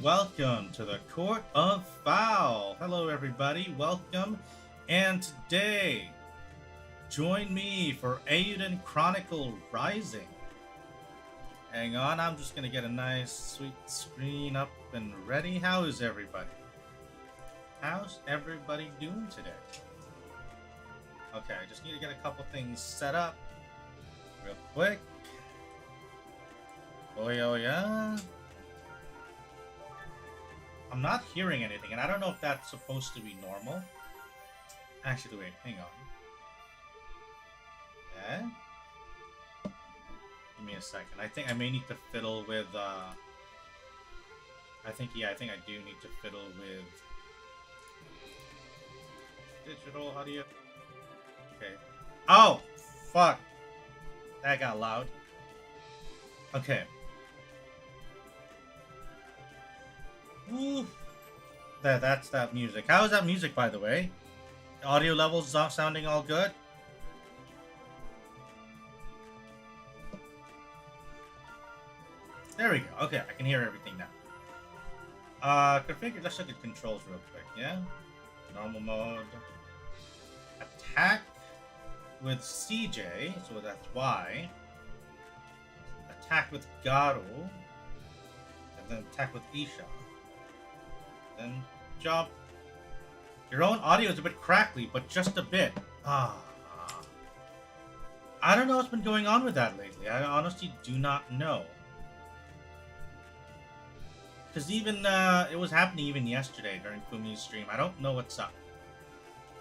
welcome to the Court of Fowl. Hello everybody, welcome. And today, join me for EIYUDEN Chronicle Rising. Hang on, I'm just gonna get a nice sweet screen up and ready. How is everybody? How's everybody doing today? Okay, I just need to get a couple things set up real quick. Oh yeah. I'm not hearing anything, and I don't know if that's supposed to be normal. Actually, wait, hang on. Yeah? Give me a second. I think I may need to fiddle with, I think I do need to fiddle with digital audio. Okay. Oh! Fuck! That got loud. Okay. Ooh. That's that music. How is that music, by the way? Audio levels sounding all good? There we go. Okay, I can hear everything now. Configure. Let's look at controls real quick, yeah? Normal mode. Attack with CJ, so that's Y. Attack with Garu. And then attack with Isha. Then jump. Your own audio is a bit crackly, but just a bit. I don't know what's been going on with that lately. I honestly do not know. Because even, it was happening even yesterday during Kumi's stream. I don't know what's up.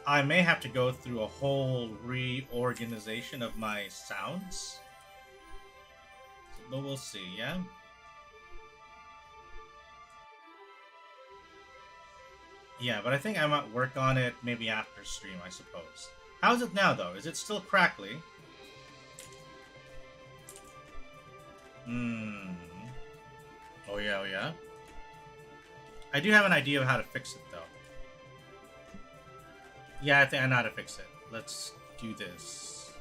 I may have to go through a whole reorganization of my sounds. But we'll see, yeah? Yeah, but I think I might work on it maybe after stream, I suppose. How's it now, though? Is it still crackly? Oh yeah. I do have an idea of how to fix it, though. Yeah, I think I know how to fix it. Let's do this.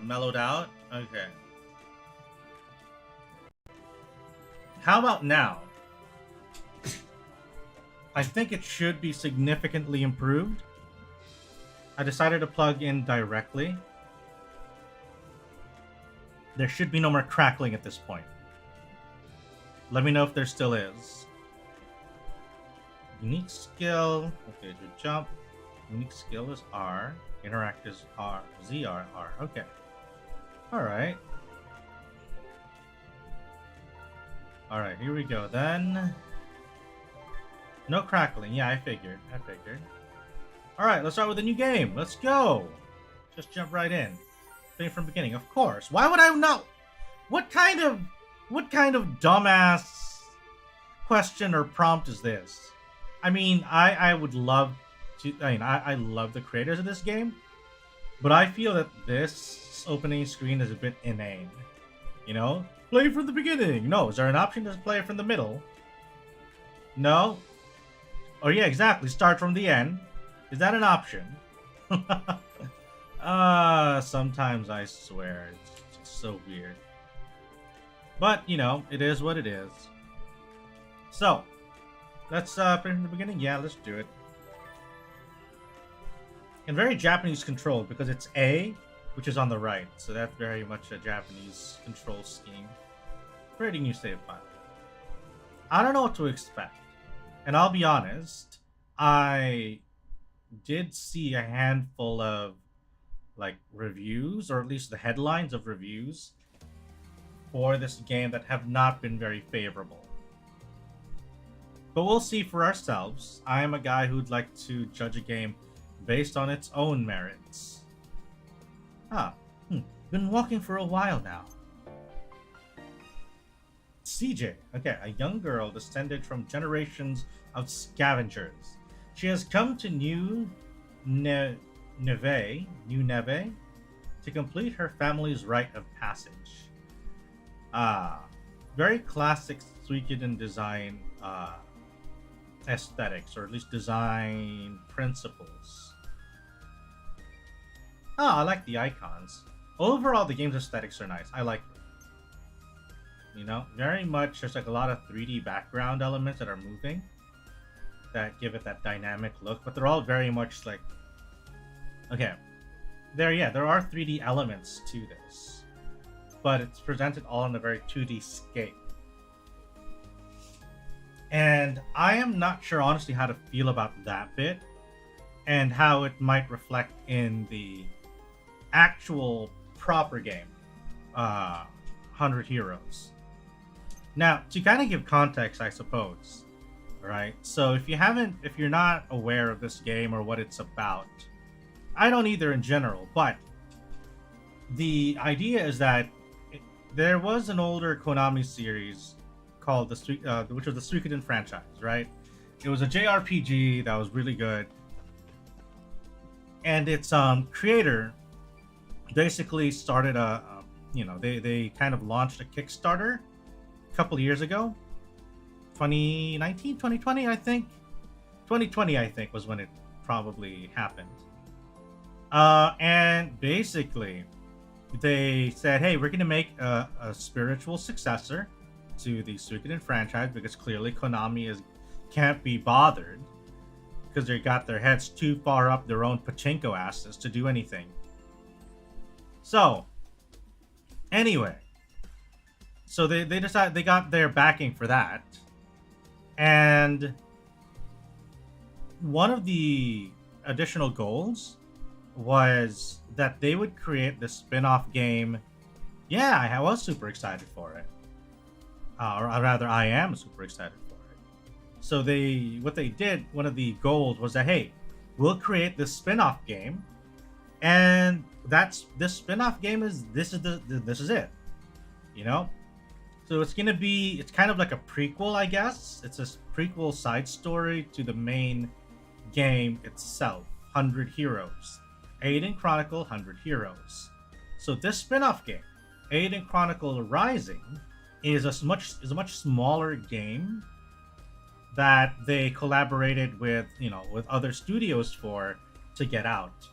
Mellowed out? Okay. How about now? I think it should be significantly improved. I decided to plug in directly. There should be no more crackling at this point. Let me know if there still is. Unique skill. Okay, to jump. Unique skill is R. Interact is R. ZR, R. Okay. Alright. Alright, here we go then. No crackling. Yeah, I figured. Alright, let's start with a new game. Let's go. Just jump right in. Play from the beginning, of course. Why would I not? What kind of dumbass question or prompt is this? I mean, I would love to. I love the creators of this game, but I feel that this opening screen is a bit inane. You know, play from the beginning. No, is there an option to play from the middle? No. Oh yeah, exactly. Start from the end. Is that an option? Sometimes I swear it's just so weird. But, you know, it is what it is. So, let's play from the beginning. Yeah, let's do it. And very Japanese controlled because it's A, which is on the right. So that's very much a Japanese control scheme. Creating new save file. I don't know what to expect. And I'll be honest, I did see a handful of like reviews, or at least the headlines of reviews for this game that have not been very favorable. But we'll see for ourselves. I am a guy who'd like to judge a game based on its own merits. Been walking for a while now. CJ, okay, a young girl descended from generations of scavengers. She has come to New Neve to complete her family's rite of passage. Very classic Suikoden design aesthetics, or at least design principles. I like the icons. overall, the game's aesthetics are nice. I like them. You know, very much, there's like a lot of 3D background elements that are moving that give it that dynamic look, but they're all very much like, okay, there are 3D elements to this, but it's presented all in a very 2D scape. And I am not sure, honestly, how to feel about that bit and how it might reflect in the actual proper game, 100 Heroes. Now, to kind of give context, I suppose, right? So if you're not aware of this game or what it's about, I don't either in general, but the idea is that there was an older Konami series called which was the Suikoden franchise, right? It was a JRPG that was really good, and its creator basically started they kind of launched a Kickstarter a couple of years ago, 2019, 2020, I think. 2020, I think, was when it probably happened. And basically, they said, hey, we're going to make a spiritual successor to the Suikoden franchise, because clearly Konami can't be bothered, because they got their heads too far up their own pachinko asses to do anything. So, anyway, so they decided, they got their backing for that, and one of the additional goals was that they would create the spin-off game. Yeah, I was super excited for it. Or rather, I am super excited for it. So what they did, one of the goals was that, hey, we'll create this spin-off game, and this spin-off game this is it, you know. So it's kind of like a prequel, I guess. It's a prequel side story to the main game itself, 100 Heroes. EIYUDEN Chronicle 100 Heroes. So this spin-off game, EIYUDEN Chronicle Rising, is a much smaller game that they collaborated with other studios to get out.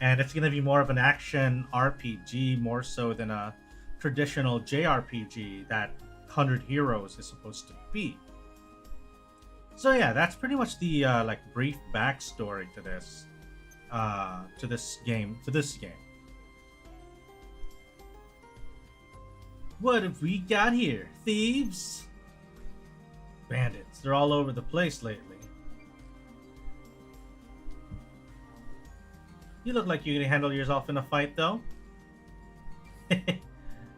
And it's going to be more of an action RPG, more so than a traditional JRPG that 100 Heroes is supposed to be. So yeah, that's pretty much the brief backstory to this game. What have we got here? Thieves? Bandits. They're all over the place lately. You look like you're gonna handle yourself in a fight, though.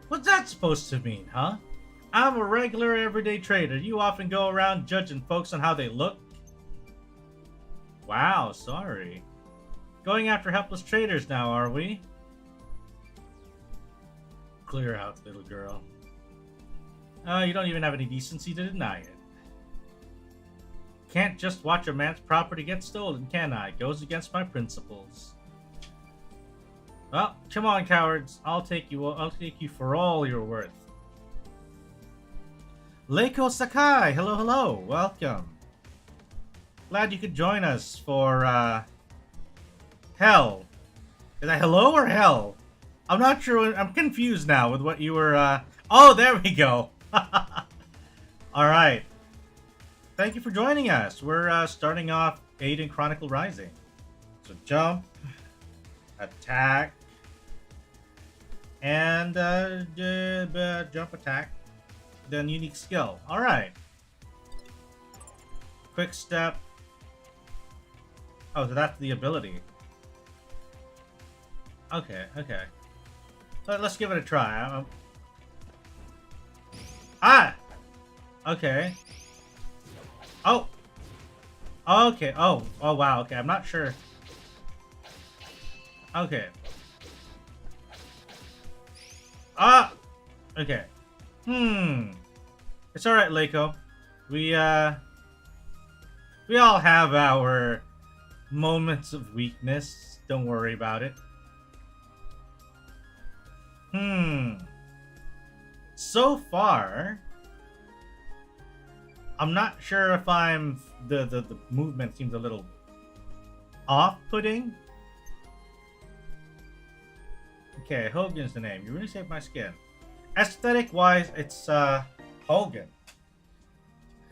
What's that supposed to mean, huh? I'm a regular everyday trader. You often go around judging folks on how they look. Wow, sorry. Going after helpless traders now, are we? Clear out, little girl. You don't even have any decency to deny it. Can't just watch a man's property get stolen, can I? Goes against my principles. Well, come on, cowards. I'll take you for all you're worth. Leiko Sakai, hello, welcome. Glad you could join us for hell. Is that hello or hell? I'm not sure. I'm confused now with what you were. Oh, there we go. All right. Thank you for joining us. We're starting off EIYUDEN Chronicle Rising. So jump, attack, and jump, attack, then unique skill. All right. Quick step. Oh, so that's the ability. Okay. Let's give it a try. Okay. Oh. Okay. Oh, wow. Okay, I'm not sure. Okay. Okay. It's all right, Leiko. We all have our moments of weakness. Don't worry about it. So far, I'm not sure if the movement seems a little off-putting. Okay, Hogan's the name. You really saved my skin. Aesthetic-wise, it's, Hogan.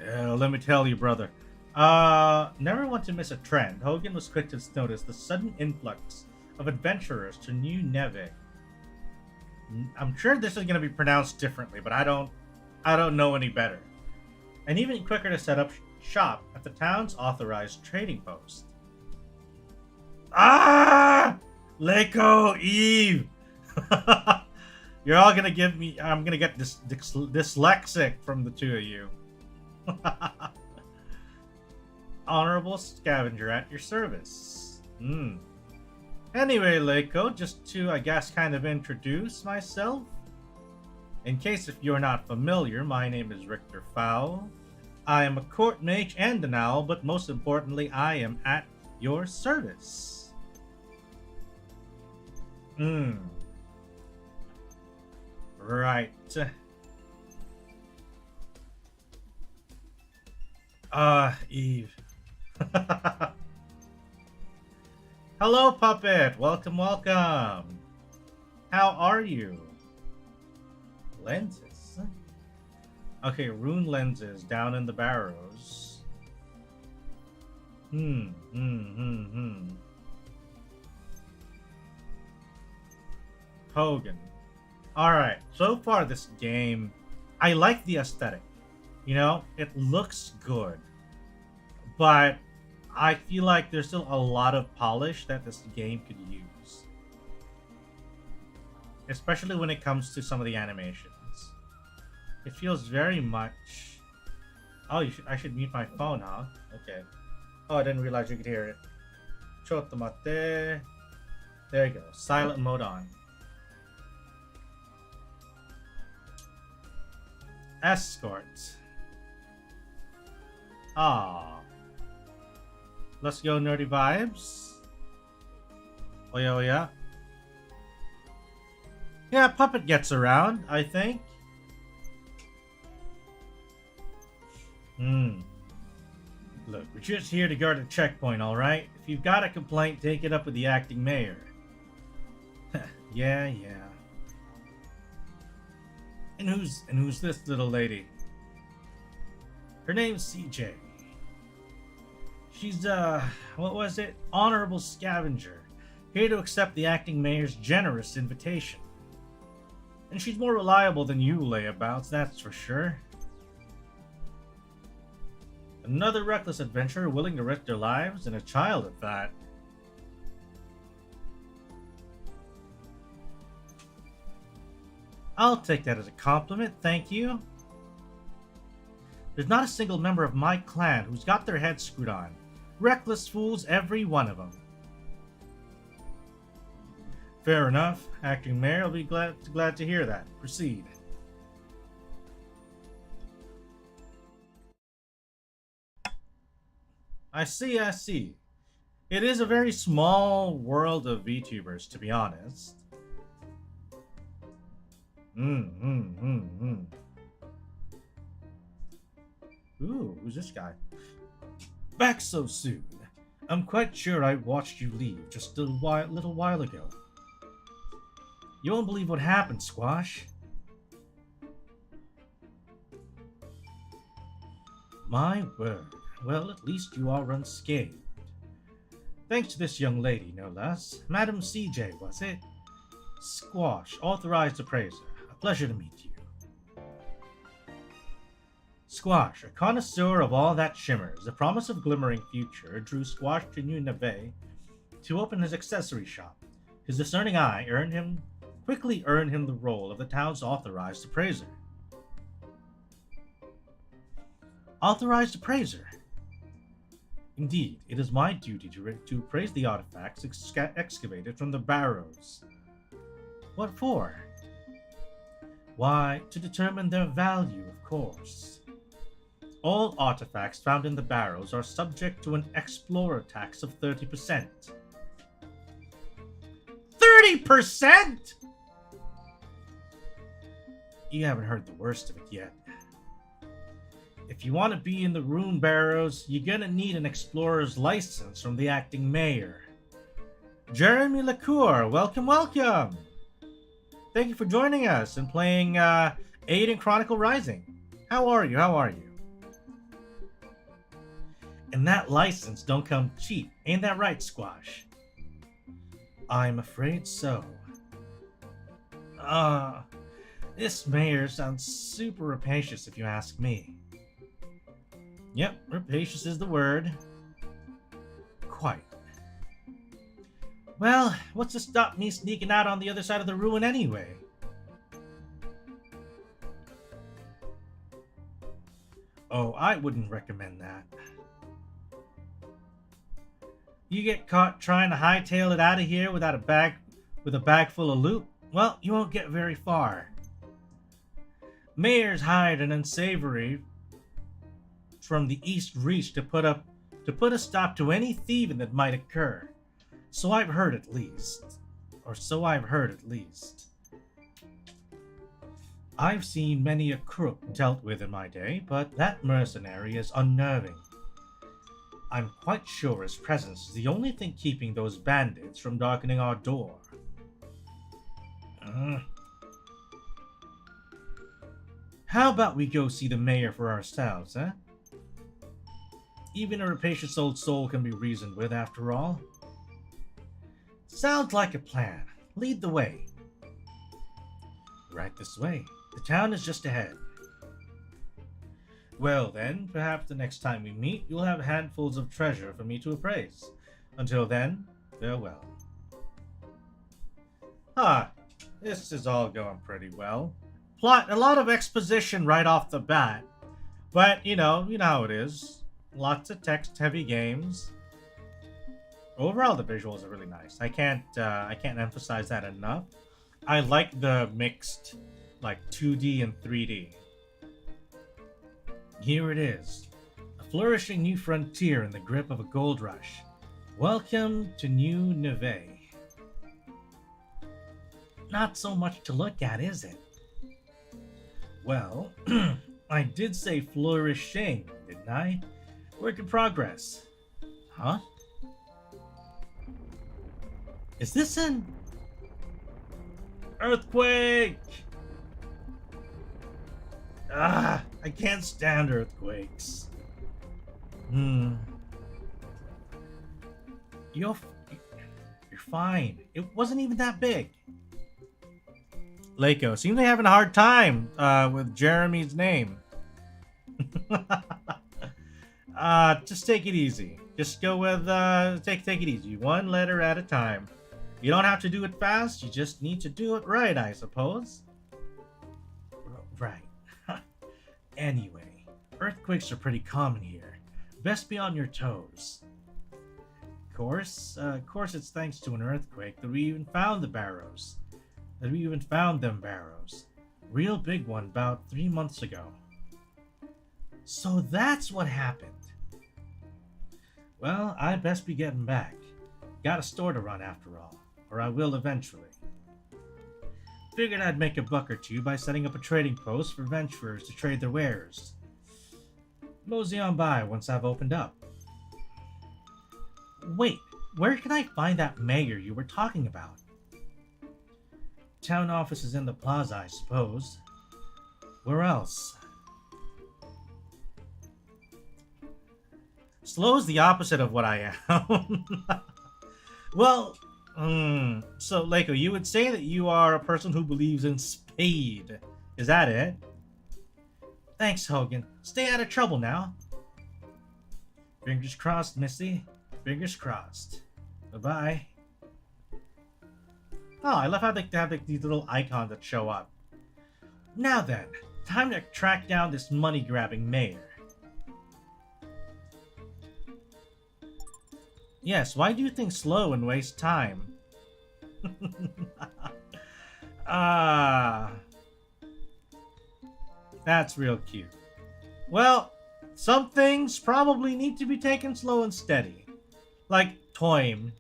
Yeah, let me tell you, brother. Never want to miss a trend. Hogan was quick to notice the sudden influx of adventurers to New Neve. I'm sure this is going to be pronounced differently, but I don't know any better. And even quicker to set up shop at the town's authorized trading post. Ah! Leko, Eve! You're all gonna give me... I'm gonna get dyslexic from the two of you. Honorable scavenger at your service. Anyway, Leko, just to, I guess, kind of introduce myself. In case if you're not familiar, my name is Richter Fowl. I am a court mage and an owl, but most importantly, I am at your service. Right. Eve. Hello, puppet. Welcome, welcome. How are you? Lenses? Okay, rune lenses down in the barrows. Hogan. Alright, so far this game, I like the aesthetic. You know, it looks good. But I feel like there's still a lot of polish that this game could use. Especially when it comes to some of the animations. It feels very much... Oh, I should mute my phone, huh? Okay. Oh, I didn't realize you could hear it. Chotomate. There you go. Silent mode on. Escort. Ah. Let's go, nerdy vibes. Oh yeah, oh yeah. Yeah, Puppet gets around, I think. Look, we're just here to guard a checkpoint, alright? If you've got a complaint, take it up with the acting mayor. Yeah. And who's this little lady? Her name's CJ. She's, what was it? Honorable scavenger. Here to accept the acting mayor's generous invitation. And she's more reliable than you layabouts, that's for sure. Another reckless adventurer willing to risk their lives, and a child at that. I'll take that as a compliment, thank you. There's not a single member of my clan who's got their heads screwed on. Reckless fools, every one of them. Fair enough. Acting mayor will be glad to hear that. Proceed. I see. It is a very small world of VTubers, to be honest. Ooh, who's this guy? Back so soon. I'm quite sure I watched you leave just a little while ago. You won't believe what happened, Squash. My word. Well, at least you are unscathed. Thanks to this young lady, no less. Madam CJ, was it? Squash, authorized appraiser. A pleasure to meet you. Squash, a connoisseur of all that shimmers, the promise of glimmering future drew Squash to New Neve to open his accessory shop. His discerning eye quickly earned him the role of the town's authorized appraiser. Authorized appraiser? Indeed, it is my duty to appraise the artifacts excavated from the barrows. What for? Why, to determine their value, of course. All artifacts found in the barrows are subject to an explorer tax of 30%. 30%?! You haven't heard the worst of it yet. If you want to be in the rune barrows, you're gonna need an explorer's license from the acting mayor. Jeremy LaCour, welcome! Thank you for joining us and playing EIYUDEN Chronicle Rising. How are you? How are you? And that license don't come cheap. Ain't that right, Squash? I'm afraid so. This mayor sounds super rapacious if you ask me. Yep, rapacious is the word. Quite. Well, what's to stop me sneaking out on the other side of the ruin anyway? Oh, I wouldn't recommend that. You get caught trying to hightail it out of here with a bag full of loot, well, you won't get very far. Mayors hired an unsavory from the East Reach to put a stop to any thieving that might occur. So I've heard at least. Or so I've heard at least. I've seen many a crook dealt with in my day, but that mercenary is unnerving. I'm quite sure his presence is the only thing keeping those bandits from darkening our door. How about we go see the mayor for ourselves, eh? Even a rapacious old soul can be reasoned with, after all. Sounds like a plan. Lead the way. Right this way. The town is just ahead. Well then, perhaps the next time we meet, you'll have handfuls of treasure for me to appraise. Until then, farewell. This is all going pretty well. A lot of exposition right off the bat. But, you know how it is. Lots of text-heavy games. Overall, the visuals are really nice. I can't emphasize that enough. I like the mixed, like, 2D and 3D. Here it is. A flourishing new frontier in the grip of a gold rush. Welcome to New Neve. Not so much to look at, is it? Well, I did say flourishing, didn't I? Work in progress. Huh? Is this an earthquake? I can't stand earthquakes. You're fine. It wasn't even that big. Leiko, seems to be having a hard time with Jeremy's name. Just take it easy. Just go with take it easy. One letter at a time. You don't have to do it fast, you just need to do it right, I suppose. Right. Anyway, earthquakes are pretty common here. Best be on your toes. Of course it's thanks to an earthquake that we even found them barrows. Real big one about 3 months ago. So that's what happened. Well, I'd best be getting back. Got a store to run after all, or I will eventually. Figured I'd make a buck or two by setting up a trading post for venturers to trade their wares. Mosey on by once I've opened up. Wait, where can I find that mayor you were talking about? Town office is in the plaza, I suppose. Where else? Slow's the opposite of what I am. Well, so Leiko, you would say that you are a person who believes in speed. Is that it? Thanks, Hogan. Stay out of trouble now. Fingers crossed, Missy. Fingers crossed. Bye-bye. Oh, I love how they have these little icons that show up. Now then, time to track down this money-grabbing mayor. Yes, why do you think slow and waste time? That's real cute. Well, some things probably need to be taken slow and steady. Like Toym.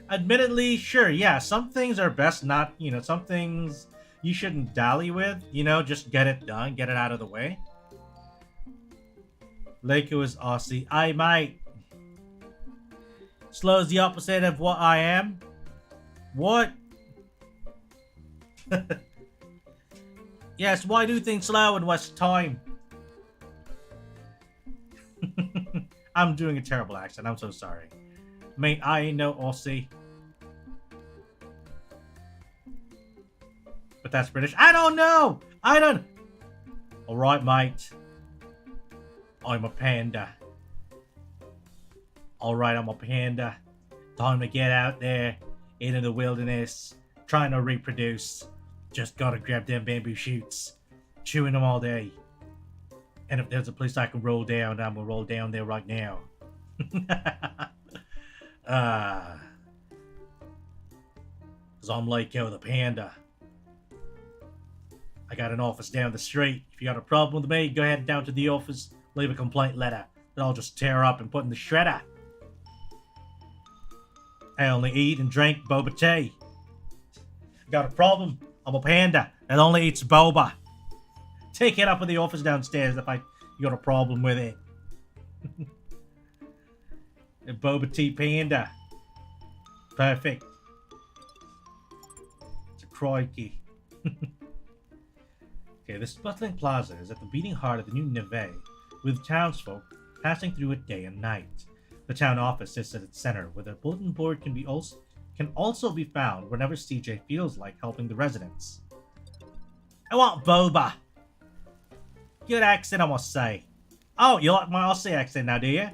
Admittedly, sure, yeah, some things are best not, some things you shouldn't dally with, just get it done, get it out of the way. Leiko is Aussie. I might. Slow is the opposite of what I am. What? Yes, why do things slow and waste time? I'm doing a terrible accent, I'm so sorry. Mate, I ain't no Aussie. But that's British. I don't know! I don't... Alright, mate. I'm a panda. Alright, I'm a panda. Time to get out there into the wilderness, trying to reproduce. Just gotta grab them bamboo shoots, chewing them all day. And if there's a place I can roll down, I'm gonna roll down there right now. Cause I'm like the panda. I got an office down the street. If you got a problem with me, go ahead down to the office, leave a complaint letter that I'll just tear up and put in the shredder. I only eat and drink boba tea. Got a problem? I'm a panda that only eats boba. Take it up in the office downstairs if you got a problem with it. A boba tea panda. Perfect. It's a crikey. Okay, this bustling plaza is at the beating heart of the new Neve, with townsfolk passing through it day and night. The town office sits at its center, where the bulletin board can also be found whenever CJ feels like helping the residents. I want boba. Good accent, I must say. Oh, you like my Aussie accent now, do you?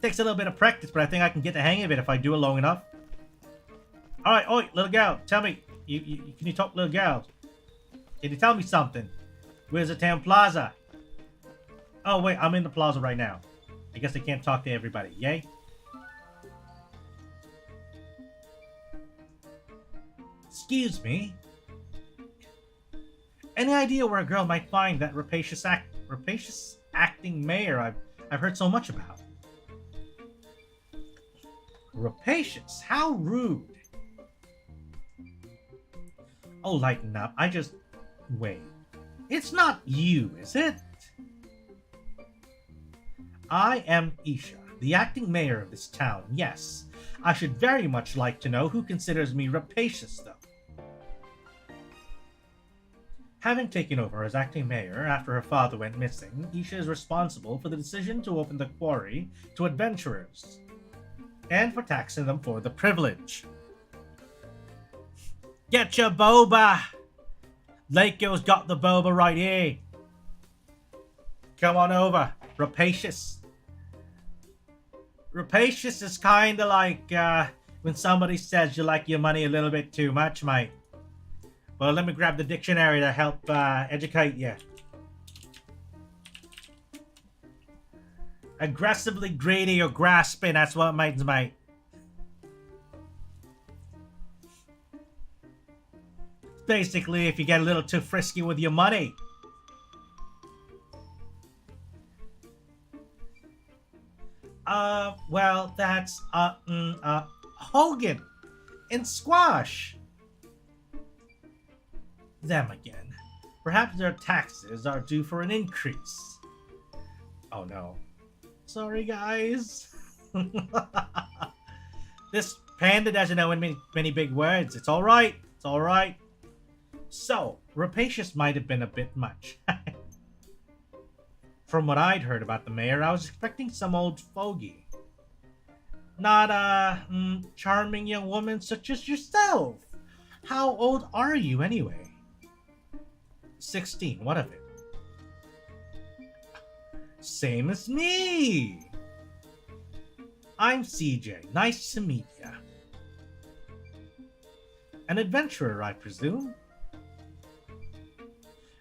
Takes a little bit of practice, but I think I can get the hang of it if I do it long enough. Alright, oi, little girl, tell me, can you talk, little girl? Can you tell me something? Where's the town plaza? Oh, wait, I'm in the plaza right now. I guess I can't talk to everybody, yay? Excuse me? Any idea where a girl might find that rapacious acting mayor I've heard so much about? Rapacious? How rude. Oh, lighten up. Wait. It's not you, is it? I am Isha, the acting mayor of this town, yes. I should very much like to know who considers me rapacious, though. Having taken over as acting mayor after her father went missing, Isha is responsible for the decision to open the quarry to adventurers, and for taxing them for the privilege. Get your boba! Lakeo's got the boba right here. Come on over, rapacious. Rapacious is kinda like when somebody says you like your money a little bit too much, mate. Well, let me grab the dictionary to help educate you. Aggressively greedy or grasping, that's what it means, mate. Basically, if you get a little too frisky with your money. Well, that's, Hogan in squash. Them again. Perhaps their taxes are due for an increase. Oh no. Sorry, guys. This panda doesn't know many big words. It's alright. It's alright. So, rapacious might have been a bit much. From what I'd heard about the mayor, I was expecting some old fogey. Not a charming young woman such as yourself. How old are you anyway? 16, what of it? Same as me! I'm CJ, nice to meet ya. An adventurer, I presume?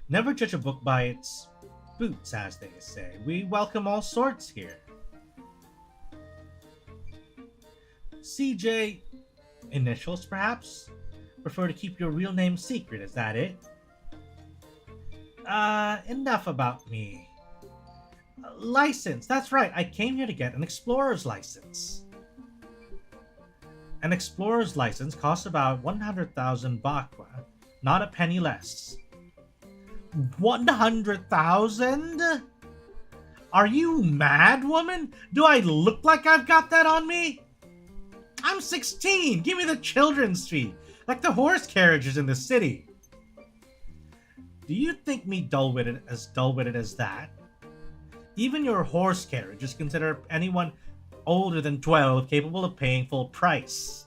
Never judge a book by its boots, as they say. We welcome all sorts here. CJ, initials perhaps? Prefer to keep your real name secret, is that it? Enough about me. License, that's right, I came here to get an explorer's license. An explorer's license costs about 100,000 bakwa, not a penny less. 100,000? Are you mad, woman? Do I look like I've got that on me? I'm 16, give me the children's fee. Like the horse carriages in the city. Do you think me dull-witted as that? Even your horse carriages consider anyone older than 12 capable of paying full price.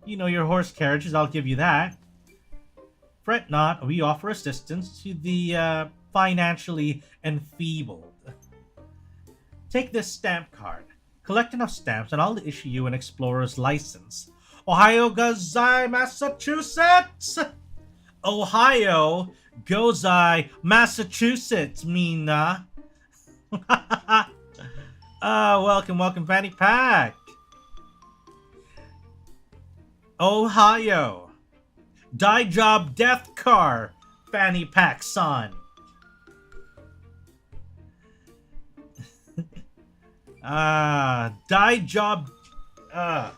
You know your horse carriages, I'll give you that. Fret not, we offer assistance to the financially enfeebled. Take this stamp card. Collect enough stamps and I'll issue you an explorer's license. Ohio Gozai, Massachusetts! Ohio Gozai, Massachusetts, Mina. Welcome, Fanny Pack. Ohio. Die Job Death Car, Fanny Pack son. Die Job. A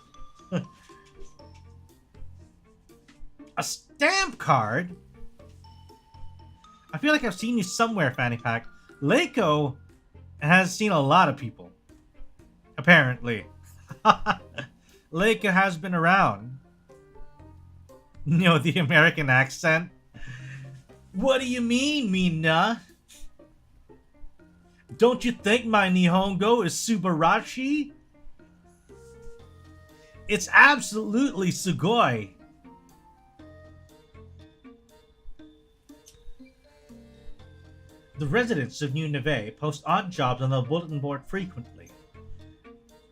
stamp card? I feel like I've seen you somewhere, Fanny Pack. Leiko has seen a lot of people. Apparently. Leiko has been around. You know, the American accent. What do you mean, Mina? Don't you think my Nihongo is Subarashi? It's absolutely sugoi. The residents of New Neve post odd jobs on the bulletin board frequently.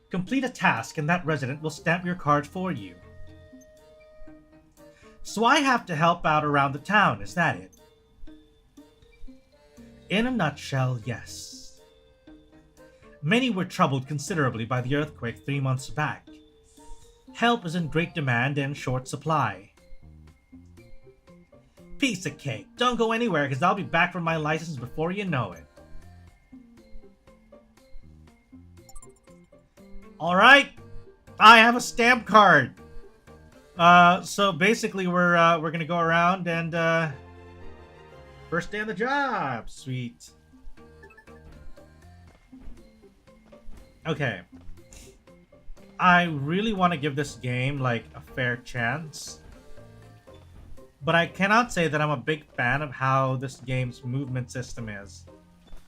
Complete a task and that resident will stamp your card for you. So I have to help out around the town, is that it? In a nutshell, yes. Many were troubled considerably by the earthquake 3 months back. Help is in great demand and short supply. Piece of cake. Don't go anywhere because I'll be back for my license before you know it. Alright. I have a stamp card. So basically we're gonna go around and first day on the job. Sweet. Okay. I really want to give this game like a fair chance. But I cannot say that I'm a big fan of how this game's movement system is.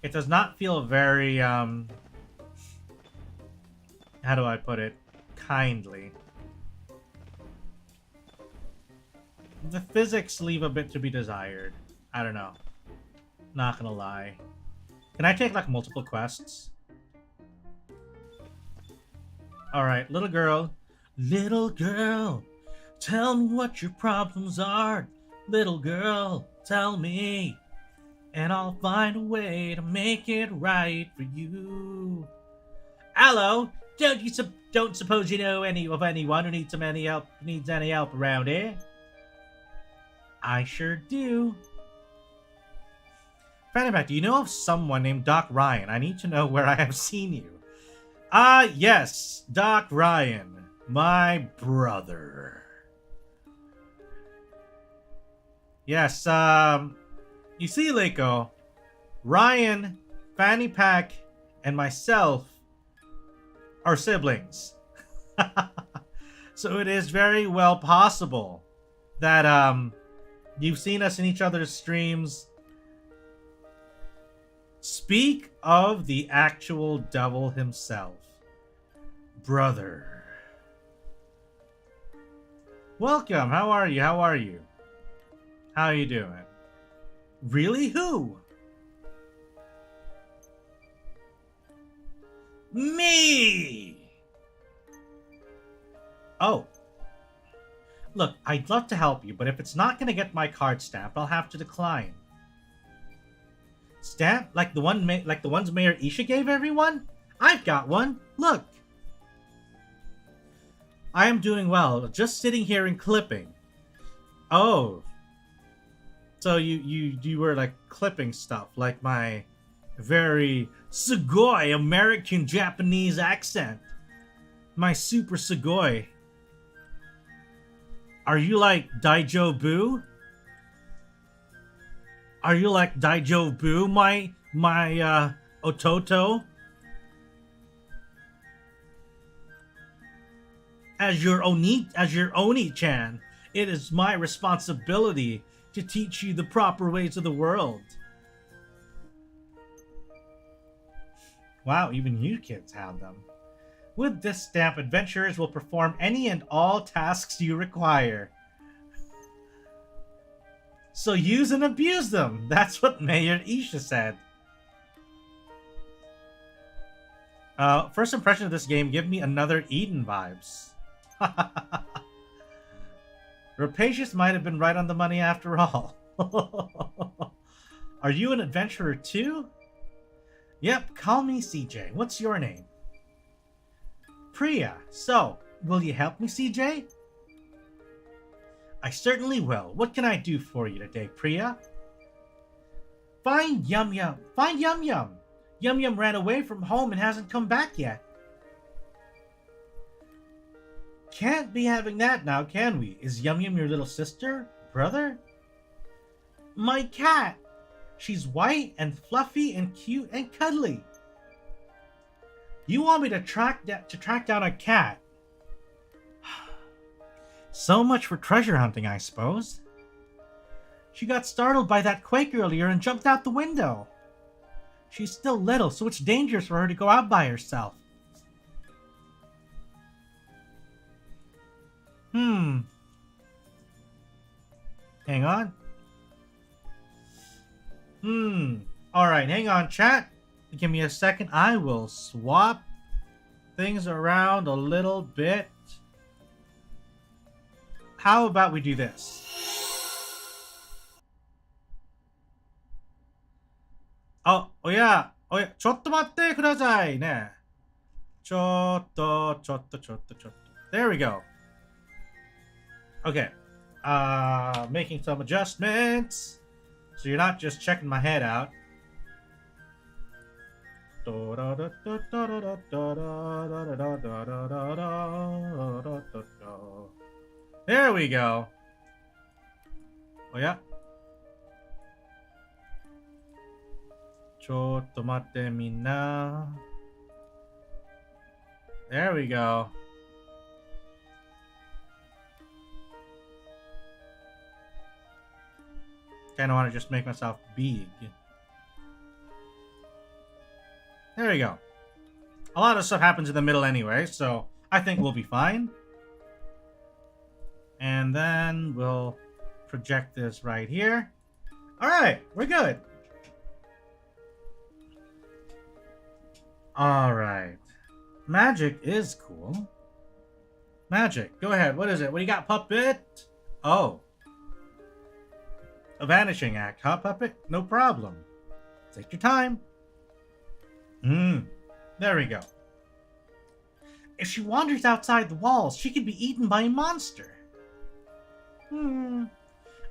It does not feel very how do I put it? Kindly. The physics leave a bit to be desired. I don't know. Not gonna lie. Can I take like multiple quests? Alright, little girl. Little girl, tell me what your problems are. Little girl, tell me. And I'll find a way to make it right for you. Hello, don't suppose you know anyone who needs any help around here? I sure do. Fanart, do you know of someone named Doc Ryan? I need to know where I have seen you. Yes, Doc Ryan, my brother. Yes, you see, Leiko, Ryan, Fanny Pack, and myself are siblings. So it is very well possible that, you've seen us in each other's streams. Speak of the actual devil himself. Brother. Welcome. How are you? How are you? How are you doing? Really? Who? Me! Oh. Look, I'd love to help you, but if it's not going to get my card stamped, I'll have to decline. Stamp? Like the ones Mayor Isha gave everyone? I've got one. Look. I am doing well, just sitting here and clipping. Oh. So you were like clipping stuff, like my very sugoi American Japanese accent. My super sugoi. Are you like Daijobu? Are you like Daijobu, my Ototo? As your Oni-chan, it is my responsibility to teach you the proper ways of the world. Wow, even you kids have them. With this stamp, adventurers will perform any and all tasks you require. So use and abuse them. That's what Mayor Isha said. First impression of this game, give me another Eden vibes. Rapacious might have been right on the money after all. Are you an adventurer too? Yep, call me CJ. What's your name? Priya. So, will you help me, CJ? I certainly will. What can I do for you today, Priya? Find Yum Yum. Find Yum Yum. Yum Yum ran away from home and hasn't come back yet. Can't be having that now, can we? Is Yum Yum your little sister? Brother? My cat! She's white and fluffy and cute and cuddly. You want me to track down a cat? So much for treasure hunting, I suppose. She got startled by that quake earlier and jumped out the window. She's still little, so it's dangerous for her to go out by herself. Hang on. Alright, hang on, chat. Give me a second. I will swap things around a little bit. How about we do this? Oh yeah. ちょっと待ってくださいね。ちょっと。There we go. Okay. Making some adjustments. So you're not just checking my head out. There we go. Oh yeah. ちょっと待ってみんな。There we go. Kind of want to just make myself big. There we go. A lot of stuff happens in the middle anyway, so I think we'll be fine. And then we'll project this right here. Alright, we're good. Alright. Magic is cool. Magic, go ahead. What is it? What do you got, puppet? Oh. A vanishing act, huh, puppet? No problem. Take your time. There we go. If she wanders outside the walls, she could be eaten by a monster.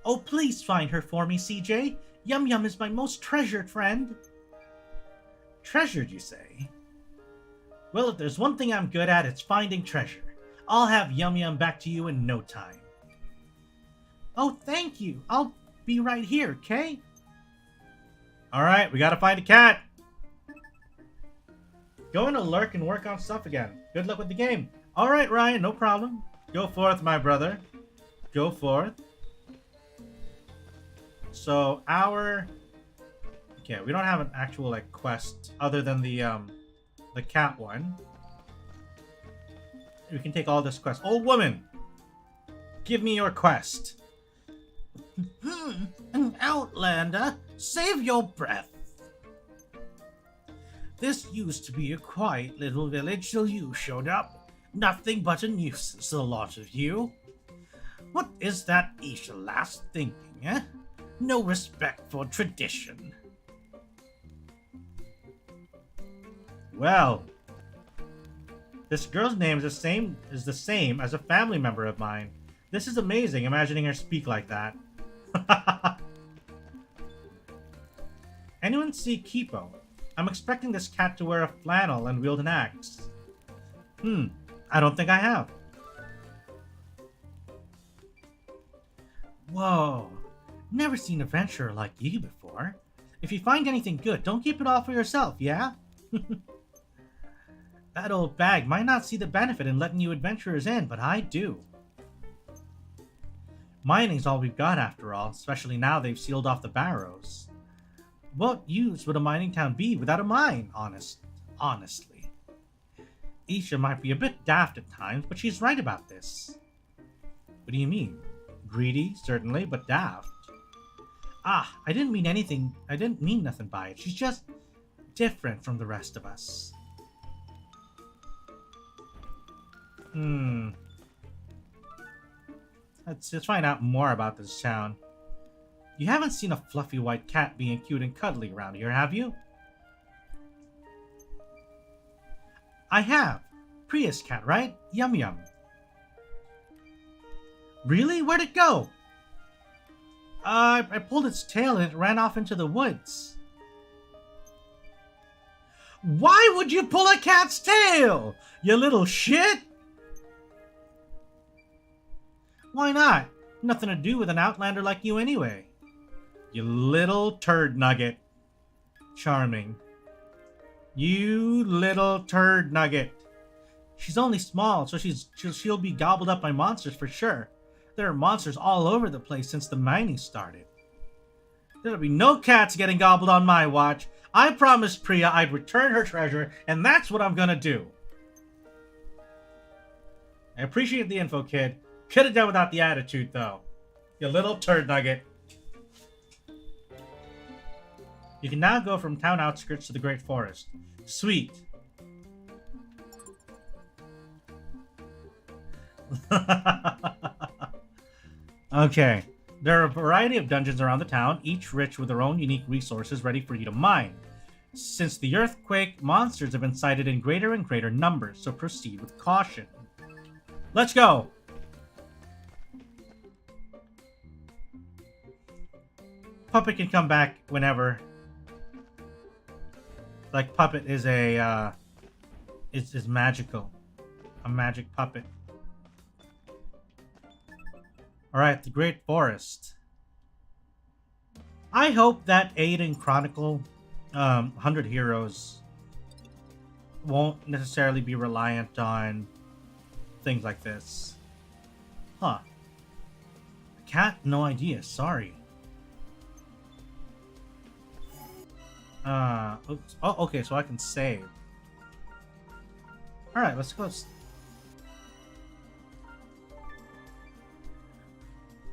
Oh, please find her for me, CJ. Yum Yum is my most treasured friend. Treasured, you say? Well, if there's one thing I'm good at, it's finding treasure. I'll have Yum Yum back to you in no time. Oh, thank you. I'll be right here, okay? Alright, we gotta find a cat. Go in to lurk and work on stuff again. Good luck with the game. Alright, Ryan, no problem. Go forth, my brother. Go forth. So, okay, we don't have an actual, like, quest other than the cat one. We can take all this quest. Old woman! Give me your quest. An outlander, save your breath. This used to be a quiet little village till you showed up. Nothing but a nuisance, the lot of you. What is that Isha lass thinking, eh? No respect for tradition. Well, this girl's name is the same as a family member of mine. This is amazing, imagining her speak like that. Anyone see Kipo? I'm expecting this cat to wear a flannel and wield an axe. I don't think I have. Whoa, never seen a adventurer like you before. If you find anything good, don't keep it all for yourself, yeah? That old bag might not see the benefit in letting you adventurers in, but I do. Mining's all we've got after all, especially now they've sealed off the barrows. What use would a mining town be without a mine, honestly? Isha might be a bit daft at times, but she's right about this. What do you mean? Greedy, certainly, but daft. Ah, I didn't mean nothing by it. She's just different from the rest of us. Let's find out more about this town. You haven't seen a fluffy white cat being cute and cuddly around here, have you? I have. Prius cat, right? Yum Yum. Really? Where'd it go? I pulled its tail and it ran off into the woods. Why would you pull a cat's tail? You little shit! Why not? Nothing to do with an outlander like you anyway. You little turd nugget. Charming. You little turd nugget. She's only small, so she'll be gobbled up by monsters for sure. There are monsters all over the place since the mining started. There'll be no cats getting gobbled on my watch. I promised Priya I'd return her treasure, and that's what I'm gonna do. I appreciate the info, kid. Could have done without the attitude, though. You little turd nugget. You can now go from town outskirts to the Great Forest. Sweet. Okay. There are a variety of dungeons around the town, each rich with their own unique resources ready for you to mine. Since the earthquake, monsters have been sighted in greater and greater numbers, so proceed with caution. Let's go! Puppet can come back whenever. Like, Puppet is a, is magical. A magic puppet. Alright, the Great Forest. I hope that EIYUDEN Chronicle, 100 Heroes, won't necessarily be reliant on things like this. Huh. Cat, no idea, sorry. Oops. Oh, okay, so I can save. Alright, let's go.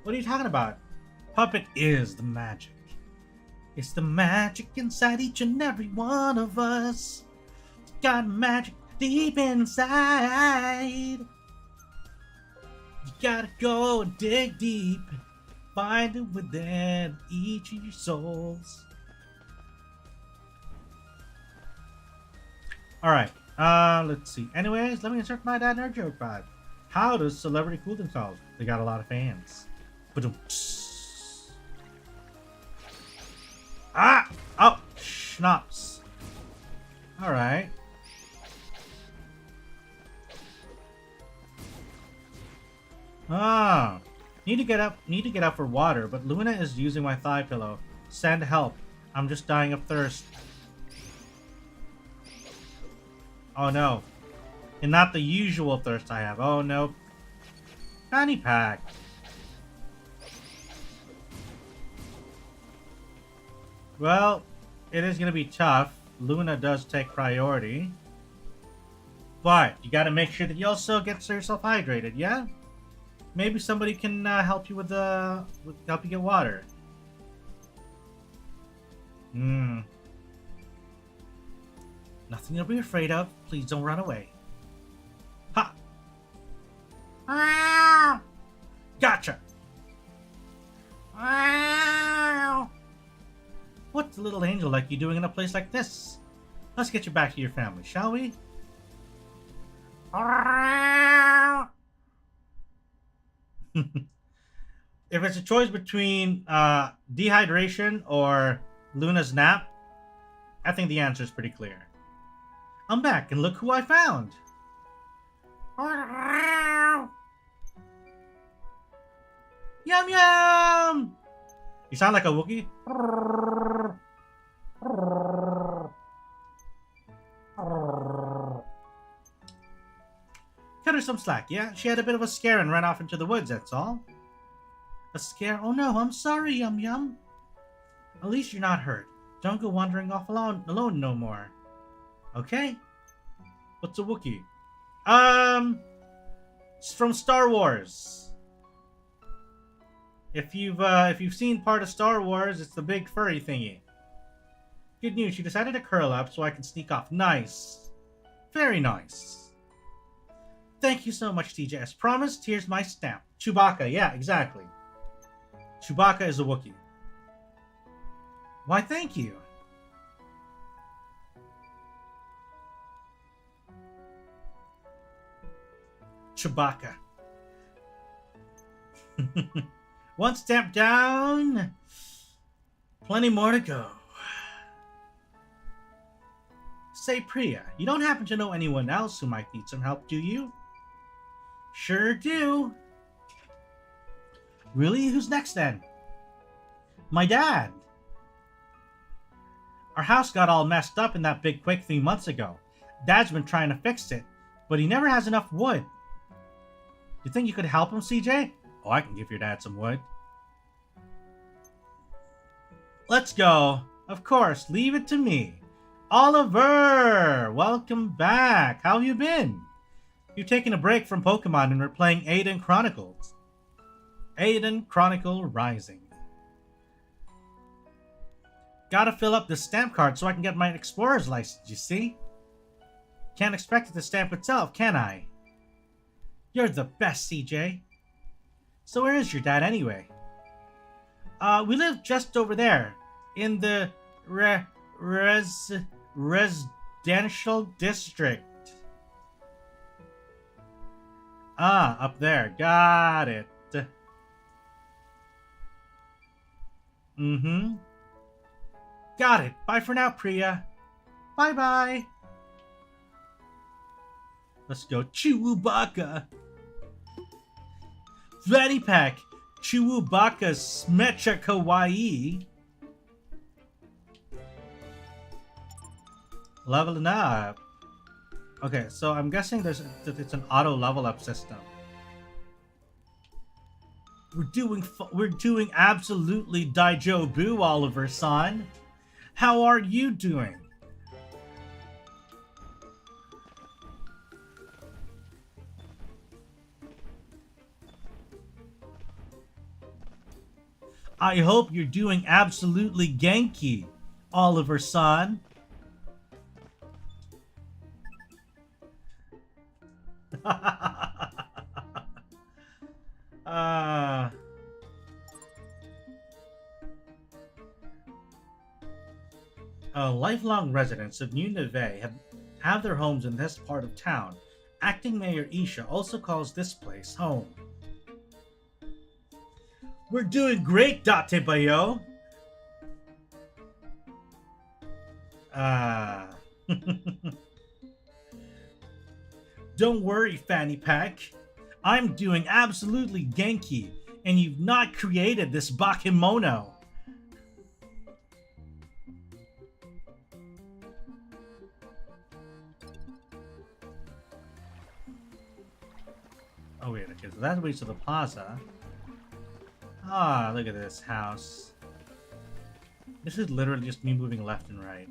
What are you talking about? Puppet is the magic. It's the magic inside each and every one of us. It's got magic deep inside. You gotta go and dig deep. Find it within each of your souls. Alright, let's see. Anyways, let me insert my dad nerd joke vibe. How does celebrity cool themselves? They got a lot of fans. Ah! Oh! Schnapps. Alright. Ah! Need to get up for water, but Luna is using my thigh pillow. Send help. I'm just dying of thirst. Oh no. And not the usual thirst I have. Oh no. Fanny pack. Well, it is going to be tough. Luna does take priority. But you got to make sure that you also get yourself hydrated, yeah? Maybe somebody can help you help you get water. Nothing to be afraid of. Please don't run away. Ha! Gotcha! What's a little angel like you doing in a place like this? Let's get you back to your family, shall we? If it's a choice between dehydration or Luna's nap, I think the answer is pretty clear. I'm back, and look who I found! Yum yum! You sound like a Wookiee. her some slack, yeah? She had a bit of a scare and ran off into the woods, that's all. A scare? Oh no, I'm sorry, Yum Yum. At least you're not hurt. Don't go wandering off alone no more. Okay? What's a Wookiee? It's from Star Wars. If you've seen part of Star Wars, it's the big furry thingy. Good news, she decided to curl up so I can sneak off. Nice. Very nice. Thank you so much, TJ. As promised, here's my stamp. Chewbacca, yeah, exactly. Chewbacca is a Wookiee. Why, thank you. Chewbacca. One step down. Plenty more to go. Say, Priya, you don't happen to know anyone else who might need some help, do you? Sure do. Really? Who's next then? My dad. Our house got all messed up in that big quake 3 months ago. Dad's been trying to fix it, but he never has enough wood. You think you could help him, CJ? Oh, I can give your dad some wood. Let's go. Of course, leave it to me. Oliver! Welcome back. How have you been? You've taken a break from Pokemon and we're playing EIYUDEN Chronicles. EIYUDEN Chronicle Rising. Gotta fill up this stamp card so I can get my explorer's license, you see? Can't expect it to stamp itself, can I? You're the best, CJ. So where is your dad anyway? We live just over there, in the residential district. Ah, up there. Got it. Mm-hmm. Got it. Bye for now, Priya. Bye-bye. Let's go. Chewbacca. Fanny Pack. Chewbacca Smecha Kawaii. Leveling up. Okay, so I'm guessing it's an auto level up system. We're doing absolutely Daijo Boo, Oliver-san. How are you doing? I hope you're doing absolutely Genki, Oliver-san. Lifelong residents of New Neve have their homes in this part of town. Acting Mayor Isha also calls this place home. We're doing great, Date Bayo. Don't worry, Fanny Pack. I'm doing absolutely Genki, and you've not created this Bakemono. Oh wait, okay, so that leads to the plaza. Ah, look at this house. This is literally just me moving left and right.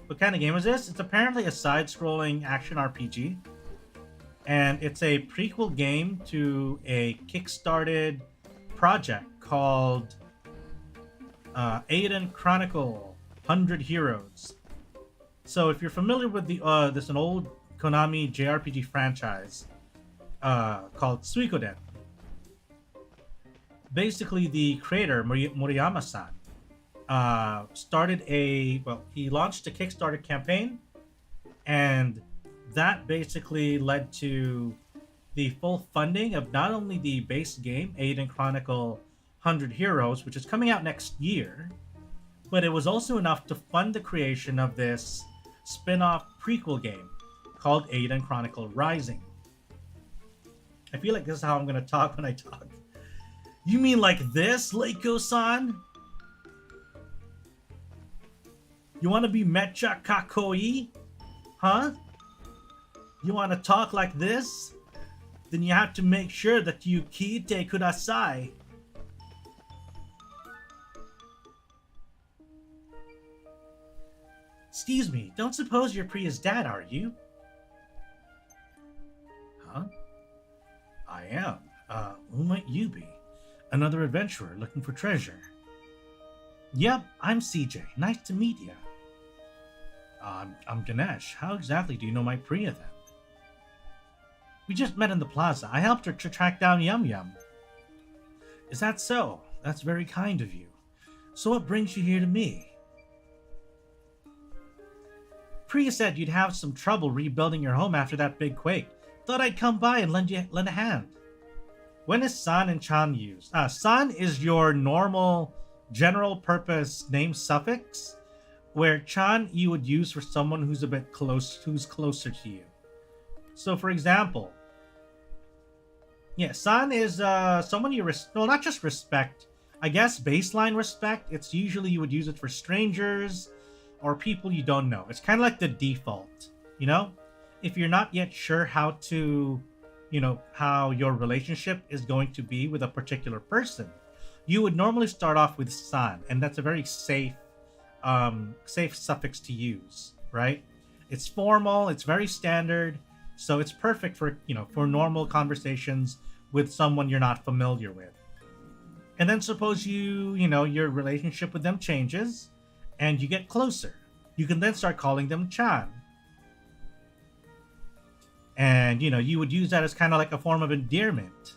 What kind of game is this? It's apparently a side-scrolling action RPG. And it's a prequel game to a kickstarted project called EIYUDEN Chronicle 100 Heroes. So if you're familiar with the this an old Konami JRPG franchise called Suikoden. Basically, the creator, Moriyama-san, he launched a Kickstarter campaign, and that basically led to the full funding of not only the base game, EIYUDEN Chronicle 100 Heroes, which is coming out next year, but it was also enough to fund the creation of this spin-off prequel game called EIYUDEN Chronicle Rising. I feel like this is how I'm going to talk when I talk. You mean like this, Leiko-san? You want to be mecha kakoi? Huh? You want to talk like this? then you have to make sure that you kite kudasai. Excuse me, don't suppose you're Priya's dad, are you? Huh? I am. Who might you be? Another adventurer looking for treasure. Yep, I'm CJ. Nice to meet you. I'm Ganesh. How exactly do you know my Priya then? We just met in the plaza. I helped her to track down Yum Yum. Is that so? That's very kind of you. So what brings you here to me? Priya said you'd have some trouble rebuilding your home after that big quake. Thought I'd come by and lend a hand. When is San and Chan used? San is your normal general purpose name suffix, where Chan you would use for someone who's a bit who's closer to you. So for example, yeah, San is someone you not just respect, I guess baseline respect. It's usually you would use it for strangers or people you don't know. It's kind of like the default, you know? If you're not yet sure how to, you know, how your relationship is going to be with a particular person, you would normally start off with San, and that's a very safe suffix to use, right? It's formal, it's very standard, so it's perfect for, you know, for normal conversations with someone you're not familiar with. And then suppose you know, your relationship with them changes and you get closer. You can then start calling them Chan. And, you know, you would use that as kind of like a form of endearment.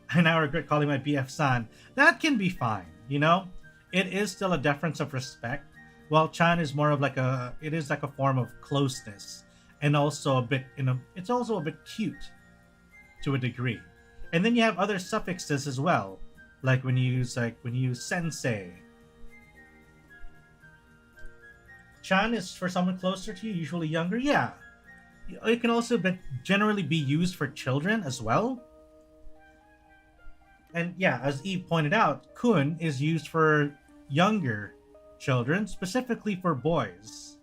I now regret calling my BF San. That can be fine, you know? It is still a deference of respect. While Chan is more of like it is like a form of closeness. And also a bit, it's also a bit cute to a degree. And then you have other suffixes as well. Like when you use sensei. Chan is for someone closer to you, usually younger, yeah. It can also generally be used for children as well. And yeah, as Eve pointed out, kun is used for younger children, specifically for boys.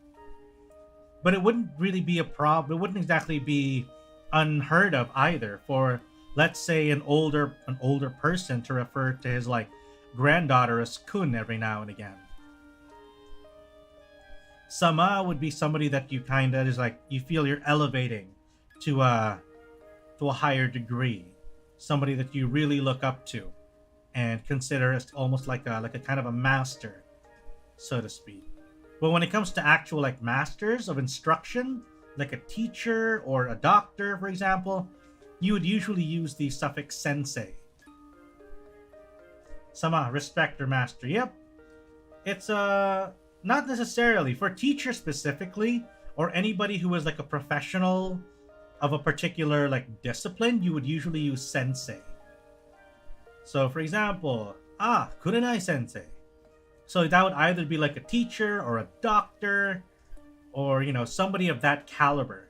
But it wouldn't really be a problem. It wouldn't exactly be unheard of either for, let's say, an older person to refer to his like granddaughter as kun every now and again. Sama would be somebody that you kind of is like, you feel you're elevating to a higher degree. Somebody that you really look up to and consider as almost like a kind of a master, so to speak. But when it comes to actual like masters of instruction, like a teacher or a doctor, for example, you would usually use the suffix sensei. Sama, respect or master. Yep. It's not necessarily. For teacher specifically, or anybody who is like a professional of a particular like discipline, you would usually use sensei. So for example, kurenai sensei. So that would either be like a teacher or a doctor or, you know, somebody of that caliber.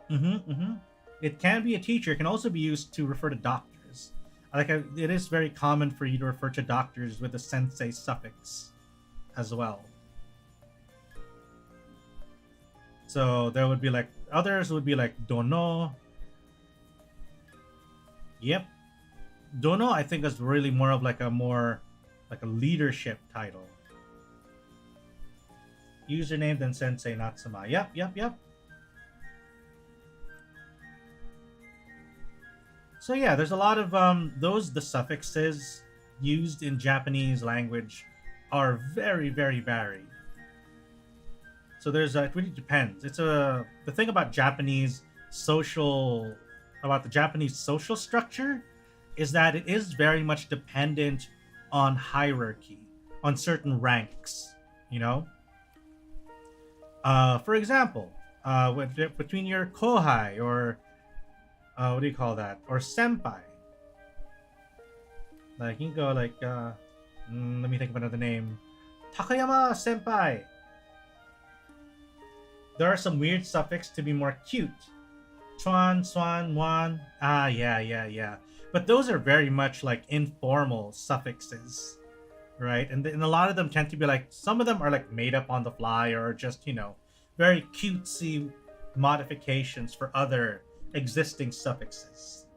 It can be a teacher. It can also be used to refer to doctors. It is very common for you to refer to doctors with the sensei suffix as well. So there would be like, others would be like dono. Yep. Dono, I think, is really more of like a leadership title. Username, then sensei, not sama. Yep. So yeah, there's a lot of the suffixes used in Japanese language are very, very varied. So there's it really depends. The thing about the Japanese social structure is that it is very much dependent on hierarchy, on certain ranks, you know? For example, between your kohai or what do you call that? Or senpai. Like, you can go like, let me think of another name. Takayama senpai. There are some weird suffix to be more cute. Chuan, swan, wan. Yeah. But those are very much like informal suffixes, right? And a lot of them tend to be like, some of them are like made up on the fly or just, you know, very cutesy modifications for other existing suffixes.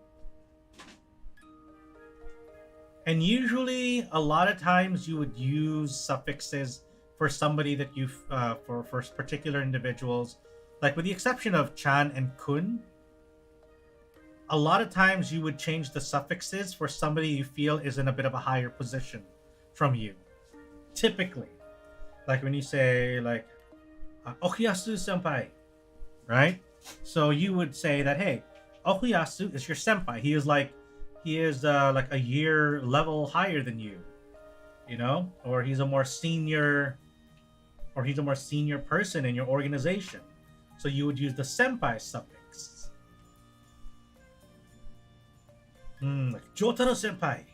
And usually, a lot of times, you would use suffixes for somebody that you, for particular individuals. Like, with the exception of chan and kun, a lot of times you would change the suffixes for somebody you feel is in a bit of a higher position from you. Typically. Like when you say, like, Okuyasu senpai, right? So you would say that, hey, Okuyasu is your senpai. He is like a year level higher than you, you know? Or he's a more senior person in your organization. So you would use the senpai suffix. Like Jotaro senpai.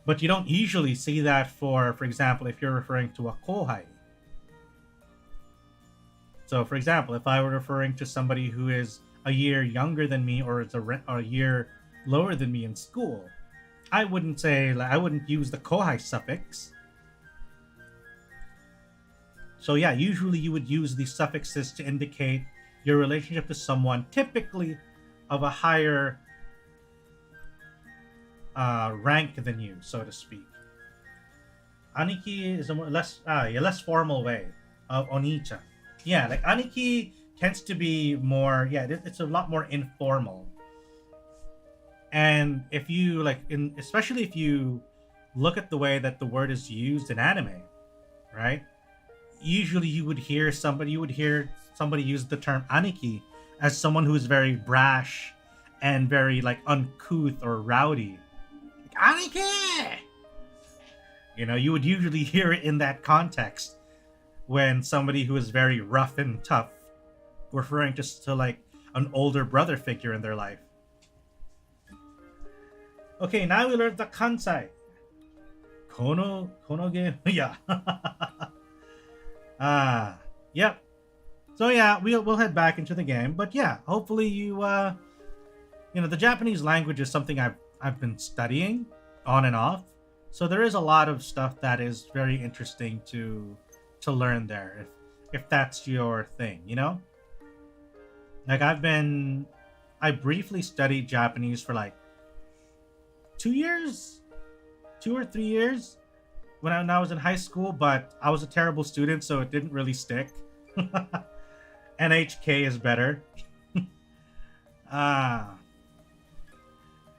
But you don't usually see that for example, if you're referring to a kohai. So, for example, if I were referring to somebody who is a year younger than me or is a year lower than me in school, I wouldn't use the kohai suffix. So yeah, usually you would use these suffixes to indicate your relationship to someone, typically of a higher rank than you, so to speak. Aniki is a less formal way of Oni-chan. Yeah, like Aniki tends to be more, it's a lot more informal. And if you especially if you look at the way that the word is used in anime, right? Usually you would hear somebody use the term Aniki as someone who's very brash and very like uncouth or rowdy. Like, Aniki! You know, you would usually hear it in that context when somebody who is very rough and tough, referring to like an older brother figure in their life. Okay, now we learned the kansai. Kono game. Yeah. Yep. So yeah, we'll head back into the game, but yeah, hopefully you the Japanese language is something I've been studying on and off. So there is a lot of stuff that is very interesting to learn there if that's your thing, you know? Like I briefly studied Japanese for like 2 or 3 years when I was in high school, but I was a terrible student, so it didn't really stick. NHK is better.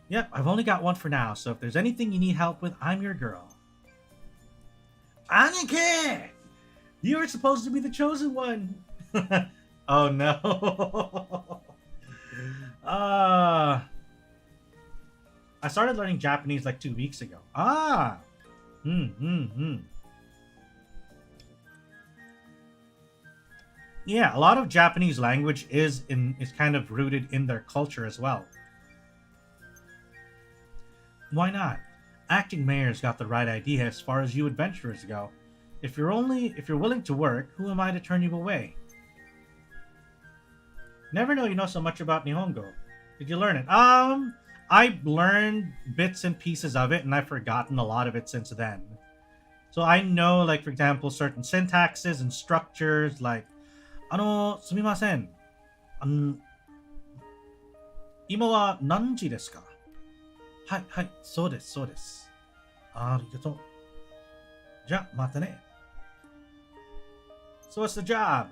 Yep, I've only got one for now, so if there's anything you need help with, I'm your girl. Aniki! You were supposed to be the chosen one! Oh no. I started learning Japanese like 2 weeks ago. Yeah, a lot of Japanese language is kind of rooted in their culture as well. Why not? Acting mayor's got the right idea as far as you adventurers go. If you're willing to work, who am I to turn you away? Never know you know so much about Nihongo. Did you learn it? I've learned bits and pieces of it, and I've forgotten a lot of it since then. So I know, like, for example, certain syntaxes and structures, like, すみません。今は何時ですか? はい、そうです。ありがとう。じゃ、またね。So what's the job?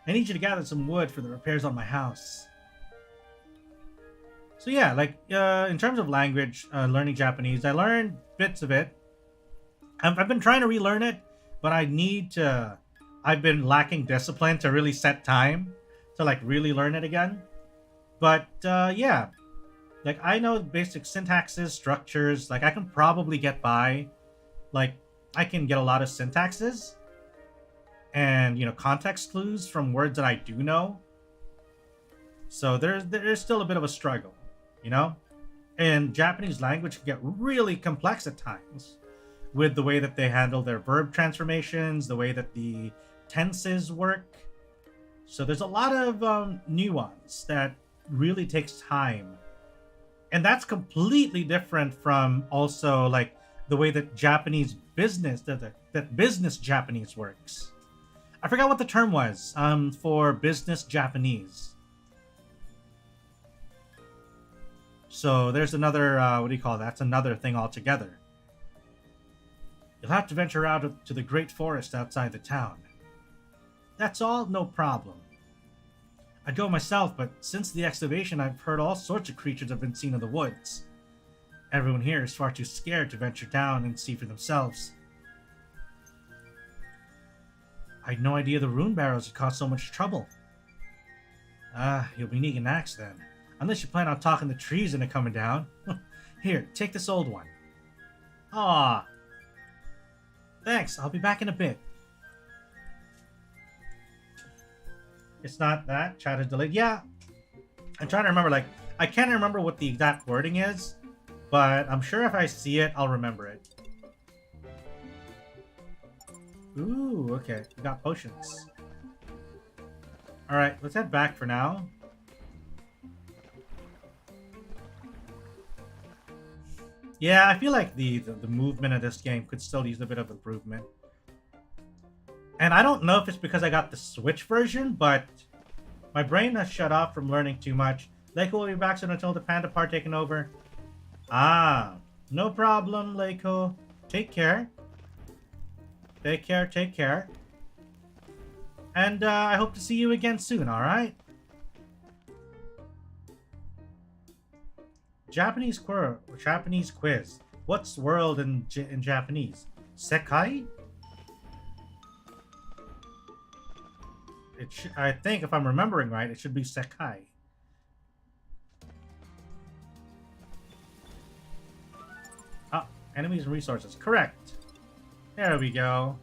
I need you to gather some wood for the repairs on my house. So yeah, like, in terms of language, learning Japanese, I learned bits of it. I've been trying to relearn it, but I've been lacking discipline to really set time to like really learn it again. But yeah, like I know basic syntaxes, structures, like I can probably get by. Like I can get a lot of syntaxes and, context clues from words that I do know. So there's still a bit of a struggle, And Japanese language can get really complex at times with the way that they handle their verb transformations, the way that the tenses work. So there's a lot of nuance that really takes time. And that's completely different from also like the way that Japanese business, that business Japanese works. I forgot what the term was for business Japanese. So there's another, what do you call that? That's another thing altogether. You'll have to venture out to the great forest outside the town. That's all? No problem. I'd go myself, but since the excavation, I've heard all sorts of creatures have been seen in the woods. Everyone here is far too scared to venture down and see for themselves. I had no idea the rune barrows had caused so much trouble. You'll be needing an axe then. Unless you plan on talking the trees into coming down. Here, take this old one. Aw. Thanks, I'll be back in a bit. It's not that. Chat is delayed. Yeah. I'm trying to remember, like, I can't remember what the exact wording is, but I'm sure if I see it, I'll remember it. Ooh, okay. We got potions. Alright, let's head back for now. Yeah, I feel like the movement of this game could still use a bit of improvement. And I don't know if it's because I got the Switch version, but my brain has shut off from learning too much. Leiko will be back soon until the panda part taken over. Ah, no problem, Leiko. Take care. Take care, take care. And I hope to see you again soon, alright? Japanese quiz. What's world in Japanese? Sekai? I think, if I'm remembering right, it should be Sekai. Ah, enemies and resources. Correct. There we go.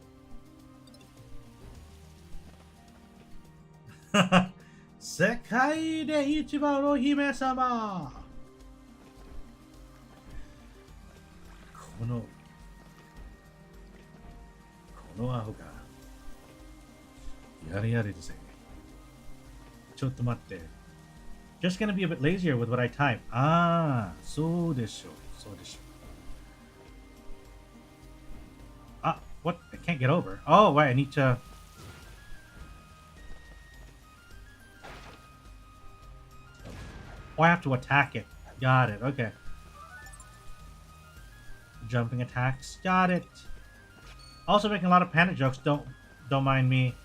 世界で一番の姫様。このアホがやれやれですね。ちょっと待って。Just gonna be a bit lazier with what I type. ああ、そうでしょう。そうでしょう。Ah, what? I can't get over. Oh, wait, I need to... Oh, I have to attack it. Got it, okay. Jumping attacks. Got it. Also making a lot of panda jokes. Don't mind me.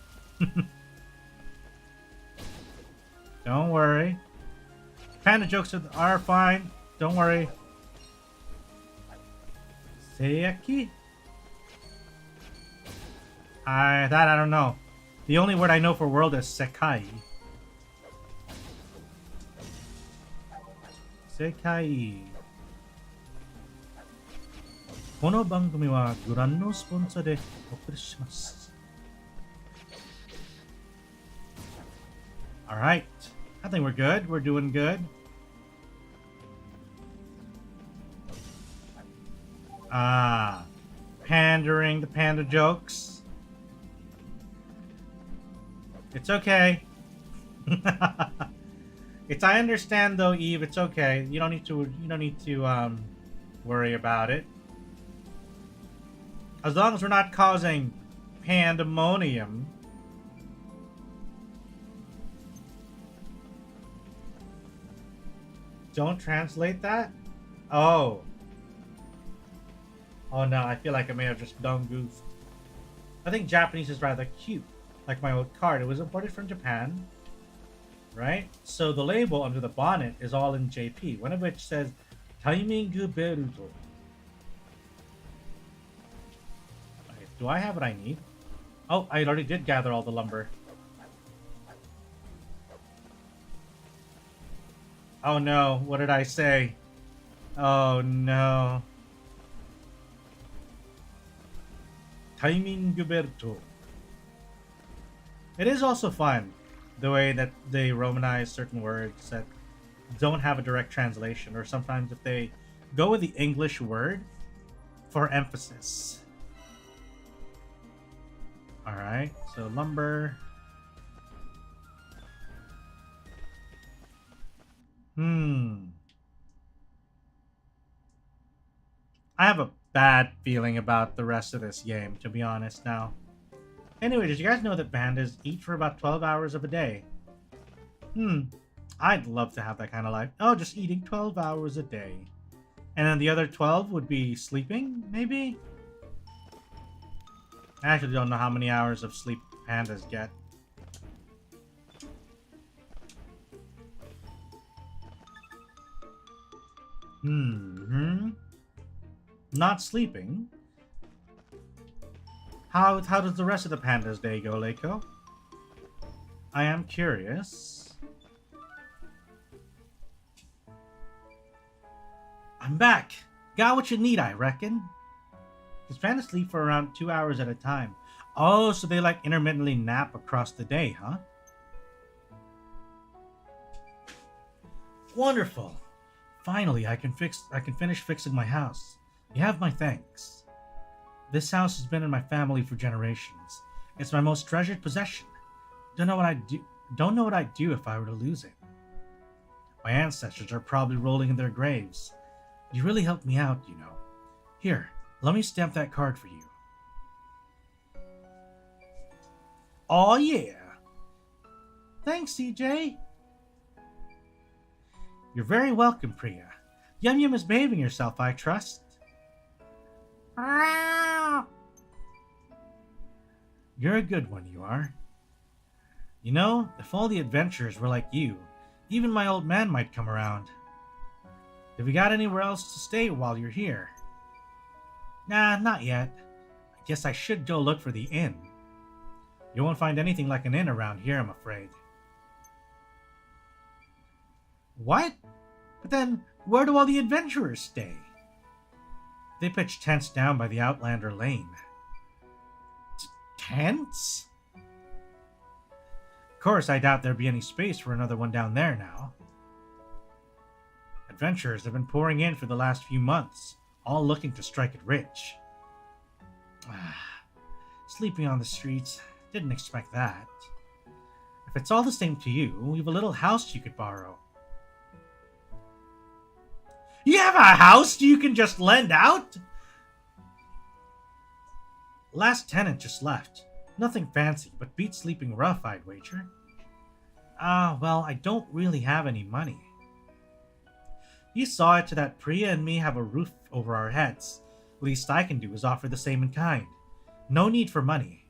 Don't worry. Panda jokes are fine. Don't worry. Seiyaki? I don't know. The only word I know for world is Sekai. Sekai. この番組はご覧のスポンサーでお送りします。Alright. I think we're good. We're doing good. Ah. Pandering the panda jokes. It's okay. I understand though, Eve. It's okay. You don't need to worry about it. As long as we're not causing pandemonium. Don't translate that? Oh. Oh no, I feel like I may have just done goofed. I think Japanese is rather cute. Like my old card. It was imported from Japan. Right? So the label under the bonnet is all in JP. One of which says Taimingu Beruto. Okay, do I have what I need? Oh, I already did gather all the lumber. Oh no, what did I say? Oh no. Taimingu Beruto. It is also fun. The way that they romanize certain words that don't have a direct translation, or sometimes if they go with the English word for emphasis. Alright, so lumber. I have a bad feeling about the rest of this game, to be honest now. Anyway, did you guys know that pandas eat for about 12 hours of a day? I'd love to have that kind of life. Oh, just eating 12 hours a day. And then the other 12 would be sleeping, maybe? I actually don't know how many hours of sleep pandas get. Not sleeping. How does the rest of the pandas' day go, Leiko? I am curious. I'm back. Got what you need, I reckon. Because pandas sleep for around 2 hours at a time. Oh, so they like intermittently nap across the day, huh? Wonderful. Finally, I can finish fixing my house. You have my thanks. This house has been in my family for generations. It's my most treasured possession. Don't know what I'd do if I were to lose it. My ancestors are probably rolling in their graves. You really helped me out, you know. Here, let me stamp that card for you. Aw, yeah. Thanks, CJ. You're very welcome, Priya. Yum Yum is behaving herself, I trust. You're a good one, you are. You know, if all the adventurers were like you, even my old man might come around. Have you got anywhere else to stay while you're here? Nah, not yet. I guess I should go look for the inn. You won't find anything like an inn around here, I'm afraid. What? But then, where do all the adventurers stay? They pitch tents down by the Outlander Lane. Tents? Of course, I doubt there'd be any space for another one down there now. Adventurers have been pouring in for the last few months, all looking to strike it rich. Sleeping on the streets, didn't expect that. If it's all the same to you, we have a little house you could borrow. You have a house you can just lend out? Last tenant just left. Nothing fancy, but beats sleeping rough, I'd wager. Well, I don't really have any money. You saw it to that Priya and me have a roof over our heads. Least I can do is offer the same in kind. No need for money.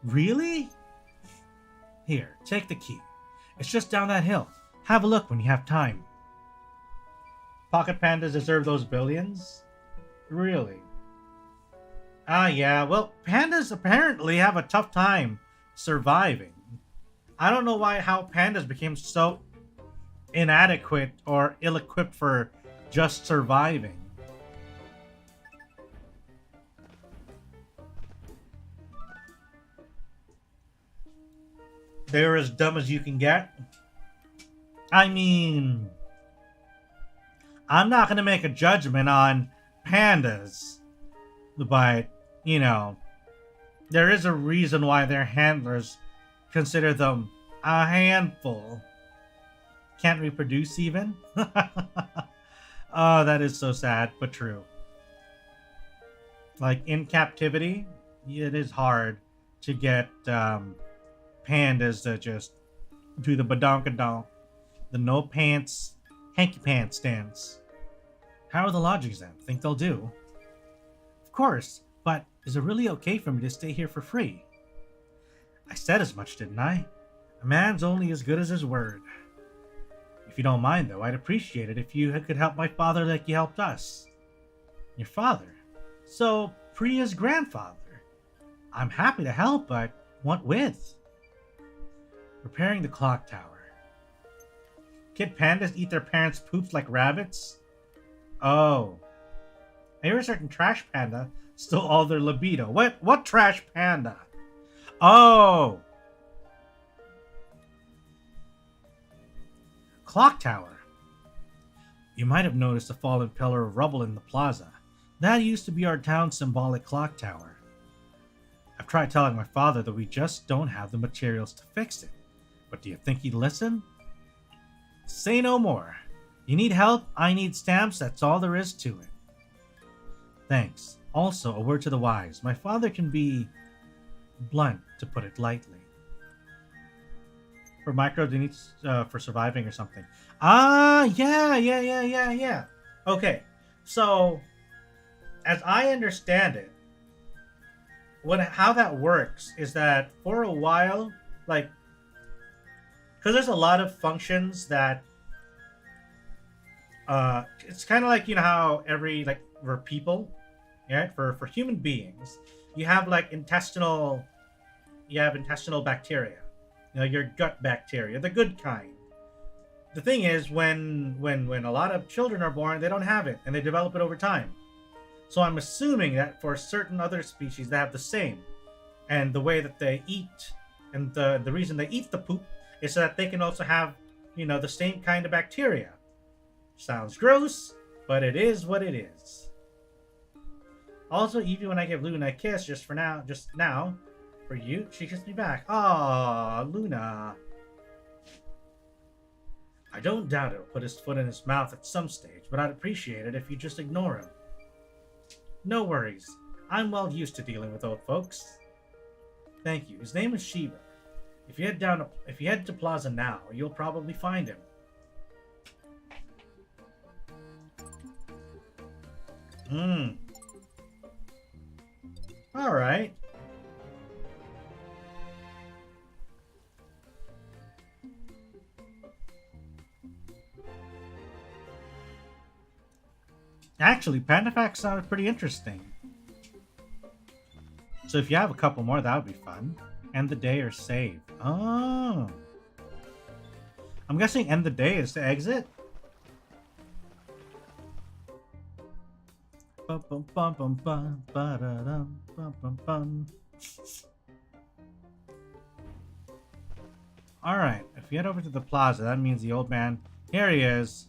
Really? Here, take the key. It's just down that hill. Have a look when you have time. Pocket pandas deserve those billions? Really? Yeah, well, pandas apparently have a tough time surviving. I don't know how pandas became so inadequate or ill-equipped for just surviving. They're as dumb as you can get. I mean, I'm not going to make a judgment on pandas, but, you know, there is a reason why their handlers consider them a handful. Can't reproduce even? Oh, that is so sad, but true. Like, in captivity, it is hard to get pandas to just do the badonkadonk. The no pants, hanky pants dance. How are the lodgings then? Think they'll do? Of course, but is it really okay for me to stay here for free? I said as much, didn't I? A man's only as good as his word. If you don't mind, though, I'd appreciate it if you could help my father like you helped us. Your father? So, Priya's grandfather. I'm happy to help, but what with? Repairing the clock tower. Kid pandas eat their parents' poops like rabbits? Oh. I hear a certain trash panda stole all their libido. What trash panda? Oh! Clock tower. You might have noticed a fallen pillar of rubble in the plaza. That used to be our town's symbolic clock tower. I've tried telling my father that we just don't have the materials to fix it. But do you think he'd listen? Say no more. You need help, I need stamps, that's all there is to it. Thanks. Also, a word to the wise. My father can be blunt, to put it lightly. For microbes, they need for surviving or something. Ah, yeah. Okay, so as I understand it, how that works is that for a while, like, because there's a lot of functions that it's kind of like, you know how for people, yeah, for human beings, you have like intestinal bacteria, you know, your gut bacteria, the good kind. The thing is, when a lot of children are born, they don't have it, and they develop it over time. So I'm assuming that for certain other species, they have the same, and the way that they eat, and the reason they eat the poop is so that they can also have, you know, the same kind of bacteria. Sounds gross, but it is what it is. Also, even when I give Luna a kiss, just now, for you, she kissed me back. Ah, Luna. I don't doubt he'll put his foot in his mouth at some stage, but I'd appreciate it if you just ignore him. No worries. I'm well used to dealing with old folks. Thank you. His name is Shiva. If you head to Plaza now, you'll probably find him. All right. Actually, Panda Facts sounded pretty interesting. So if you have a couple more, that would be fun. End the day or save. Oh. I'm guessing end the day is to exit. Alright, if you head over to the plaza, that means the old man... Here he is.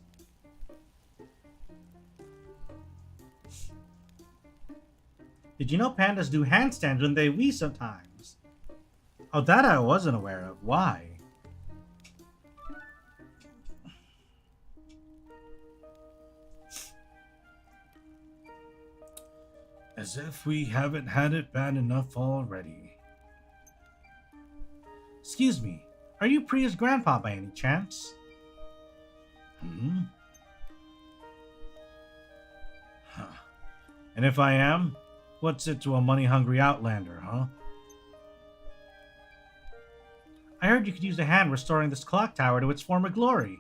Did you know pandas do handstands when they wee sometimes? Oh, that I wasn't aware of. Why? As if we haven't had it bad enough already. Excuse me, are you Priya's grandpa by any chance? Hmm? Huh. And if I am, what's it to a money-hungry outlander, huh? I heard you could use a hand restoring this clock tower to its former glory.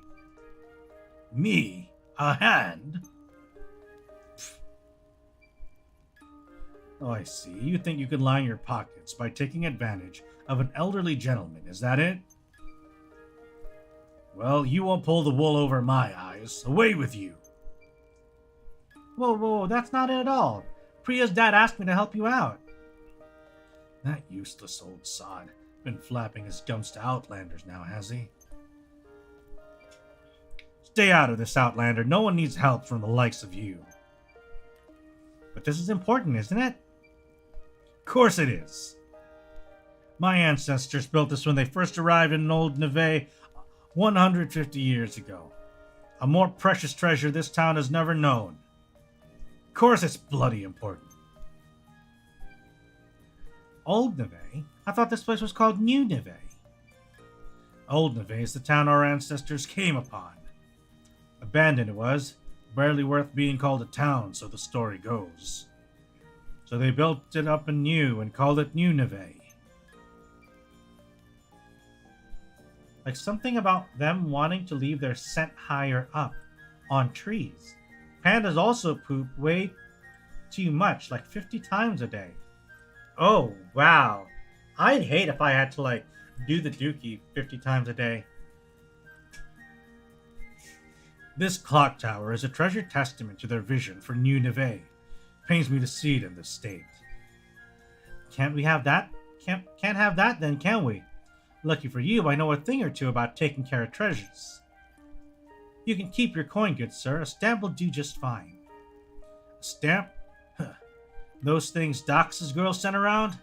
Me? A hand? Oh, I see. You think you could line your pockets by taking advantage of an elderly gentleman, is that it? Well, you won't pull the wool over my eyes. Away with you! Whoa, that's not it at all. Priya's dad asked me to help you out. That useless old sod. Been flapping his gums to outlanders now, has he? Stay out of this, outlander. No one needs help from the likes of you. But this is important, isn't it? Of course it is. My ancestors built this when they first arrived in Old Neve 150 years ago. A more precious treasure this town has never known. Of course it's bloody important. Old Neve? I thought this place was called New Neve. Old Neve is the town our ancestors came upon. Abandoned it was, barely worth being called a town, so the story goes. So they built it up anew and called it New Neve. Like something about them wanting to leave their scent higher up, on trees. Pandas also poop way too much, like 50 times a day. Oh, wow. I'd hate if I had to, like, do the dookie 50 times a day. This clock tower is a treasured testament to their vision for New Neve. Pains me to see it in this state. Can't we have that? Can't have that then, can we? Lucky for you, I know a thing or two about taking care of treasures. You can keep your coin, good sir. A stamp will do just fine. A stamp? Huh. Those things Dox's girl sent around?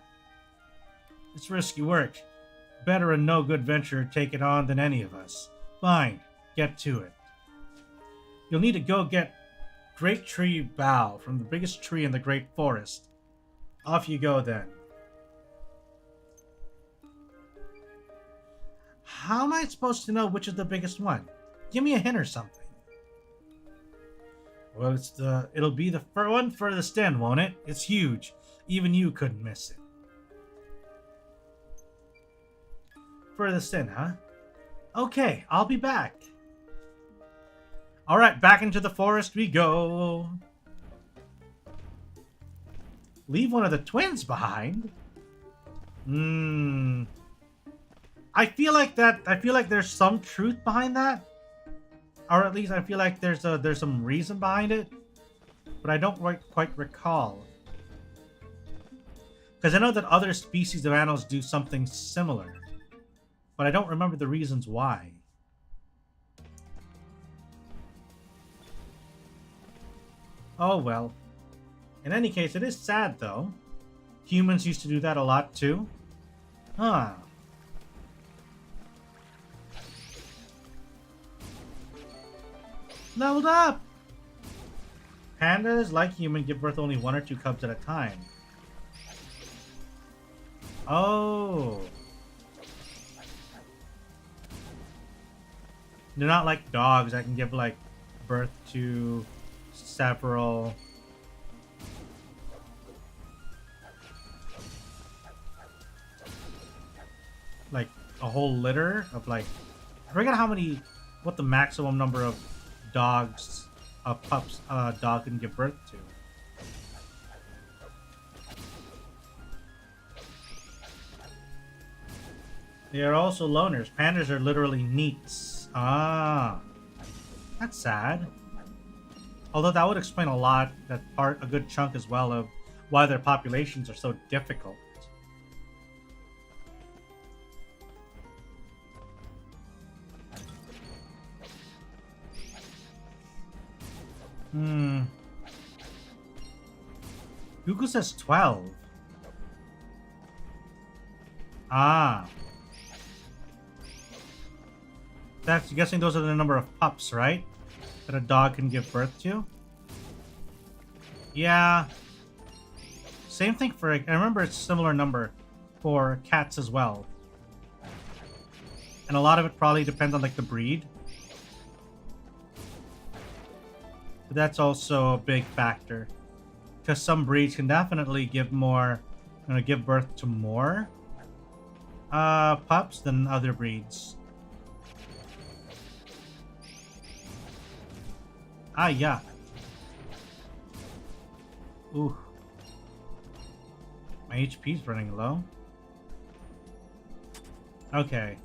It's risky work. Better a no-good venture take it on than any of us. Fine, get to it. You'll need to go get great tree bough from the biggest tree in the great forest. Off you go then. How am I supposed to know which is the biggest one? Give me a hint or something. Well, it'll be the one furthest in, won't it? It's huge. Even you couldn't miss it. Furthest in, huh? Okay, I'll be back. Alright, back into the forest we go. Leave one of the twins behind? I feel like there's some truth behind that. Or at least I feel like there's some reason behind it. But I don't quite recall. Because I know that other species of animals do something similar. But I don't remember the reasons why. Oh well. In any case, it is sad though. Humans used to do that a lot too. Huh. Leveled up! Pandas, like humans, give birth only 1 or 2 cubs at a time. Oh. They're not like dogs that can give, like, birth to several... like, a whole litter of, like... I forget what the maximum number of pups a dog can give birth to. They are also loners. Pandas are literally neats. Ah, that's sad. Although that would explain a good chunk as well of why their populations are so difficult. Google says 12. Ah. That's guessing those are the number of pups, right? That a dog can give birth to? Yeah. Same thing for... I remember it's a similar number for cats as well. And a lot of it probably depends on, like, the breed. But that's also a big factor. Because some breeds can definitely give birth to more pups than other breeds. Ah, yeah. Ooh. My HP's running low. Okay.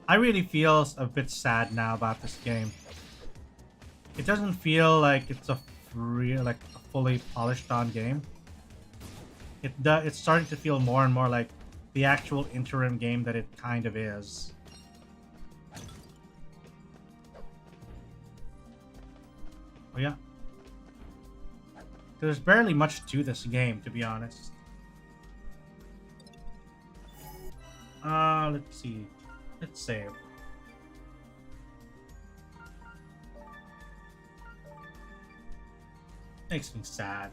I really feel a bit sad now about this game. It doesn't feel like it's a fully polished on game. It's starting to feel more and more like the actual interim game that it kind of is. Oh yeah. There's barely much to this game, to be honest. Let's see. Let's save. Makes me sad.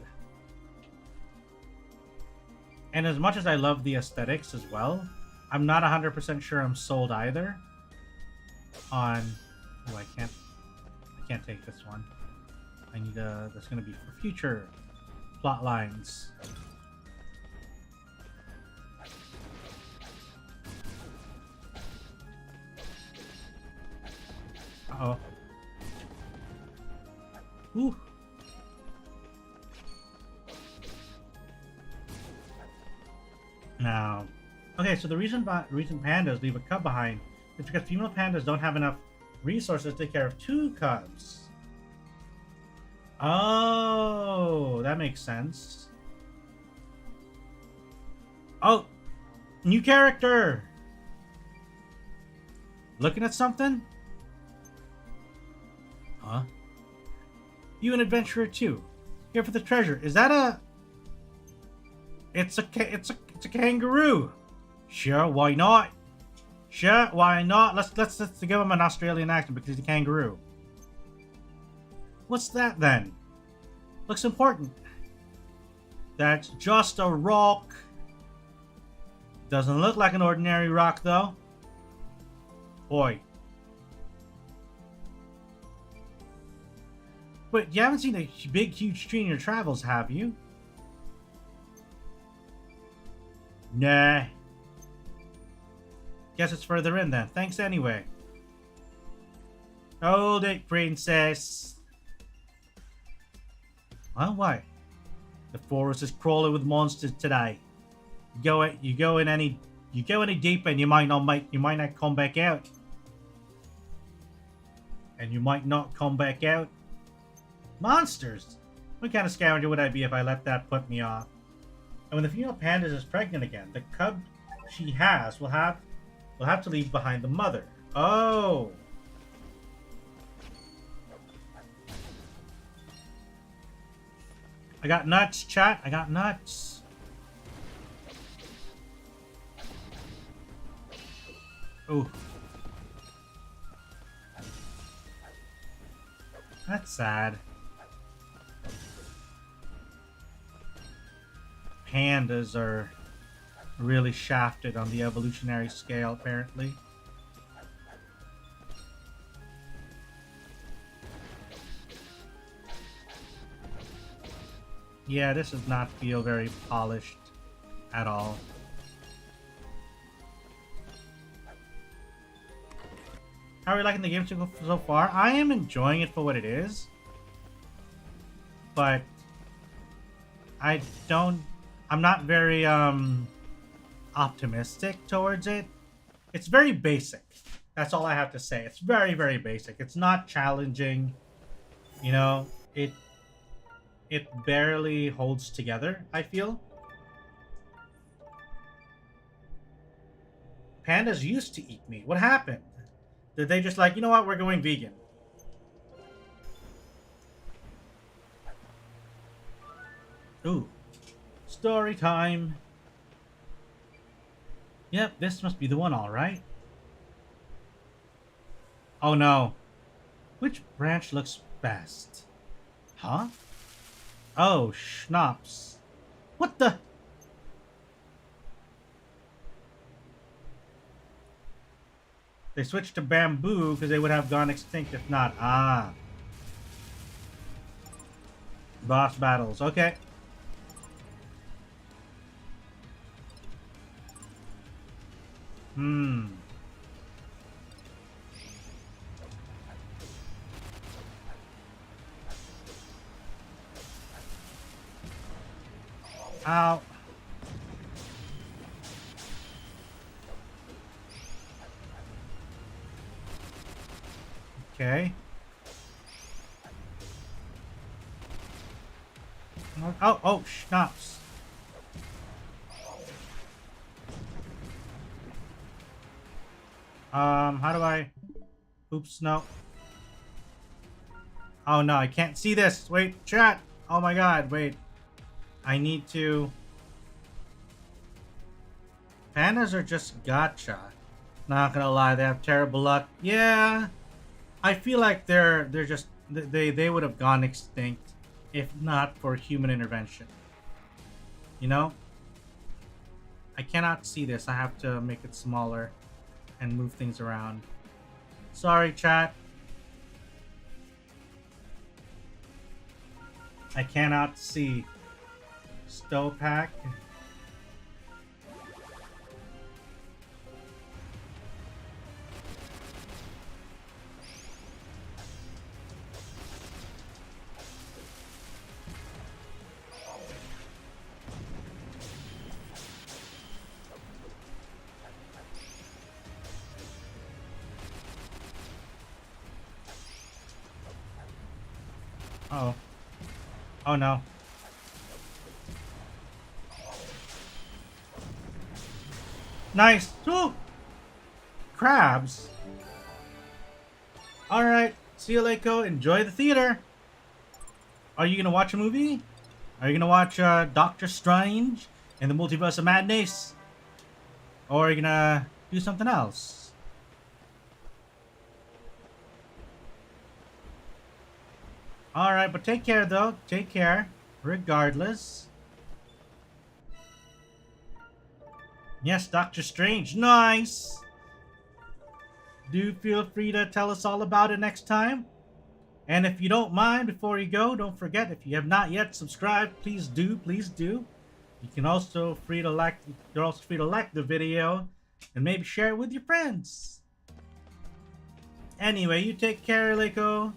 And as much as I love the aesthetics as well, I'm not 100% sure I'm sold either on... Oh, I can't take this one. I need that's gonna be for future plot lines. Uh-oh. Ooh. Now, okay, so the reason pandas leave a cub behind is because female pandas don't have enough resources to take care of 2 cubs. Oh, that makes sense. Oh, new character. Looking at something? Huh? You an adventurer too? Here for the treasure. Is that a... It's a kangaroo. Sure, why not? Sure, why not? Let's give him an Australian accent because he's a kangaroo. What's that then? Looks important. That's just a rock. Doesn't look like an ordinary rock, though. Boy. Wait, you haven't seen a big, huge tree in your travels, have you? Nah. Guess it's further in then. Thanks anyway. Hold it, princess. Well, why? The forest is crawling with monsters today. You go in any deeper and you might not come back out. And you might not come back out. Monsters! What kind of scavenger would I be if I let that put me off? And when the female panda is pregnant again, the cub she has will have to leave behind the mother. Oh! I got nuts, chat. I got nuts. Ooh. That's sad. Pandas are really shafted on the evolutionary scale, apparently. Yeah, this does not feel very polished at all. How are you liking the game so far? I am enjoying it for what it is. But I'm not very optimistic towards it. It's very basic. That's all I have to say. It's very, very basic. It's not challenging. You know, it barely holds together, I feel. Pandas used to eat meat. What happened? Did they just like, you know what, we're going vegan? Ooh. Story time. Yep, this must be the one, alright. Oh no. Which branch looks best? Huh? Oh, schnapps. What the? They switched to bamboo because they would have gone extinct if not. Ah. Boss battles. Okay. Ow. Okay. Oh, schnapps. How do I... Oops, no. Oh no, I can't see this. Wait, chat. Oh my god, wait. I need to... Pandas are just gotcha. Not gonna lie, they have terrible luck. Yeah. I feel like they're just... They would have gone extinct if not for human intervention. You know? I cannot see this. I have to make it smaller and move things around. Sorry, chat. I cannot see. Stopack. Uh-oh. Oh no. Nice. Ooh. Crabs. Alright. See you, Leiko. Enjoy the theater. Are you gonna watch a movie? Are you gonna watch Doctor Strange and the Multiverse of Madness? Or are you gonna do something else? Alright, but take care though. Take care. Regardless. Yes, Doctor Strange. Nice! Do feel free to tell us all about it next time. And if you don't mind, before you go, don't forget, if you have not yet subscribed, please do, please do. You can also free to like the video and maybe share it with your friends. Anyway, you take care, Leiko.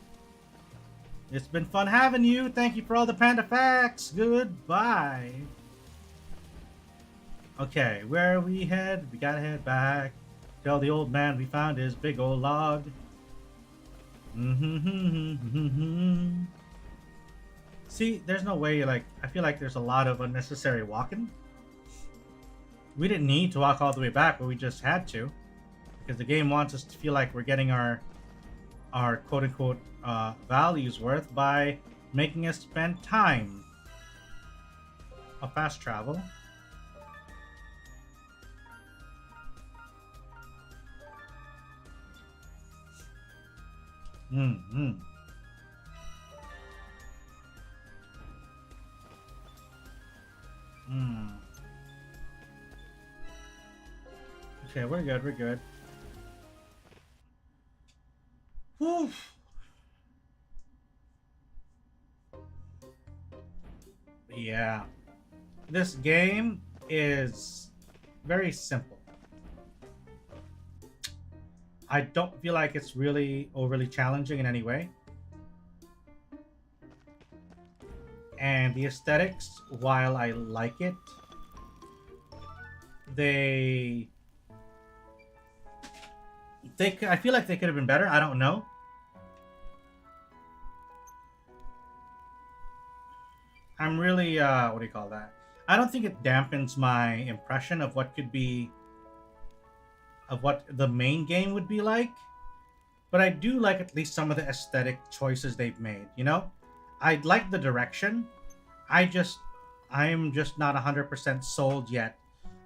It's been fun having you. Thank you for all the panda facts. Goodbye. Okay, where we head? We gotta head back. Tell the old man we found his big old log. See, there's no way, like, I feel like there's a lot of unnecessary walking. We didn't need to walk all the way back, but we just had to. Because the game wants us to feel like we're getting our quote-unquote values worth by making us spend time. A fast travel. Okay, we're good, we're good. Whew. Yeah. This game is very simple. I don't feel like it's really overly challenging in any way. And the aesthetics, while I like it, I feel like they could have been better. I don't know. I'm really, what do you call that? I don't think it dampens my impression of what could be, of what the main game would be like. But I do like at least some of the aesthetic choices they've made, you know? I like the direction. I'm just not 100% sold yet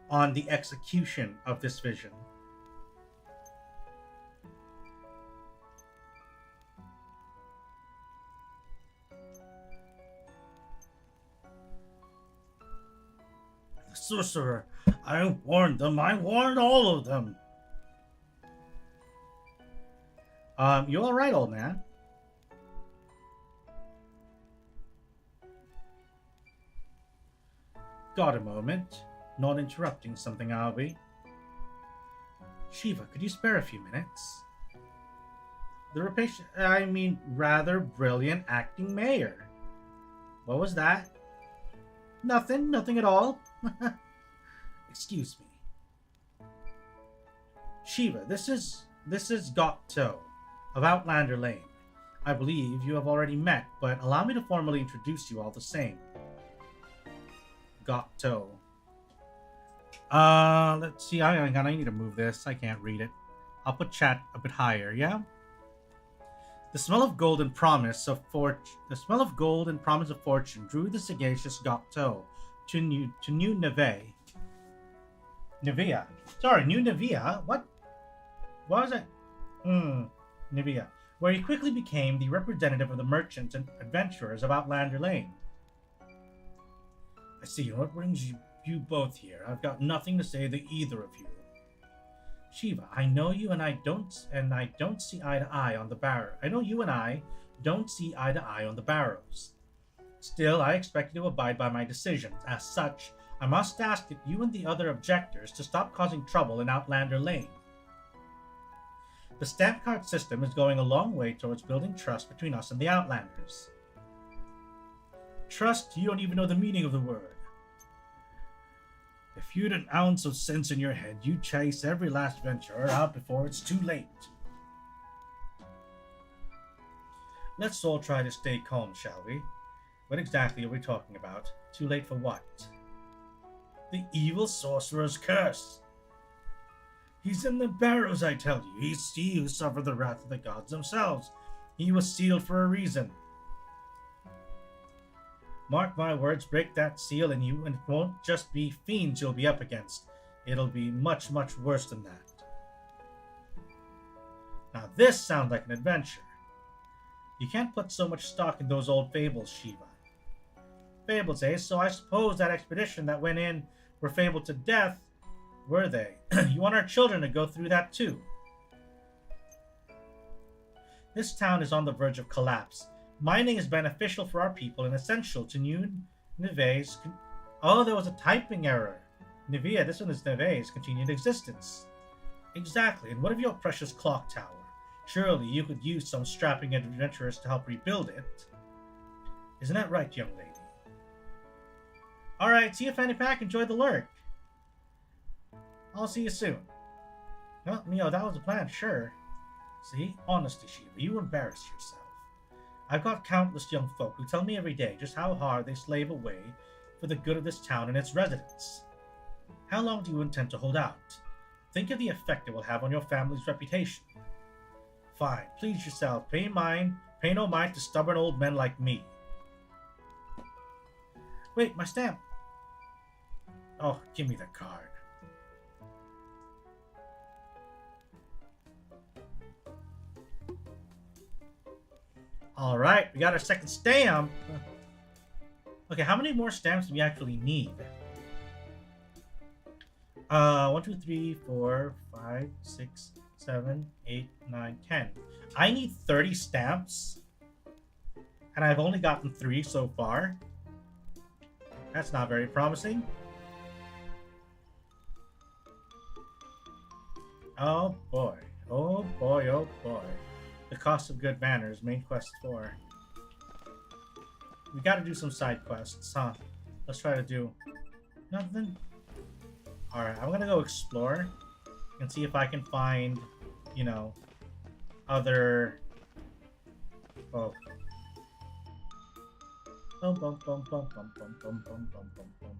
on the execution of this vision. Sorcerer, I warned them. I warned all of them. You all right, old man? Got a moment. Not interrupting something, are we? Shiva, could you spare a few minutes? The rather brilliant acting mayor. What was that? Nothing at all. Excuse me. Shiva, this is Gotto of Outlander Lane. I believe you have already met, but allow me to formally introduce you all the same. Gotto. Let's see. I need to move this. I can't read it. I'll put chat a bit higher, yeah? The smell of gold and promise of fortune drew the sagacious Gotto to New Neve. Nevea. Sorry, New Nevea? What was it? Nevea. Where he quickly became the representative of the merchants and adventurers of Outlander Lane. I see. What brings you both here? I've got nothing to say to either of you. Shiva, I know you and I don't see eye to eye on the barrow. I know you and I don't see eye to eye on the barrows. Still, I expect you to abide by my decisions. As such, I must ask that you and the other objectors to stop causing trouble in Outlander Lane. The stamp card system is going a long way towards building trust between us and the Outlanders. Trust? You don't even know the meaning of the word. If you'd an ounce of sense in your head, you'd chase every last venturer out before it's too late. Let's all try to stay calm, shall we? What exactly are we talking about? Too late for what? The evil sorcerer's curse. He's in the barrows, I tell you. He's he who suffered the wrath of the gods themselves. He was sealed for a reason. Mark my words, break that seal and it won't just be fiends you'll be up against. It'll be much, much worse than that. Now this sounds like an adventure. You can't put so much stock in those old fables, Shiva. Fables, eh? So I suppose that expedition that went in were fabled to death, were they? You want our children to go through that too. This town is on the verge of collapse. Mining is beneficial for our people and essential to New Neve's... Oh, there was a typing error. Nevea, this one is Neve's continued existence. Exactly, and what of your precious clock tower? Surely you could use some strapping adventurers to help rebuild it. Isn't that right, young lady? Alright, see you, Fanny Pack. Enjoy the lurk. I'll see you soon. Well, Neo, that was the plan, sure. See? Honesty, Shiva, you embarrass yourself. I've got countless young folk who tell me every day just how hard they slave away for the good of this town and its residents. How long do you intend to hold out? Think of the effect it will have on your family's reputation. Fine, please yourself. Pay no mind to stubborn old men like me. Wait, my stamp. Oh, give me the card. Alright, we got our second stamp. Okay, how many more stamps do we actually need? 1, 2, 3, 4, 5, 6, 7, 8, 9, 10. I need 30 stamps. And I've only gotten 3 so far. That's not very promising. Oh boy. Oh boy, oh boy. The cost of good manners, main quest 4. We gotta do some side quests, huh? Let's try to do nothing. Alright, I'm gonna go explore and see if I can find, you know, other... Oh. Bum, bum, bum, bum, bum, bum, bum, bum, bum, bum, bum.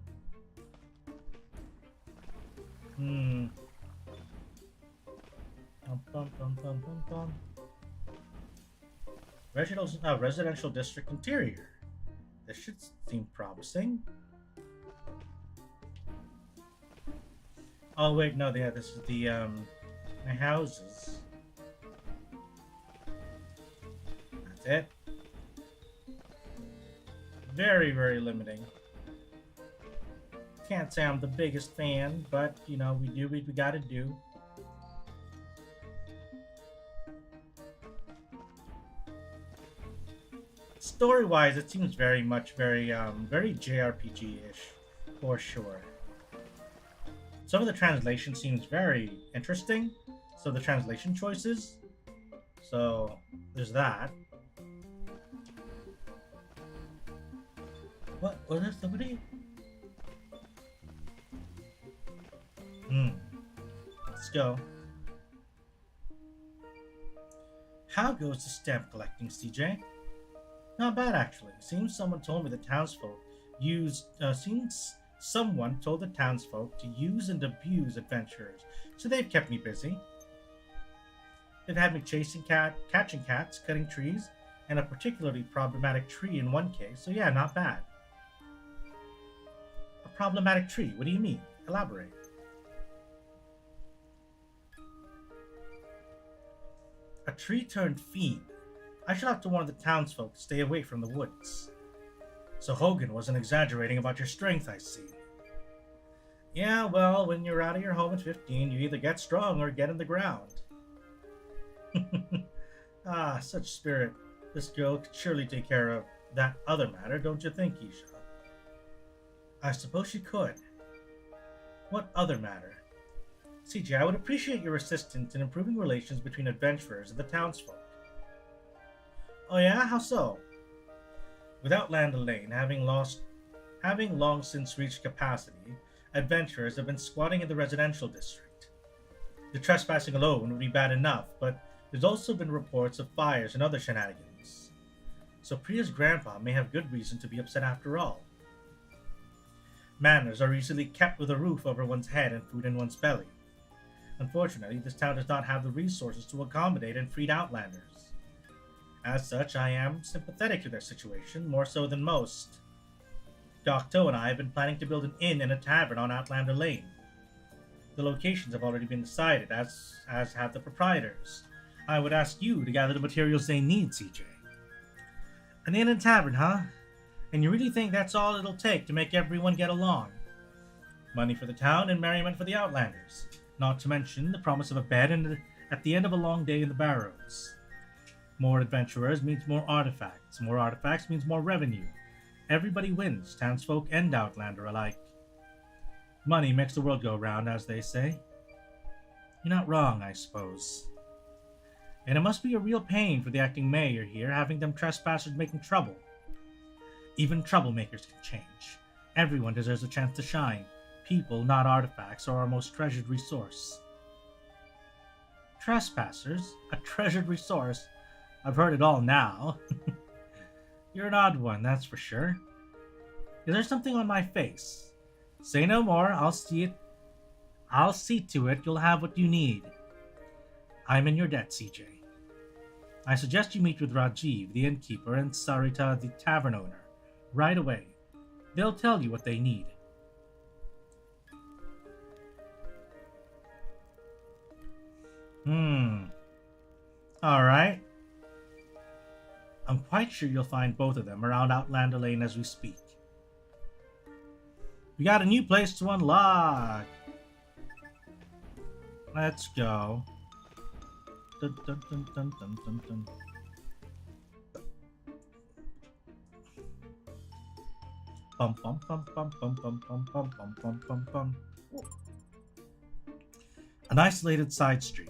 Bum, bum, bum, bum, bum, bum. Residential district interior. This should seem promising. Oh wait, no, yeah, this is the my houses. That's it. Very, very limiting. Can't say I'm the biggest fan, but you know, we do what we gotta do. Story-wise, it seems very JRPG-ish, for sure. Some of the translation seems very interesting, so the translation choices. So, there's that. What? Was there somebody? Let's go. How goes the stamp collecting, CJ? Not bad, actually. Seems someone told me the townsfolk someone told the townsfolk to use and abuse adventurers, so they've kept me busy. They've had me catching cats, cutting trees, and a particularly problematic tree in one case, so yeah, not bad. A problematic tree? What do you mean? Elaborate. A tree-turned fiend. I should have to warn the townsfolk to stay away from the woods. So Hogan wasn't exaggerating about your strength, I see. Yeah, well, when you're out of your home at 15, you either get strong or get in the ground. Ah, such spirit. This girl could surely take care of that other matter, don't you think, Isha? I suppose she could. What other matter? CJ, I would appreciate your assistance in improving relations between adventurers and the townsfolk. Oh yeah? How so? Without Land Lane having long since reached capacity, adventurers have been squatting in the residential district. The trespassing alone would be bad enough, but there's also been reports of fires and other shenanigans. So Priya's grandpa may have good reason to be upset after all. Manners are easily kept with a roof over one's head and food in one's belly. Unfortunately, this town does not have the resources to accommodate and feed outlanders. As such, I am sympathetic to their situation, more so than most. Docto and I have been planning to build an inn and a tavern on Outlander Lane. The locations have already been decided, as have the proprietors. I would ask you to gather the materials they need, CJ. An inn and tavern, huh? And you really think that's all it'll take to make everyone get along? Money for the town and merriment for the outlanders. Not to mention the promise of a bed at the end of a long day in the barrows. More adventurers means more artifacts. More artifacts means more revenue. Everybody wins, townsfolk and outlander alike. Money makes the world go round, as they say. You're not wrong, I suppose. And it must be a real pain for the acting mayor here, having them trespassers making trouble. Even troublemakers can change. Everyone deserves a chance to shine. People, not artifacts, are our most treasured resource. Trespassers? A treasured resource? I've heard it all now. You're an odd one, that's for sure. Is there something on my face? Say no more, I'll see to it you'll have what you need. I'm in your debt, CJ. I suggest you meet with Rajiv, the innkeeper, and Sarita, the tavern owner, right away. They'll tell you what they need. Alright. I'm quite sure you'll find both of them around Outlander Lane as we speak. We got a new place to unlock. Let's go. Dun, dun, dun, dun, dun, dun, dun. Bum bum bum bum bum bum bum bum bum bum bum bum. An isolated side street.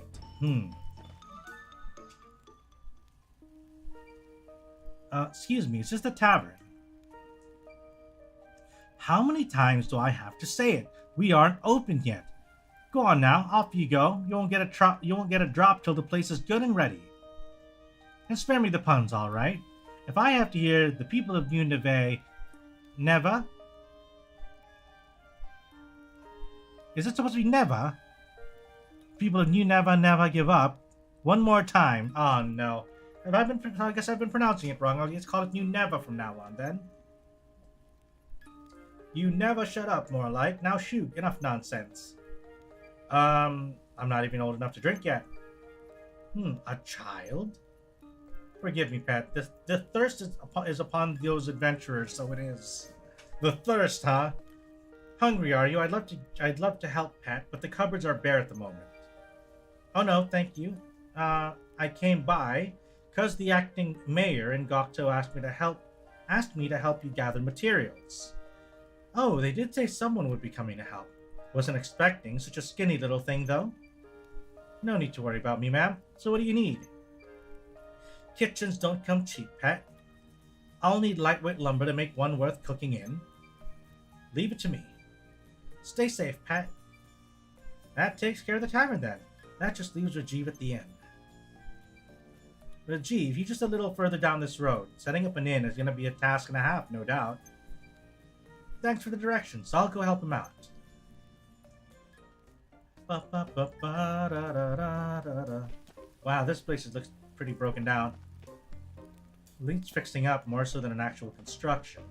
Excuse me, is this the tavern? How many times do I have to say it? We aren't open yet. Go on now, off you go. You won't get a drop till the place is good and ready. And spare me the puns, all right? If I have to hear the people of New Neva, is it supposed to be never? People of New Neva never give up. One more time. Oh no. I guess I've been pronouncing it wrong. I'll just call it New Neva from now on then. You never shut up, more like. Now shoot, enough nonsense. I'm not even old enough to drink yet. A child? Forgive me, Pat. The thirst is upon those adventurers, so it is. The thirst, huh? Hungry, are you? I'd love to help, Pat, but the cupboards are bare at the moment. Oh no, thank you. I came by because the acting mayor in Gokto asked me to help you gather materials. Oh, they did say someone would be coming to help. Wasn't expecting such a skinny little thing, though. No need to worry about me, ma'am. So what do you need? Kitchens don't come cheap, Pat. I'll need lightweight lumber to make one worth cooking in. Leave it to me. Stay safe, Pat. That takes care of the tavern, then. That just leaves Rajiv at the end. Rajiv, he's just a little further down this road. Setting up an inn is going to be a task and a half, no doubt. Thanks for the directions. I'll go help him out. Wow, this place looks pretty broken down. At least fixing up more so than an actual construction,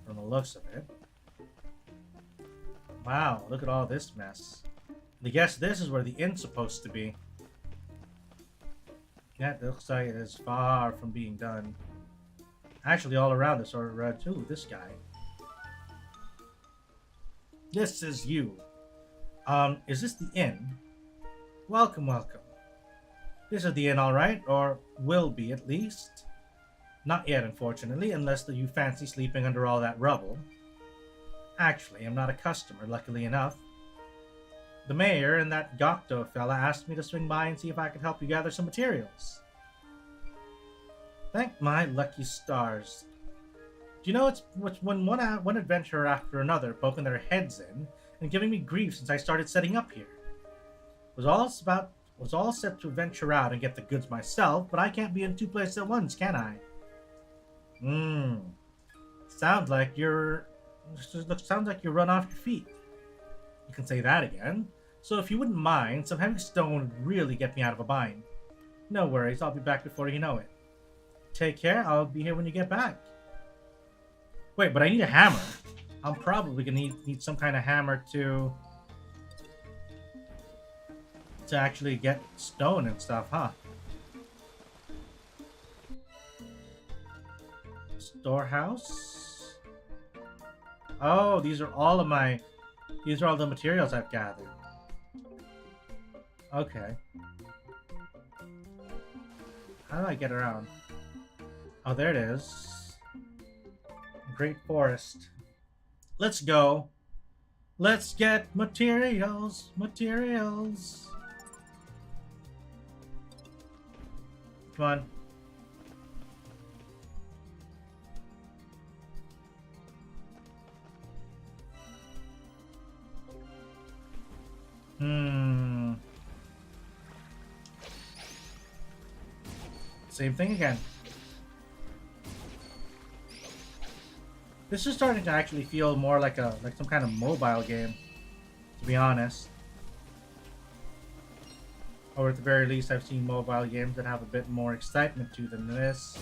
from the looks of it. Wow, look at all this mess. I guess this is where the inn's supposed to be. Yeah, it looks like it is far from being done. Actually, all around this are ooh, this guy. This is you. Is this the inn? Welcome, welcome. This is the inn, alright, or will be at least. Not yet, unfortunately, unless you fancy sleeping under all that rubble. Actually, I'm not a customer, luckily enough. The mayor and that Gokto fella asked me to swing by and see if I could help you gather some materials. Thank my lucky stars. Do you know it's when one adventurer after another poking their heads in and giving me grief since I started setting up here. Was all set to venture out and get the goods myself, but I can't be in two places at once, can I? Sounds like you're run off your feet. You can say that again. So if you wouldn't mind, some heavy stone would really get me out of a bind. No worries, I'll be back before you know it. Take care, I'll be here when you get back. Wait, but I need a hammer. I'm probably gonna need some kind of hammer to actually get stone and stuff, huh? Storehouse. Oh, these are all of my... These are all the materials I've gathered. Okay. How do I get around? Oh, there it is. Great Forest. Let's go. Let's get materials. Materials. Come on. Same thing again. This is starting to actually feel more like some kind of mobile game, to be honest. Or at the very least, I've seen mobile games that have a bit more excitement to them than this.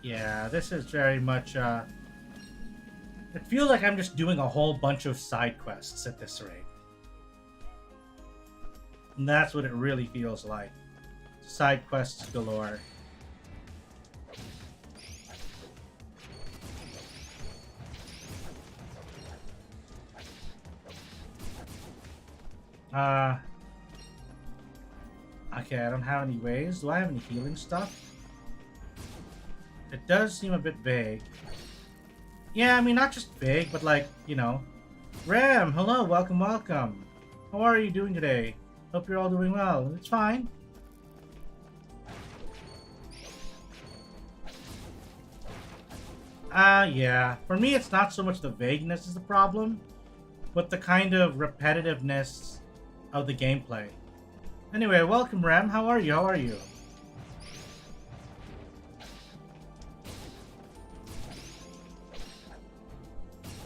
Yeah, this is very much, it feels like I'm just doing a whole bunch of side quests at this rate. And that's what it really feels like. Side quests galore. Okay, I don't have any ways. Do I have any healing stuff? It does seem a bit vague. Yeah, I mean, not just vague, but like, you know. Ram, hello, welcome, welcome. How are you doing today? Hope you're all doing well. It's fine. Yeah. For me, it's not so much the vagueness is the problem, but the kind of repetitiveness of the gameplay. Anyway, welcome, Ram. How are you? How are you?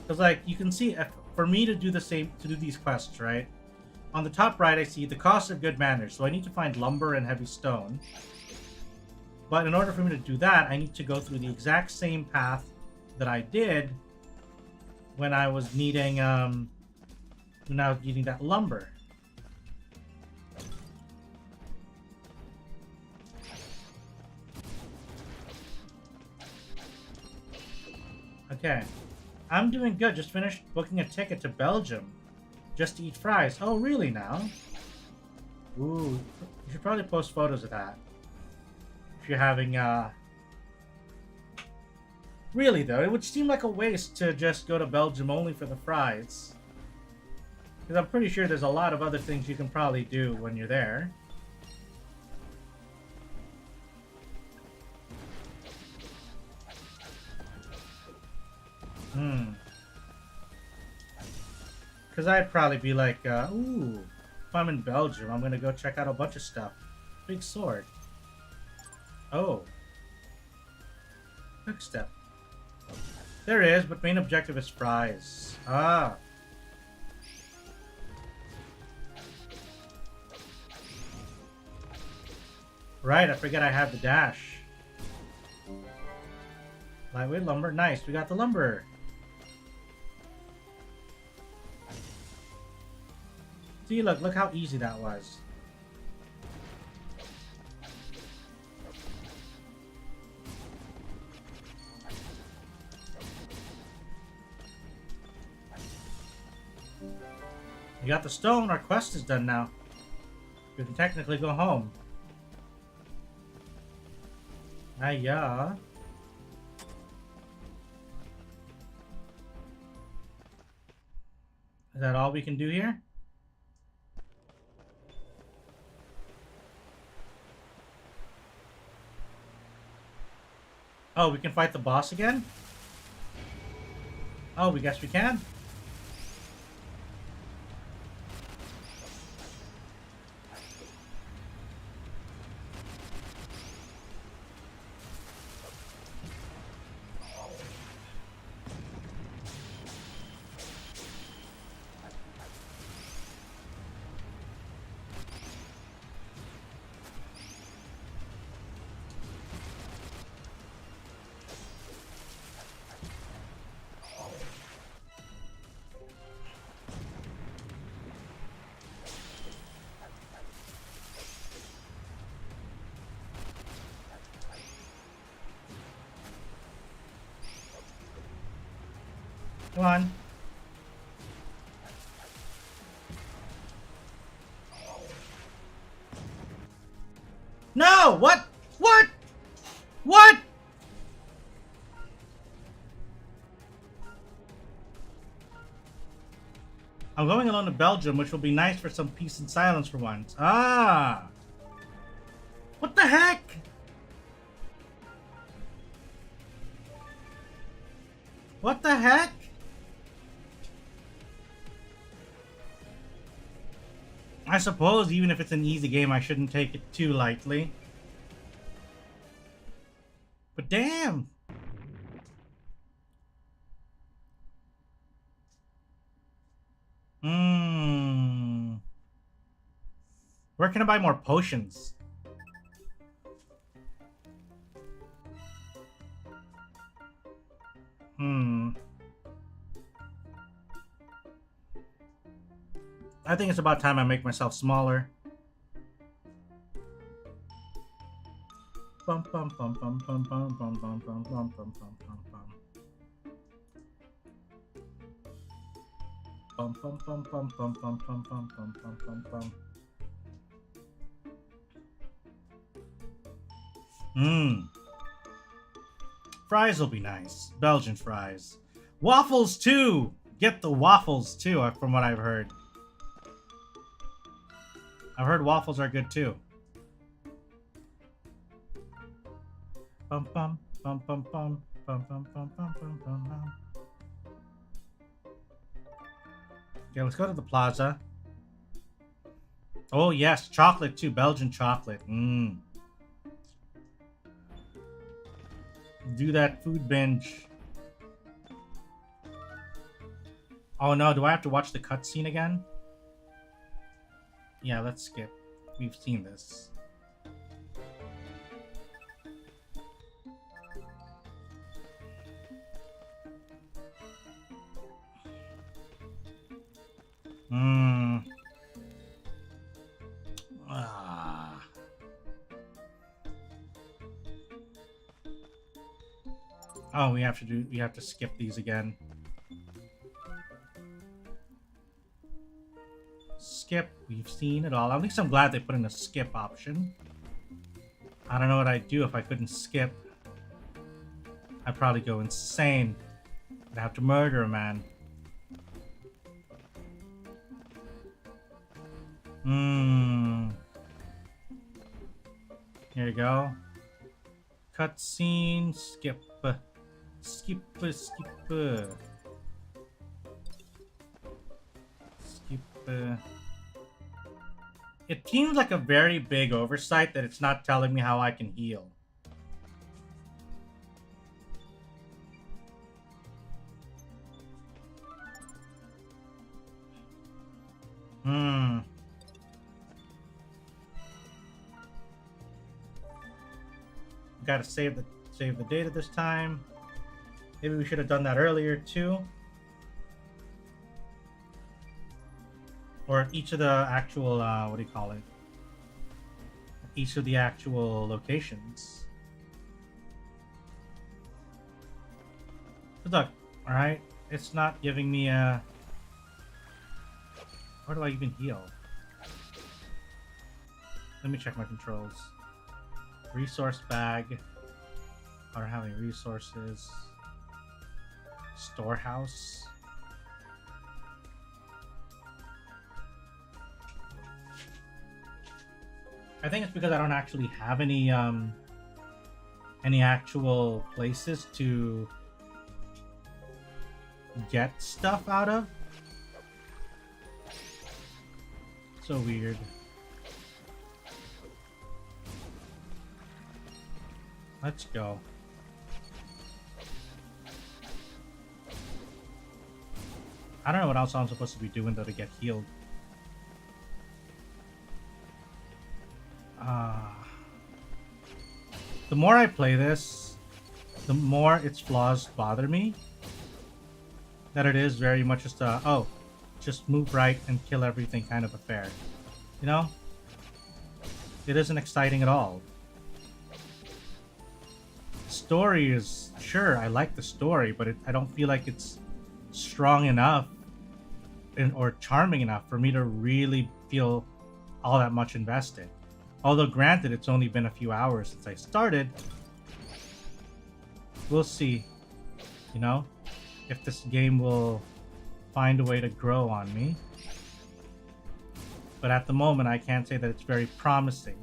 Because, like, you can see, for me to do the same, to do these quests, right? On the top right, I see the cost of good manners. So I need to find lumber and heavy stone. But in order for me to do that, I need to go through the exact same path that I did when I was needing, that lumber. Okay. I'm doing good. Just finished booking a ticket to Belgium. Just to eat fries. Oh, really now? Ooh. You should probably post photos of that. If you're having, Really, though, it would seem like a waste to just go to Belgium only for the fries. Because I'm pretty sure there's a lot of other things you can probably do when you're there. Because I'd probably be like, ooh, if I'm in Belgium, I'm going to go check out a bunch of stuff. Big sword. Oh. Quick step. There is, but main objective is fries. Ah. Right, I forget I have the dash. Lightweight lumber. Nice, we got the lumber. See, look how easy that was. We got the stone, our quest is done now. We can technically go home. Yeah. Is that all we can do here? Oh, we can fight the boss again? Oh, we guess we can. Come on. No! What? What? What? I'm going alone to Belgium, which will be nice for some peace and silence for once. Ah! What the heck? What the heck? I suppose even if it's an easy game, I shouldn't take it too lightly. But damn! Where can I buy more potions? I think it's about time I make myself smaller. Bum bum bum bum bum bum bum bum bum bum bum bum bum. Bum bum bum bum bum bum bum bum bum bum bum bum. Fries will be nice. Belgian fries. Waffles too! Get the waffles too, from what I've heard. I've heard waffles are good too. Bum bum bum bum bum bum bum bum bum bum bum. Okay, let's go to the plaza. Oh yes, chocolate too. Belgian chocolate. Do that food binge. Oh no, do I have to watch the cutscene again? Yeah, let's skip. We've seen this. Oh, we have to skip these again. Skip, we've seen it all. At least I'm glad they put in a skip option. I don't know what I'd do if I couldn't skip. I'd probably go insane. I'd have to murder a man. Here you go. Cutscene, skip. Skip. It seems like a very big oversight that it's not telling me how I can heal. Gotta save the data this time. Maybe we should have done that earlier too. Or each of the actual, what do you call it? Each of the actual locations. Good luck, alright? It's not giving me a... Where do I even heal? Let me check my controls. Resource bag. I don't have any resources. Storehouse. I think it's because I don't actually have any actual places to get stuff out of. So weird. Let's go. I don't know what else I'm supposed to be doing though to get healed. The more I play this, the more its flaws bother me. That it is very much just a, oh, just move right and kill everything kind of affair. You know? It isn't exciting at all. Story is, sure, I like the story, but I don't feel like it's strong enough or charming enough for me to really feel all that much invested. Although granted, it's only been a few hours since I started. We'll see, you know, if this game will find a way to grow on me. But at the moment, I can't say that it's very promising.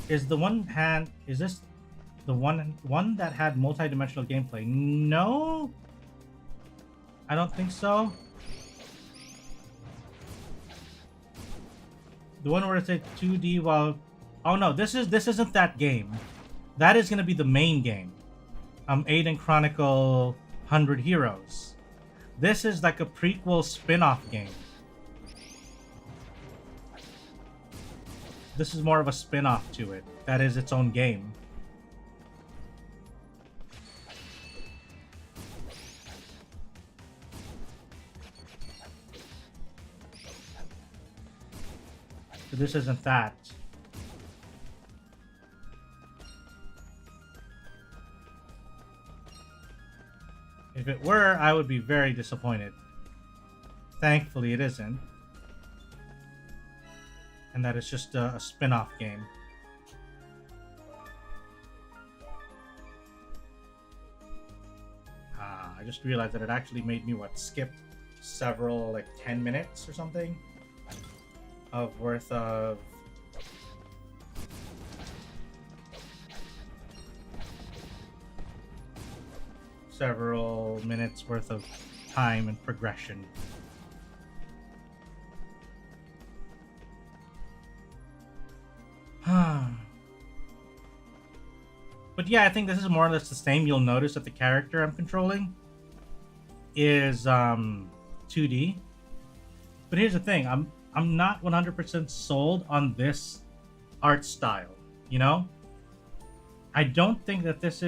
Is this the one that had multi-dimensional gameplay? No, I don't think so. The one where it's a 2D while... Oh no, this isn't that game. That is gonna be the main game. EIYUDEN Chronicle 100 Heroes. This is like a prequel spin-off game. This is more of a spin-off to it. That is its own game. So this isn't that. If it were, I would be very disappointed. Thankfully, it isn't. And that it's just a spin-off game. I just realized that it actually made me, skip several, 10 minutes or something of worth of... several minutes worth of time and progression. But yeah, I think this is more or less the same. You'll notice that the character I'm controlling is 2D. But here's the thing, I'm not 100% sold on this art style, you know? I don't think that this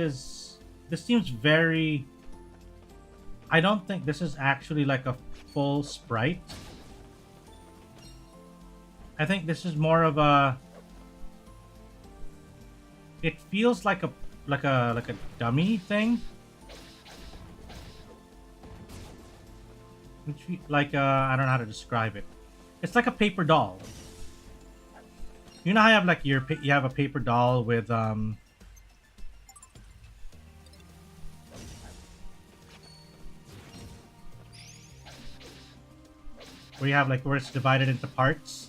seems very... I don't think this is actually like a full sprite. I think this is more of a... It feels like a dummy thing. Like I don't know how to describe it. It's like a paper doll. You know how you have like you have a paper doll with where you have where it's divided into parts.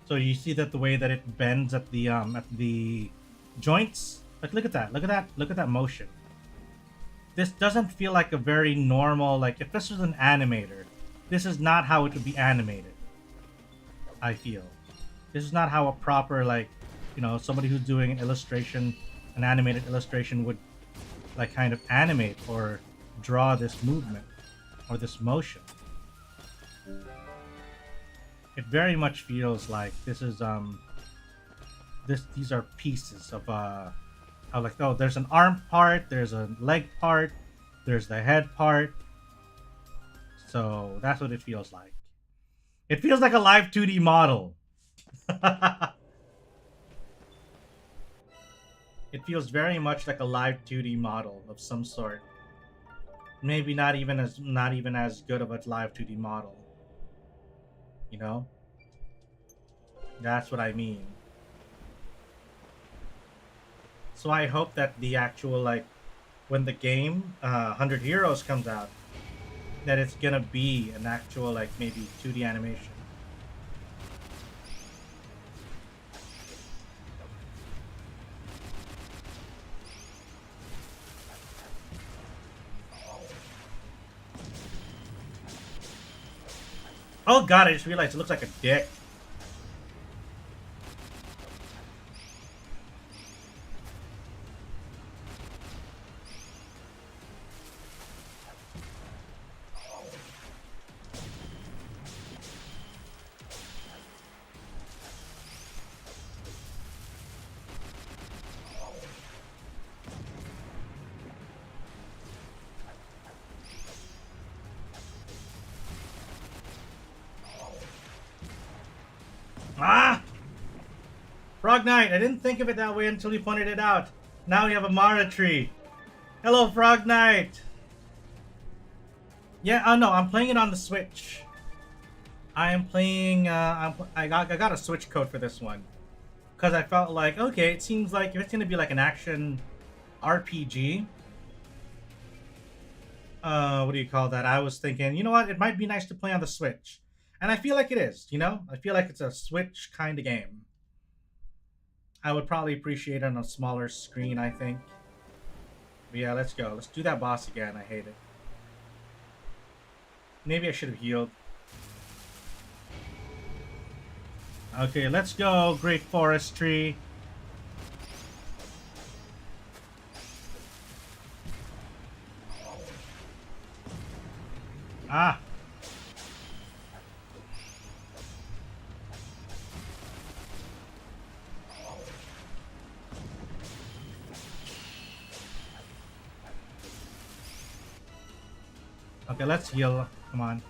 So you see that the way that it bends at the joints. Look at that! Look at that motion. This doesn't feel like a very normal, if this was an animator, this is not how it would be animated. I feel. This is not how a proper, somebody who's doing an illustration, an animated illustration would, kind of animate or draw this movement or this motion. It very much feels like this is, these are pieces of, oh, there's an arm part, there's a leg part, there's the head part. So that's what it feels like. It feels like a live 2D model. It feels very much like a live 2D model of some sort. Maybe not even as good of a live 2D model. You know? That's what I mean. So I hope that the actual, when the game 100 Heroes comes out, that it's gonna be an actual, maybe 2D animation. Oh god, I just realized it looks like a dick. Frog Knight, I didn't think of it that way until you pointed it out. Now we have a Mara tree. Hello, Frog Knight. Yeah, no, I'm playing it on the Switch. I am playing, I got a Switch code for this one. Because I felt like, okay, it seems like if it's going to be like an action RPG, what do you call that? I was thinking, you know what, it might be nice to play on the Switch. And I feel like it is, you know? I feel like it's a Switch kind of game. I would probably appreciate it on a smaller screen, I think. But yeah, let's go. Let's do that boss again. I hate it. Maybe I should have healed. Okay, let's go, Great Forest Tree. Ah! Okay, let's heal. Come on.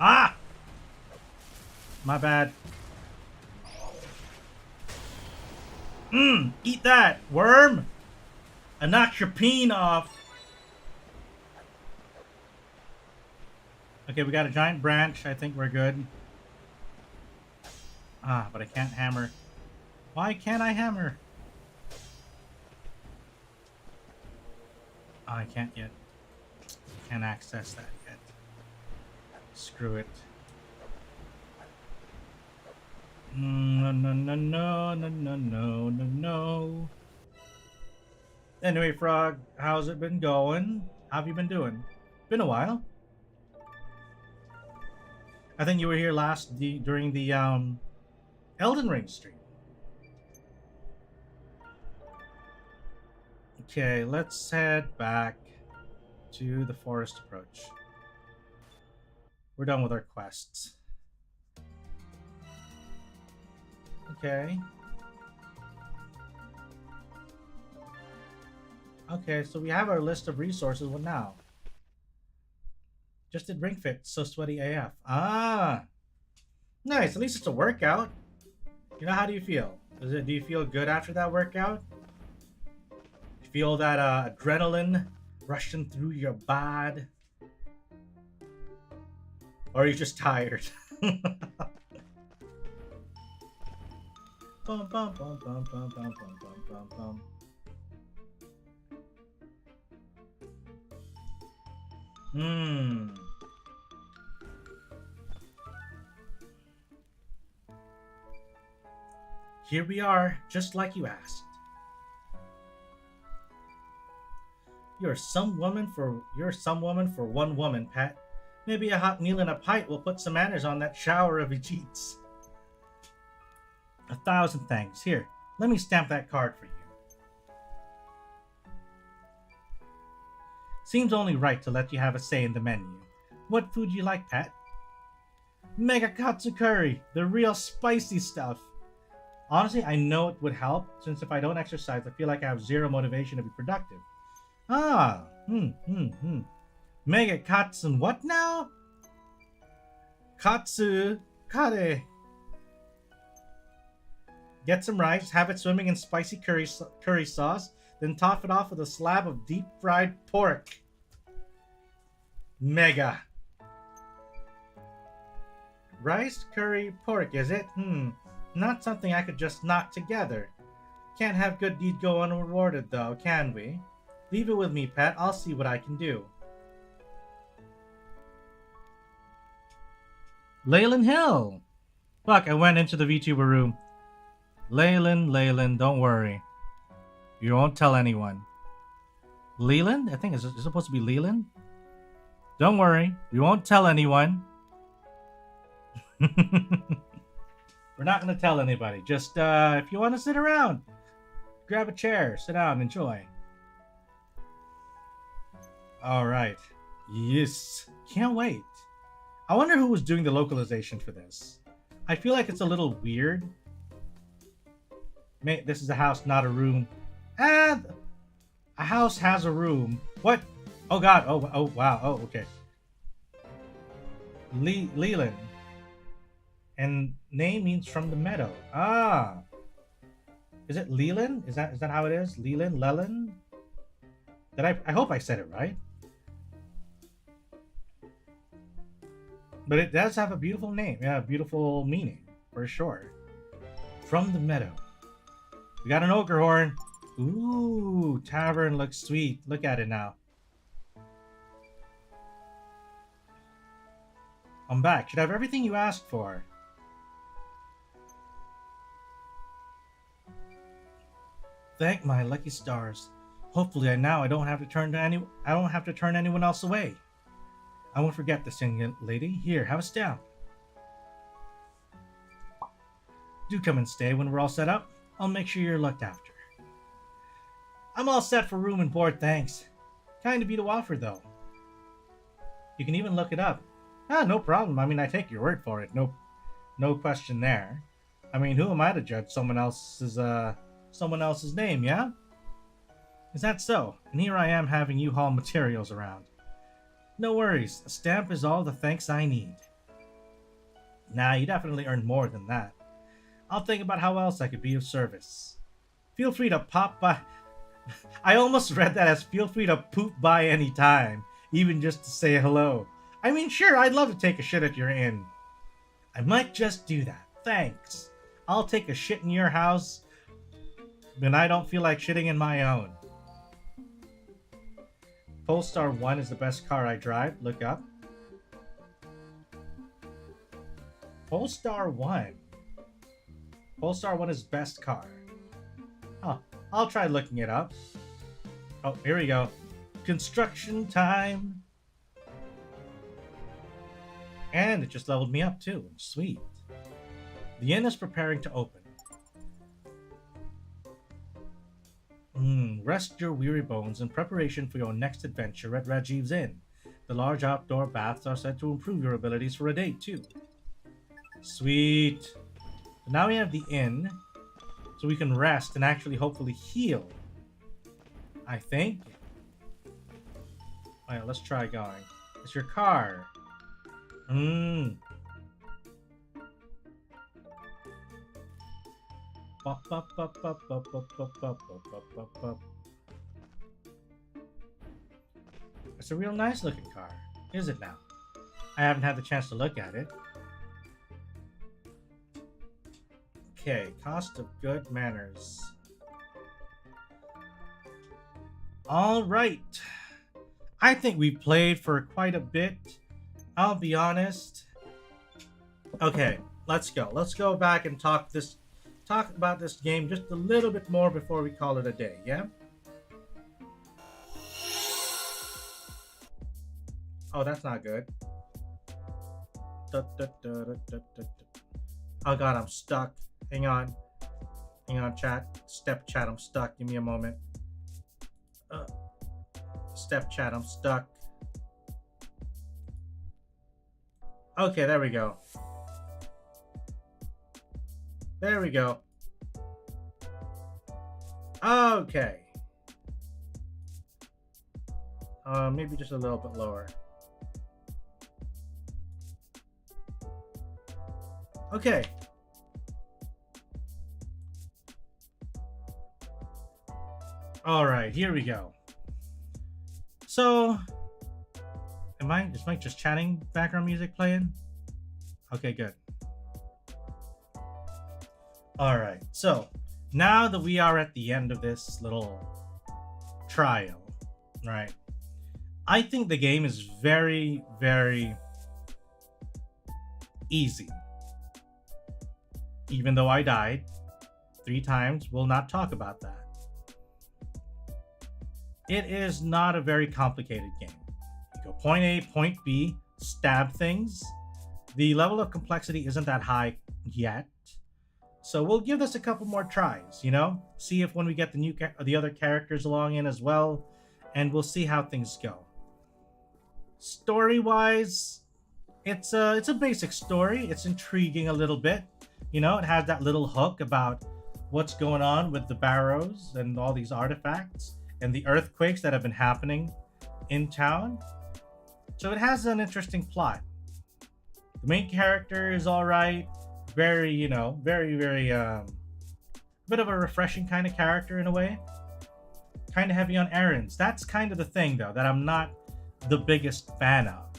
Ah! My bad. Eat that, worm! I knocked your peen off. Okay, we got a giant branch. I think we're good. Ah, but I can't hammer. Why can't I hammer? Oh, I can't yet. Can't access that yet. Screw it. No, no, no, no, no, no, no, no, no. Anyway, Frog, how's it been going? How have you been doing? Been a while. I think you were here last during the Elden Ring stream. Okay, let's head back to the forest approach. We're done with our quests. Okay. Okay, so we have our list of resources. What now? Just did Ring Fit, so sweaty AF. Ah! Nice, at least it's a workout. You know, how do you feel? Do you feel good after that workout? You feel that adrenaline rushing through your bod? Or are you just tired? Bum, bum, bum, bum, bum, bum, bum, bum, bum. Here we are, just like you asked. You're some woman for one woman, Pat. Maybe a hot meal and a pint will put some manners on that shower of Vegets. 1,000 thanks. Here, let me stamp that card for you. Seems only right to let you have a say in the menu. What food do you like, Pat? Mega Katsu curry, the real spicy stuff. Honestly, I know it would help, since if I don't exercise, I feel like I have zero motivation to be productive. Mega Katsu and what now? Katsu kare. Get some rice, have it swimming in spicy curry sauce, then top it off with a slab of deep-fried pork. Mega. Rice, curry, pork, is it? Not something I could just knock together. Can't have good deeds go unrewarded, though, can we? Leave it with me, Pat. I'll see what I can do. Leyland Hill! Fuck, I went into the VTuber room. Leyland, don't worry. You won't tell anyone. Leland? I think it's supposed to be Leland? Don't worry, we won't tell anyone. We're not going to tell anybody. Just, if you want to sit around, grab a chair, sit down, enjoy. Alright. Yes. Can't wait. I wonder who was doing the localization for this. I feel like it's a little weird. Mate, this is a house, not a room. A house has a room. What? Oh god. Oh wow. Oh, okay. Leland. And name means from the meadow. Ah. Is it Leland? Is that how it is? Leland? Leland? I hope I said it right. But it does have a beautiful name. Yeah, beautiful meaning. For sure. From the meadow. We got an ogre horn. Ooh, tavern looks sweet. Look at it now. I'm back. Should have everything you asked for. Thank my lucky stars. Hopefully I don't have to turn anyone else away. I won't forget this young lady. Here, have a stamp. Do come and stay when we're all set up. I'll make sure you're looked after. I'm all set for room and board, thanks. Kind of you to offer, though. You can even look it up. Ah, no problem. I mean, I take your word for it. No question there. I mean, who am I to judge someone else's name, yeah? Is that so? And here I am having you haul materials around. No worries. A stamp is all the thanks I need. Nah, you definitely earned more than that. I'll think about how else I could be of service. Feel free to pop by. I almost read that as feel free to poop by any time, even just to say hello. I mean, sure, I'd love to take a shit at your inn. I might just do that. Thanks. I'll take a shit in your house when I don't feel like shitting in my own. Polestar 1 is the best car I drive. Look up. Polestar 1. Polestar 1 is best car. Oh, I'll try looking it up. Oh, here we go. Construction time. And it just leveled me up too. Sweet. The inn is preparing to open. Rest your weary bones in preparation for your next adventure at Rajiv's Inn. The large outdoor baths are said to improve your abilities for a day too. Sweet. Now we have the inn, so we can rest and actually hopefully heal. I think. Alright, let's try going. It's your car. It's a real nice looking car, is it now? I haven't had the chance to look at it. Okay, cost of good manners. Alright. I think we've played for quite a bit. I'll be honest. Okay, let's go. Let's go back and talk about this game just a little bit more before we call it a day, yeah? Oh, that's not good. Oh god, I'm stuck. Hang on, chat. Step chat, I'm stuck. Give me a moment. Step chat, I'm stuck. Okay, there we go. There we go. Okay. Maybe just a little bit lower. Okay. Alright, here we go. So, is Mike just chatting background music playing? Okay, good. Alright, so now that we are at the end of this little trial, right? I think the game is very, very easy. Even though I died 3 times, we'll not talk about that. It is not a very complicated game. You go point A, point B, stab things. The level of complexity isn't that high yet. So we'll give this a couple more tries, you know? See if when we get the other characters along in as well, and we'll see how things go. Story-wise, it's a basic story. It's intriguing a little bit. You know, it has that little hook about what's going on with the barrows and all these artifacts and the earthquakes that have been happening in town. So it has an interesting plot. The main character is all right. Very, you know, very bit of a refreshing kind of character in a way. Kind of heavy on errands. That's kind of the thing, though, that I'm not the biggest fan of.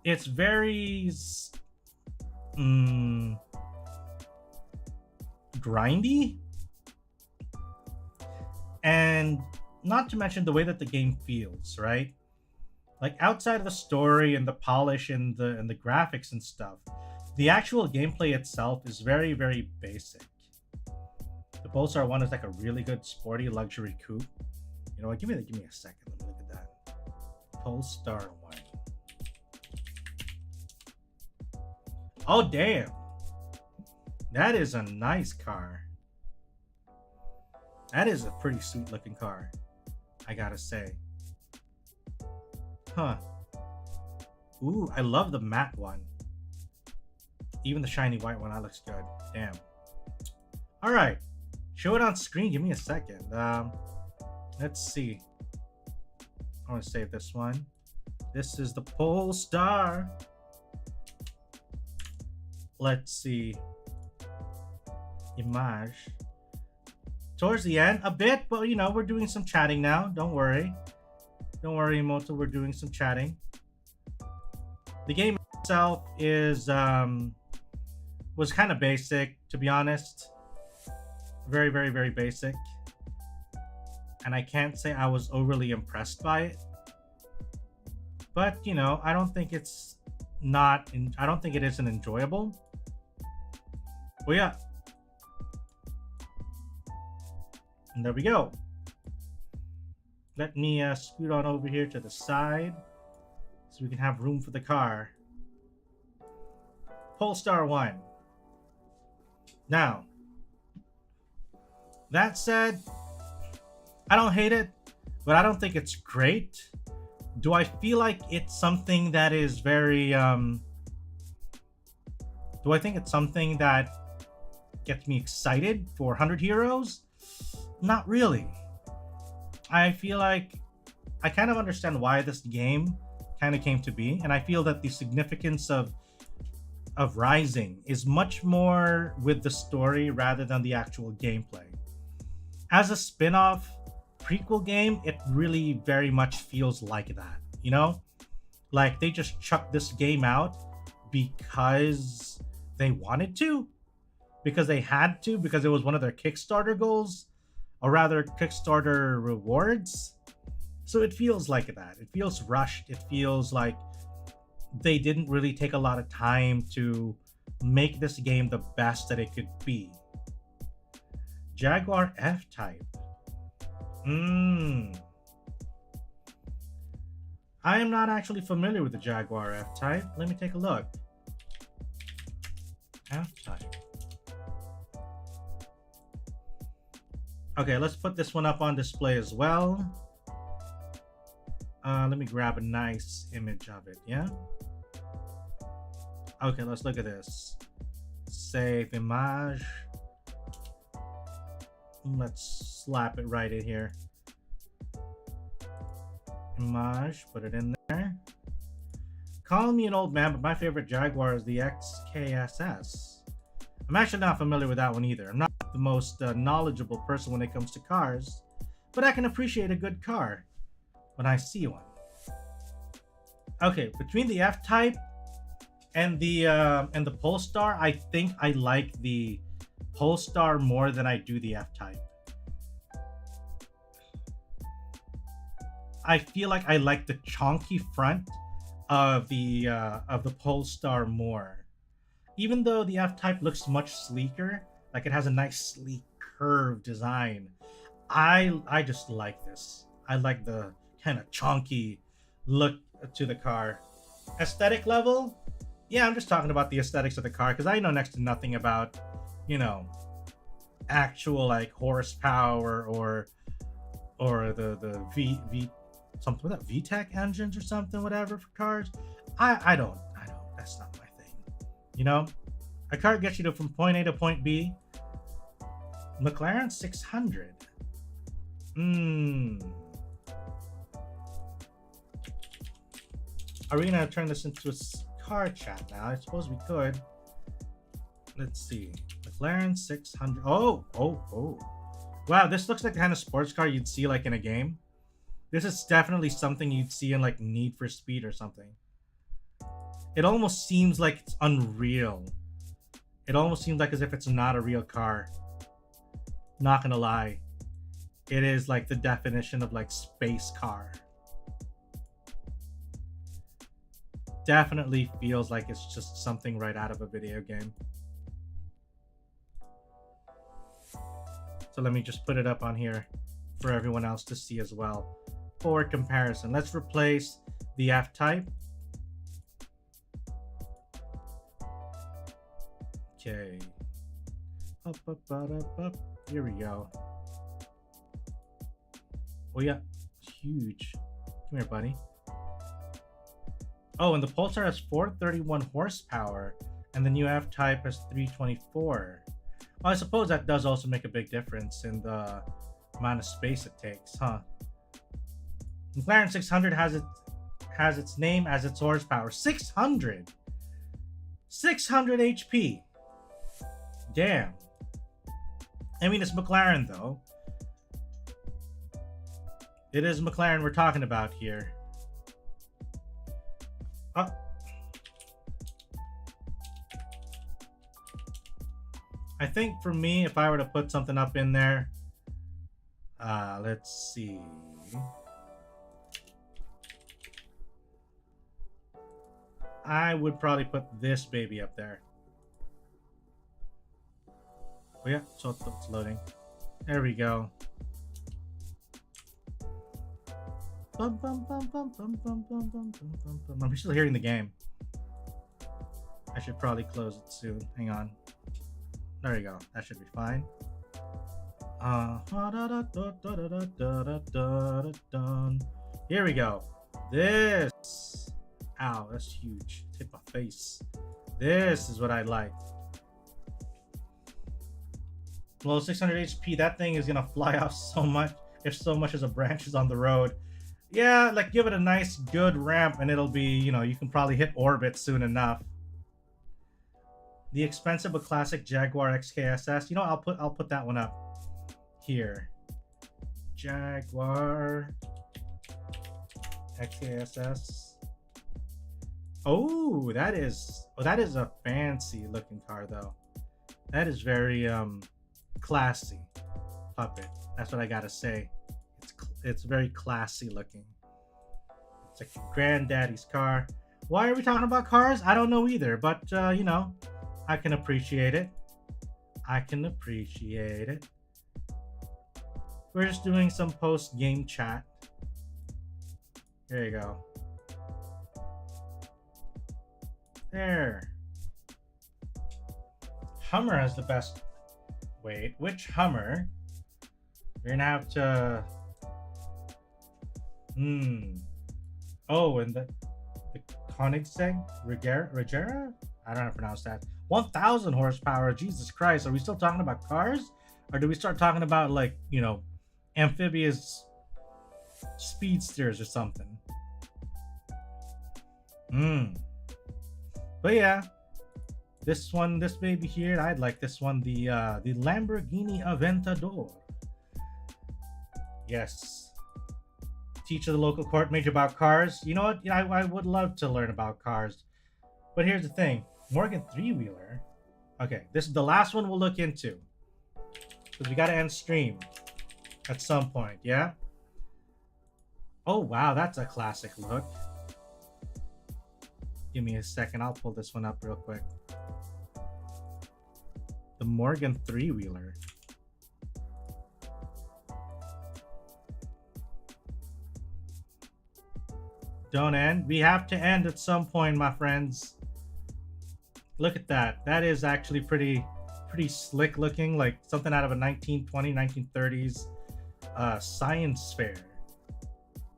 It's very grindy, and not to mention the way that the game feels, right? Like, outside of the story and the polish and the graphics and stuff, the actual gameplay itself is very basic. The Polestar 1 is like a really good sporty luxury coupe. You know what? Give me a second. Let me look at that. Polestar 1. Oh, damn. That is a nice car. That is a pretty sweet looking car, I gotta say. Huh. Ooh, I love the matte one. Even the shiny white one, that looks good. Damn. All right. Show it on screen. Give me a second. Let's see. I want to save this one. This is the Polestar. Let's see. Image. Towards the end, a bit, but you know, we're doing some chatting now. Don't worry. Don't worry, Moto. We're doing some chatting. The game itself is was kind of basic, to be honest. Very basic. And I can't say I was overly impressed by it. But, you know, I don't think it's not, I don't think it isn't enjoyable. Well, yeah. And there we go. Let me scoot on over here to the side so we can have room for the car. Polestar 1. Now, that said, I don't hate it, but I don't think it's great. Do I feel like it's something that is very, do I think it's something that gets me excited for 100 Heroes? Not really. I feel like I kind of understand why this game kind of came to be, and I feel that the significance of Rising is much more with the story rather than the actual gameplay. As a spin-off prequel game, it really very much feels like that, you know? Like, they just chucked this game out because they wanted to, because they had to, because it was one of their Kickstarter goals, or rather Kickstarter rewards. So it feels like that. It feels rushed. It feels like they didn't really take a lot of time to make this game the best that it could be. Jaguar F-Type. I am not actually familiar with the Jaguar F-Type. Let me take a look. F-Type. Okay, let's put this one up on display as well. Let me grab a nice image of it, yeah? Okay, let's look at this. Save image. Let's slap it right in here. Image, put it in there. Call me an old man, but my favorite Jaguar is the XKSS. I'm actually not familiar with that one either. I'm not the most knowledgeable person when it comes to cars, but I can appreciate a good car when I see one. Okay, between the F-Type and the Polestar, I think I like the Polestar more than I do the F-Type. I feel like I like the chonky front of the Polestar more. Even though the F-Type looks much sleeker, like it has a nice sleek curved design, I just like this. I like the kind of chonky look to the car. Aesthetic level, yeah, I'm just talking about the aesthetics of the car because I know next to nothing about, you know, actual like horsepower or the V something with that VTEC engines or something, whatever, for cars. I don't. That's not my thing. You know, a car gets you to from point A to point B. McLaren 600. Are we gonna turn this into a car chat now. I suppose we could. Let's see. McLaren 600. Oh. Wow, this looks like the kind of sports car you'd see like in a game. This is definitely something you'd see in like Need for Speed or something. It almost seems like it's unreal. It almost seems like as if it's not a real car. Not gonna lie. It is like the definition of like space car. Definitely feels like it's just something right out of a video game. So let me just put it up on here for everyone else to see as well. For comparison, let's replace the F-Type. Okay. Up. Here we go. Oh yeah, it's huge. Come here, buddy. Oh, and the Pulsar has 431 horsepower, and the new F-Type has 324. Well, I suppose that does also make a big difference in the amount of space it takes, huh? McLaren 600 has its name as its horsepower. 600 HP. Damn. I mean, it's McLaren though. It is McLaren we're talking about here. I think for me, if I were to put something up in there, let's see. I would probably put this baby up there. Oh yeah, so it's loading. There we go. I'm still hearing the game. I should probably close it soon. Hang on. There you go. That should be fine. Here we go. This. Ow, that's huge. Hit my face. This is what I like. Well, 600 HP, that thing is gonna fly off so much if so much as a branch is on the road. Yeah, like give it a nice good ramp and it'll be, you know, you can probably hit orbit soon enough. The expensive but classic Jaguar XKSS. You know, I'll put that one up here. Jaguar XKSS. Oh, that is a fancy looking car though. That is very classy. Puppet. That's what I gotta say. It's very classy looking. It's like granddaddy's car. Why are we talking about cars? I don't know either, but you know, I can appreciate it. I can appreciate it. We're just doing some post-game chat. There you go. There. Hummer has the best. Wait, which Hummer? We're gonna have to. Oh, and the Koenigsegg Regera? I don't know how to pronounce that. 1,000 horsepower. Jesus Christ. Are we still talking about cars? Or do we start talking about, like, you know, amphibious speedsters or something? But yeah. This one, this baby here, I'd like this one. The Lamborghini Aventador. Yes. Teach the local court major about cars. You know what? Yeah, I would love to learn about cars. But here's the thing. Morgan three-wheeler. Okay, this is the last one we'll look into. Because we gotta end stream at some point, yeah? Oh, wow, that's a classic look. Give me a second. I'll pull this one up real quick. The Morgan three-wheeler. Don't end. We have to end at some point, my friends. Look at that. That is actually pretty slick looking, like something out of a 1920s, 1930s science fair.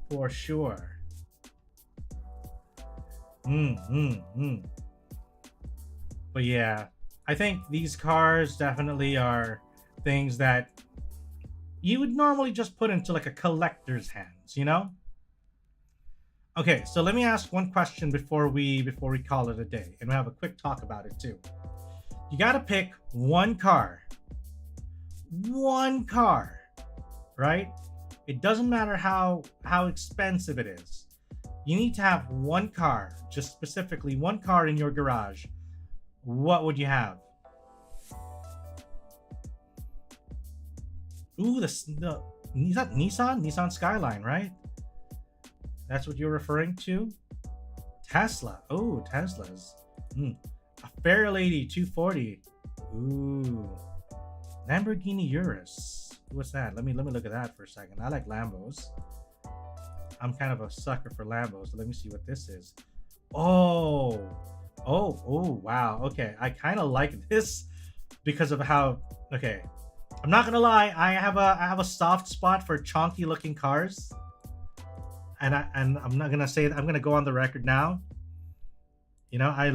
For sure. But yeah, I think these cars definitely are things that you would normally just put into like a collector's hands, you know? Okay, so let me ask one question before we call it a day, and we'll have a quick talk about it too. You gotta pick one car. One car, right? It doesn't matter how expensive it is. You need to have one car, just specifically one car in your garage. What would you have? Ooh, is that Nissan Skyline, right? That's what you're referring to? Tesla. Oh, Teslas. A Fairlady 240. Ooh. Lamborghini Urus. What's that? Let me look at that for a second. I like Lambos. I'm kind of a sucker for Lambos. So let me see what this is. Oh, wow. Okay, I kind of like this because of how. Okay, I'm not gonna lie. I have a soft spot for chonky looking cars, and I'm not gonna say it. I'm gonna go on the record now. You know, I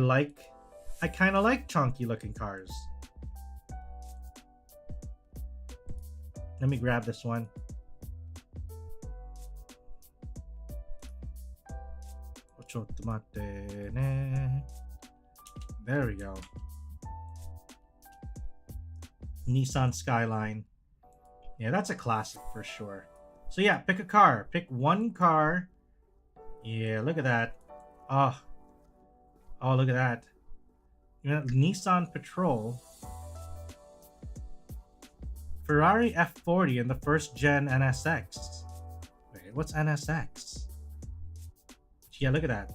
kind of like chonky looking cars. Let me grab this one. There we go. Nissan Skyline. Yeah, that's a classic for sure. So yeah, pick a car. Pick one car. Yeah, look at that. Oh, look at that. You know, Nissan Patrol. Ferrari F40 and the first gen NSX. Wait, what's NSX? Yeah, look at that.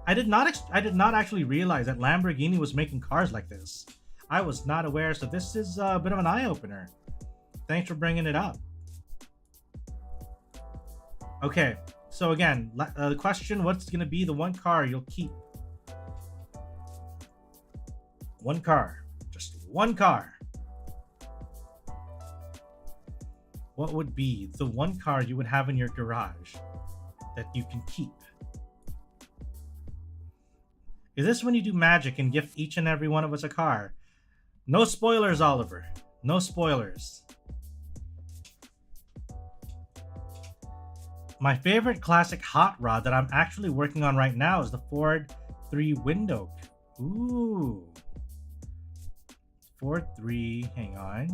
I did not actually realize that Lamborghini was making cars like this. I was not aware, so this is a bit of an eye-opener. Thanks for bringing it up. Okay, so again, the question, what's going to be the one car you'll keep? One car. Just one car. What would be the one car you would have in your garage that you can keep? Is this when you do magic and gift each and every one of us a car? No spoilers, Oliver. No spoilers. My favorite classic hot rod that I'm actually working on right now is the Ford 3 window. Ooh. Ford 3, hang on.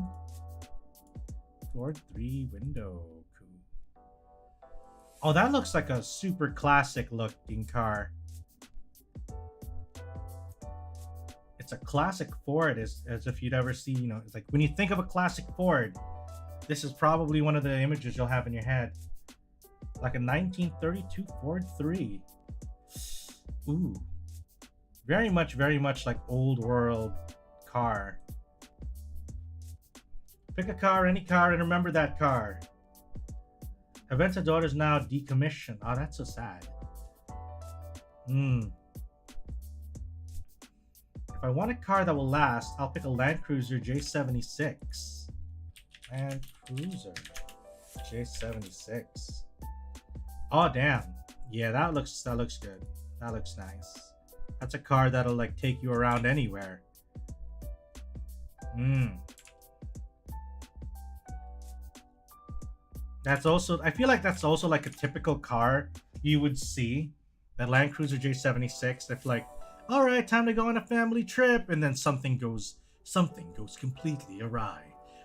Ford 3 window. Oh, that looks like a super classic looking car. It's a classic Ford, as if you'd ever see, you know, it's like when you think of a classic Ford, this is probably one of the images you'll have in your head. Like a 1932 Ford 3. Ooh. Very much like old world car. Pick a car, any car, and remember that car. Aventador is now decommissioned. Oh, that's so sad. If I want a car that will last, I'll pick a Land Cruiser J76. Land Cruiser J76. Oh, damn. Yeah, that looks good. That looks nice. That's a car that'll like take you around anywhere. That's also, I feel like that's also like a typical car you would see. That Land Cruiser J76. If like, all right, time to go on a family trip, and then something goes completely awry.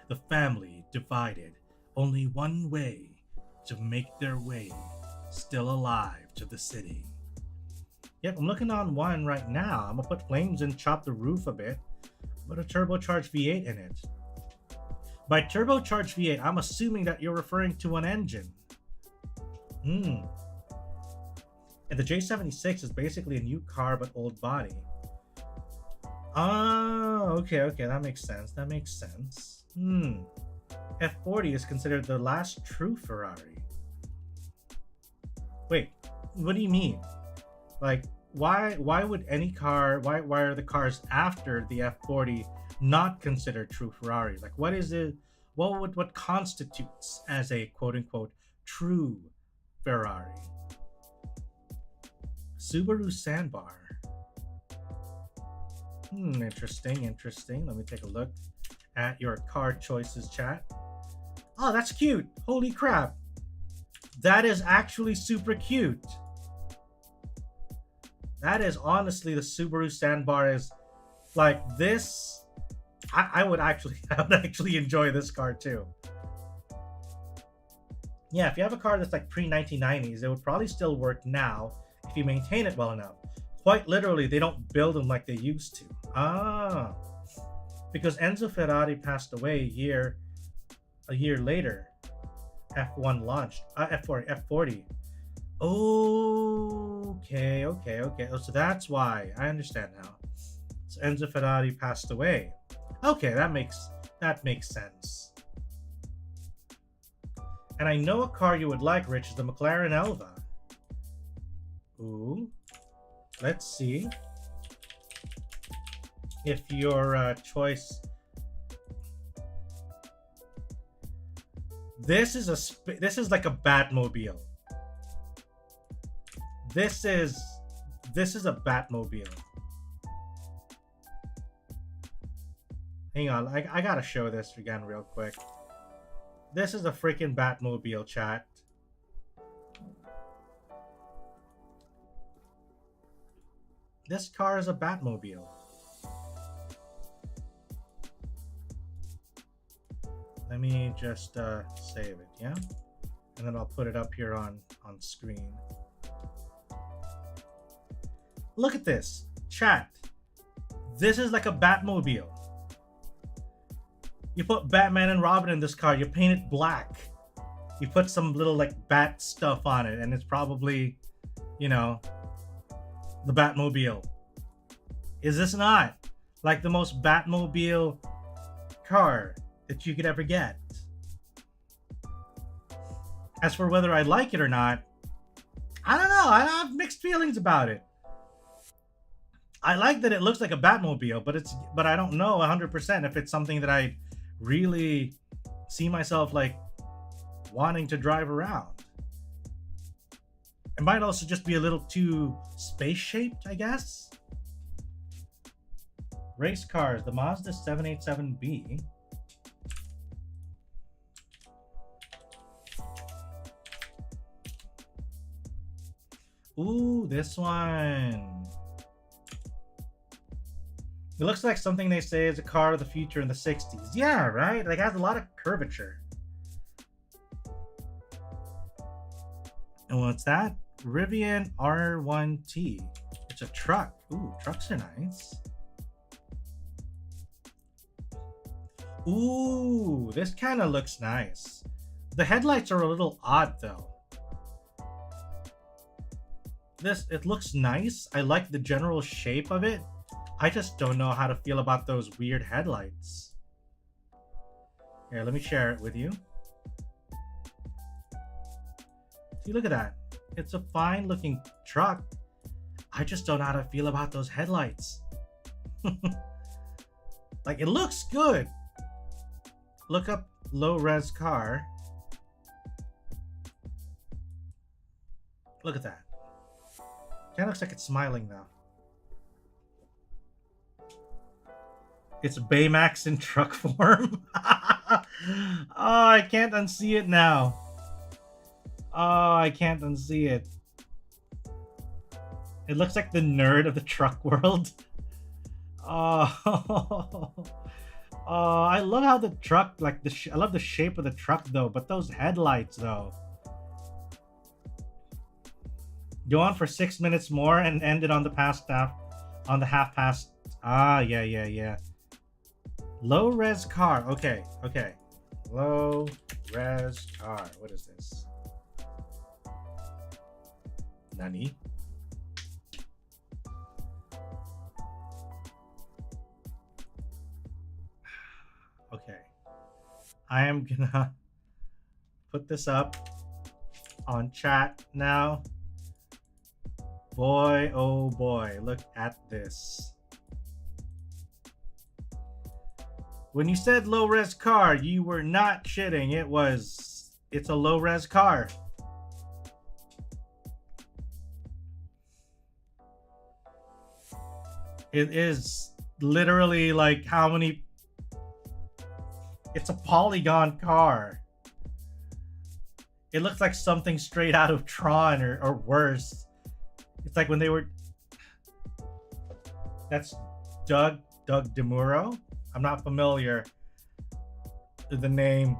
The family divided. Only one way to make their way still alive to the city. Yep, I'm looking on one right now. I'm gonna put flames and chop the roof a bit. Put a turbocharged V8 in it. By turbocharged V8, I'm assuming that you're referring to an engine. And the J76 is basically a new car but old body. Oh, okay, that makes sense. F40 is considered the last true Ferrari. Wait, what do you mean? Like, why would any car, why are the cars after the F40 not considered true Ferraris? Like, what is it, what constitutes as a quote-unquote true Ferrari? Subaru Sandbar. Interesting. Let me take a look at your car choices, chat. Oh, that's cute. Holy crap. That is actually super cute. That is honestly, the Subaru sandbar is like this. I would actually enjoy this car too. Yeah, if you have a car that's like pre-1990s, it would probably still work now if you maintain it well enough. Quite literally, they don't build them like they used to. Ah, because Enzo Ferrari passed away a year later. F1 launched. F40. Okay. Oh, so that's why. I understand now. So Enzo Ferrari passed away. Okay, that makes sense. And I know a car you would like, Rich, is the McLaren Elva. Ooh. Let's see if your choice. This is like a Batmobile. This is a Batmobile. Hang on, I gotta show this again real quick. This is a freaking Batmobile, chat. This car is a Batmobile. Let me just save it, yeah? And then I'll put it up here on screen. Look at this, chat. This is like a Batmobile. You put Batman and Robin in this car, you paint it black. You put some little like bat stuff on it, and it's probably, you know, the Batmobile. Is this not like the most Batmobile car that you could ever get? As for whether I like it or not, I don't know. I have mixed feelings about it. I like that it looks like a Batmobile, but I don't know 100% if it's something that I really see myself like wanting to drive around. It might also just be a little too space shaped, I guess. Race cars, the Mazda 787B. Ooh, this one. It looks like something they say is a car of the future in the 60s. Yeah, right? Like, it has a lot of curvature. And what's that? Rivian R1T. It's a truck. Ooh, trucks are nice. Ooh, this kind of looks nice. The headlights are a little odd, though. It looks nice. I like the general shape of it. I just don't know how to feel about those weird headlights. Here, let me share it with you. See, look at that. It's a fine looking truck. I just don't know how to feel about those headlights. Like, it looks good. Look up low res car. Look at that. Kind of looks like it's smiling now. It's Baymax in truck form. Oh, I can't unsee it now. Oh, I can't unsee it. It looks like the nerd of the truck world. Oh, oh, I love how the truck, like I love the shape of the truck though, but those headlights though. Go on for 6 minutes more and end it on the half past. Ah, yeah. Low res car. Okay. Low res car. What is this? Nani? Okay. I am gonna put this up on chat now. Boy, oh boy, look at this. When you said low res car, you were not shitting. It's a low res car. It is literally like how many. It's a polygon car. It looks like something straight out of Tron or worse. It's like when they were. That's Doug DeMuro. I'm not familiar with the name.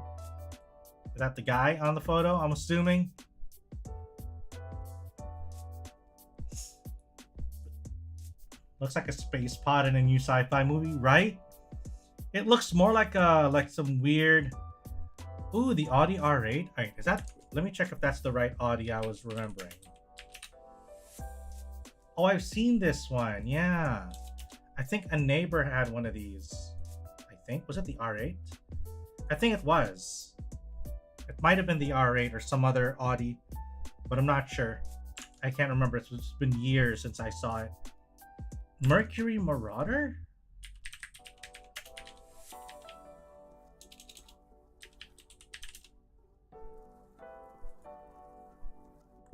Is that the guy on the photo? I'm assuming. Looks like a space pod in a new sci-fi movie, right? It looks more like some weird. Ooh, the Audi R8. Alright, is that? Let me check if that's the right Audi I was remembering. Oh, I've seen this one. Yeah, I think a neighbor had one of these. I think was it the R8? I think it was. It might have been the R8 or some other Audi, but I'm not sure. I can't remember. It's been years since I saw it. Mercury Marauder?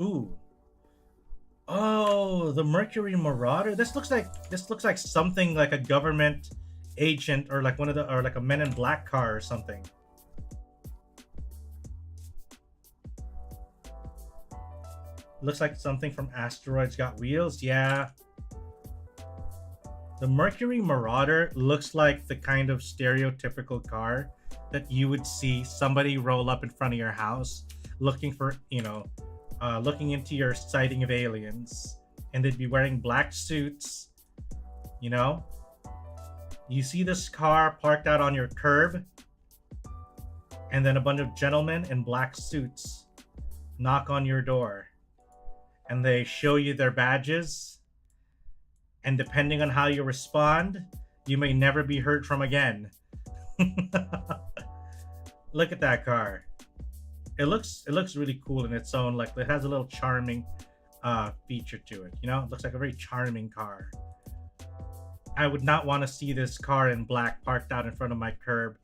Ooh. Oh, the Mercury Marauder. This looks like something like a government agent or like like a Men in Black car or something. Looks like something from Asteroids Got Wheels. Yeah. The Mercury Marauder looks like the kind of stereotypical car that you would see somebody roll up in front of your house looking for, looking into your sighting of aliens, and they'd be wearing black suits. You see this car parked out on your curb, and then a bunch of gentlemen in black suits knock on your door, and they show you their badges. And depending on how you respond, you may never be heard from again. Look at that car. It looks really cool in its own. Like, it has a little charming feature to it. It looks like a very charming car. I would not want to see this car in black parked out in front of my curb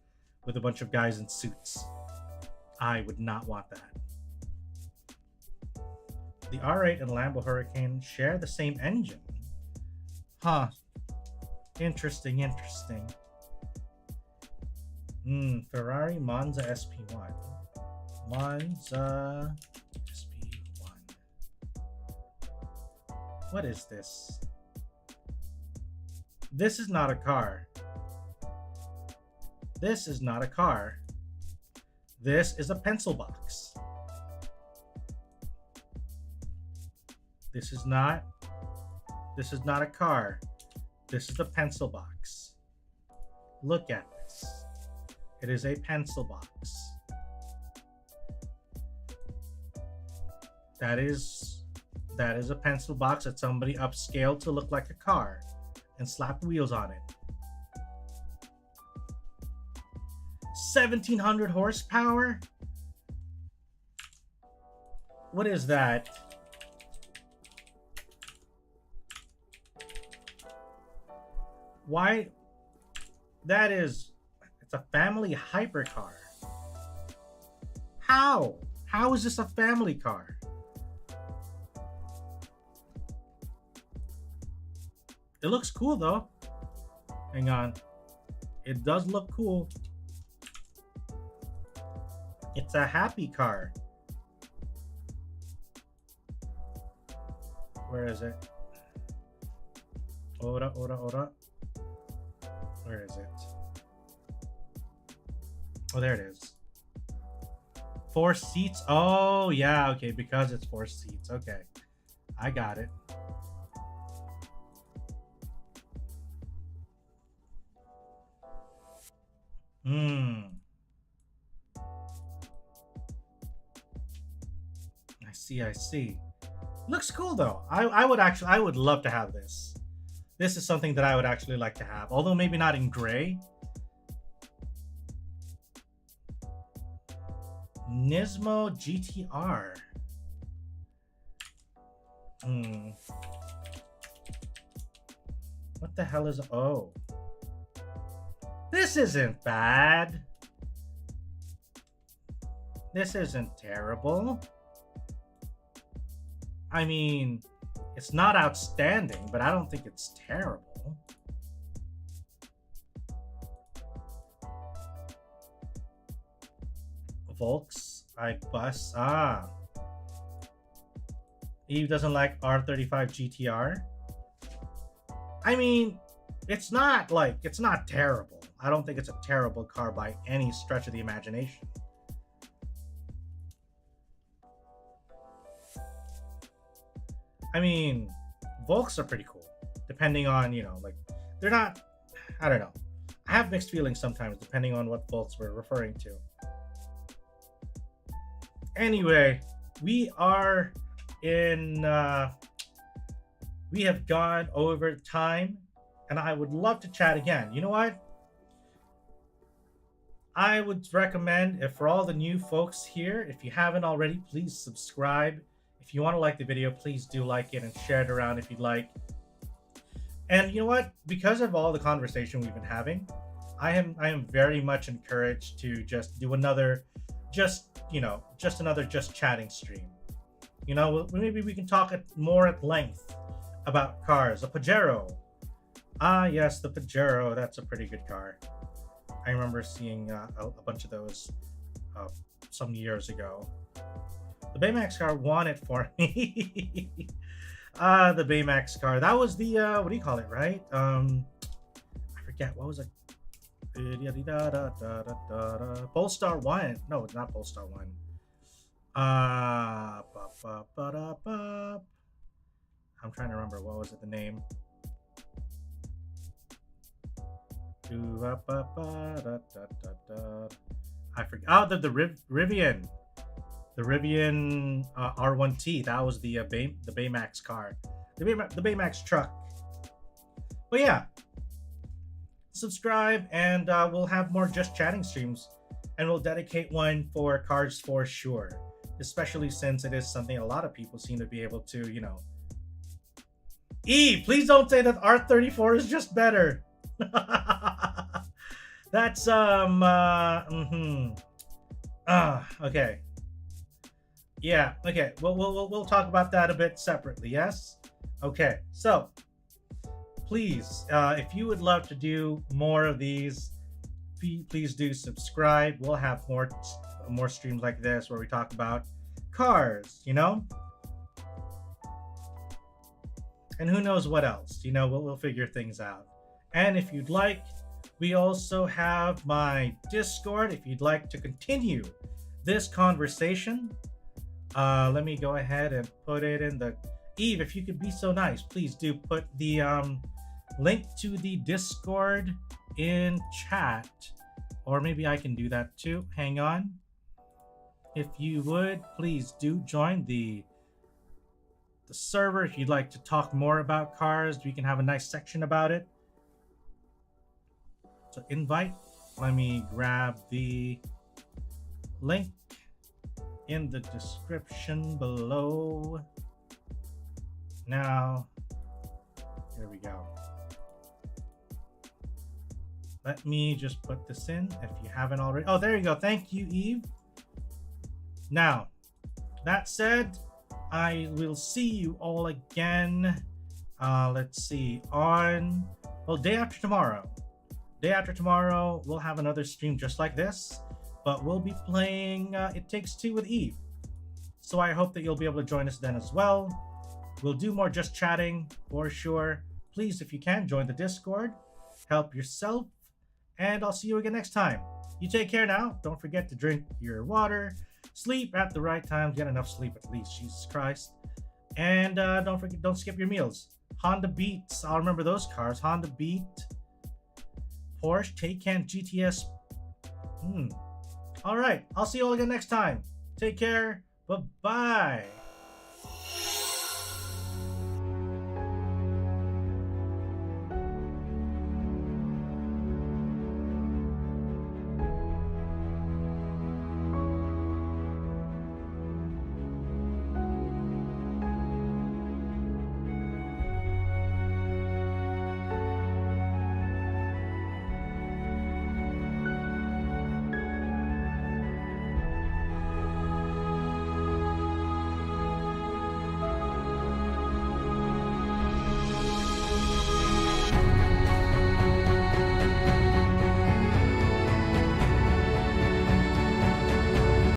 with a bunch of guys in suits. I would not want that. The R8 and Lambo Hurricane share the same engine. Huh. Interesting. Ferrari Monza SP1. Monza SP1. What is this? This is not a car. This is not a car. This is a pencil box. This is not a car. This is the pencil box. Look at this. It is a pencil box. That is a pencil box that somebody upscaled to look like a car and slapped wheels on it. 1700 horsepower? What is that? Why? It's a family hypercar. How? How is this a family car? It looks cool though. Hang on. It does look cool. It's a happy car. Where is it? Ora. Where is it? Oh, there it is. 4 seats. Oh, yeah. Okay, because it's 4 seats. Okay. I got it. I see. Looks cool though. I would love to have this. This is something that I would actually like to have, although maybe not in gray. Nismo GTR. What the hell is... Oh. This isn't bad. This isn't terrible. I mean, it's not outstanding, but I don't think it's terrible. Volks, bus. Eve doesn't like R35 GTR. I mean, it's not terrible. I don't think it's a terrible car by any stretch of the imagination. I mean, Volks are pretty cool, depending on, like, they're not, I don't know. I have mixed feelings sometimes, depending on what Volks we're referring to. Anyway, we are in, we have gone over time, and I would love to chat again. You know what? I would recommend, if for all the new folks here, if you haven't already, please subscribe. If you want to like the video, please do like it and share it around if you'd like. And you know what? Because of all the conversation we've been having, I am very much encouraged to just do another, another just chatting stream. Maybe we can talk more at length about cars. A Pajero. Ah, yes, the Pajero. That's a pretty good car. I remember seeing a bunch of those some years ago. The Baymax car won it for me. The Baymax car. That was the what do you call it, right? I forget, what was it? Polestar 1. No, it's not Polestar 1. I'm trying to remember, what was it, the name? I forget. Oh, the Rivian. The Rivian R1T. That was the Baymax car. The Baymax truck. But yeah. Subscribe, and we'll have more just chatting streams. And we'll dedicate one for cars for sure. Especially since it is something a lot of people seem to be able to, please don't say that R34 is just better. That's okay. Yeah, okay. We'll talk about that a bit separately, yes? Okay. So, please, if you would love to do more of these, please do subscribe. We'll have more streams like this where we talk about cars, And who knows what else? We'll figure things out. And if you'd like, we also have my Discord. If you'd like to continue this conversation, let me go ahead and put it in the... Eve, if you could be so nice, please do put the link to the Discord in chat. Or maybe I can do that too. Hang on. If you would, please do join the server. If you'd like to talk more about cars, we can have a nice section about it. So invite, let me grab the link in the description below. Now, here we go. Let me just put this in if you haven't already. Oh, there you go. Thank you, Eve. Now, that said, I will see you all again. Let's see, on, day after tomorrow. Day after tomorrow, we'll have another stream just like this, but we'll be playing It Takes Two with Eve. So I hope that you'll be able to join us then as well. We'll do more just chatting for sure. Please, if you can, join the Discord. Help yourself. And I'll see you again next time. You take care now. Don't forget to drink your water. Sleep at the right time. Get enough sleep at least. Jesus Christ. And don't skip your meals. Honda Beats. I'll remember those cars. Honda Beat. Porsche Taycan GTS. All right. I'll see you all again next time. Take care. Bye-bye.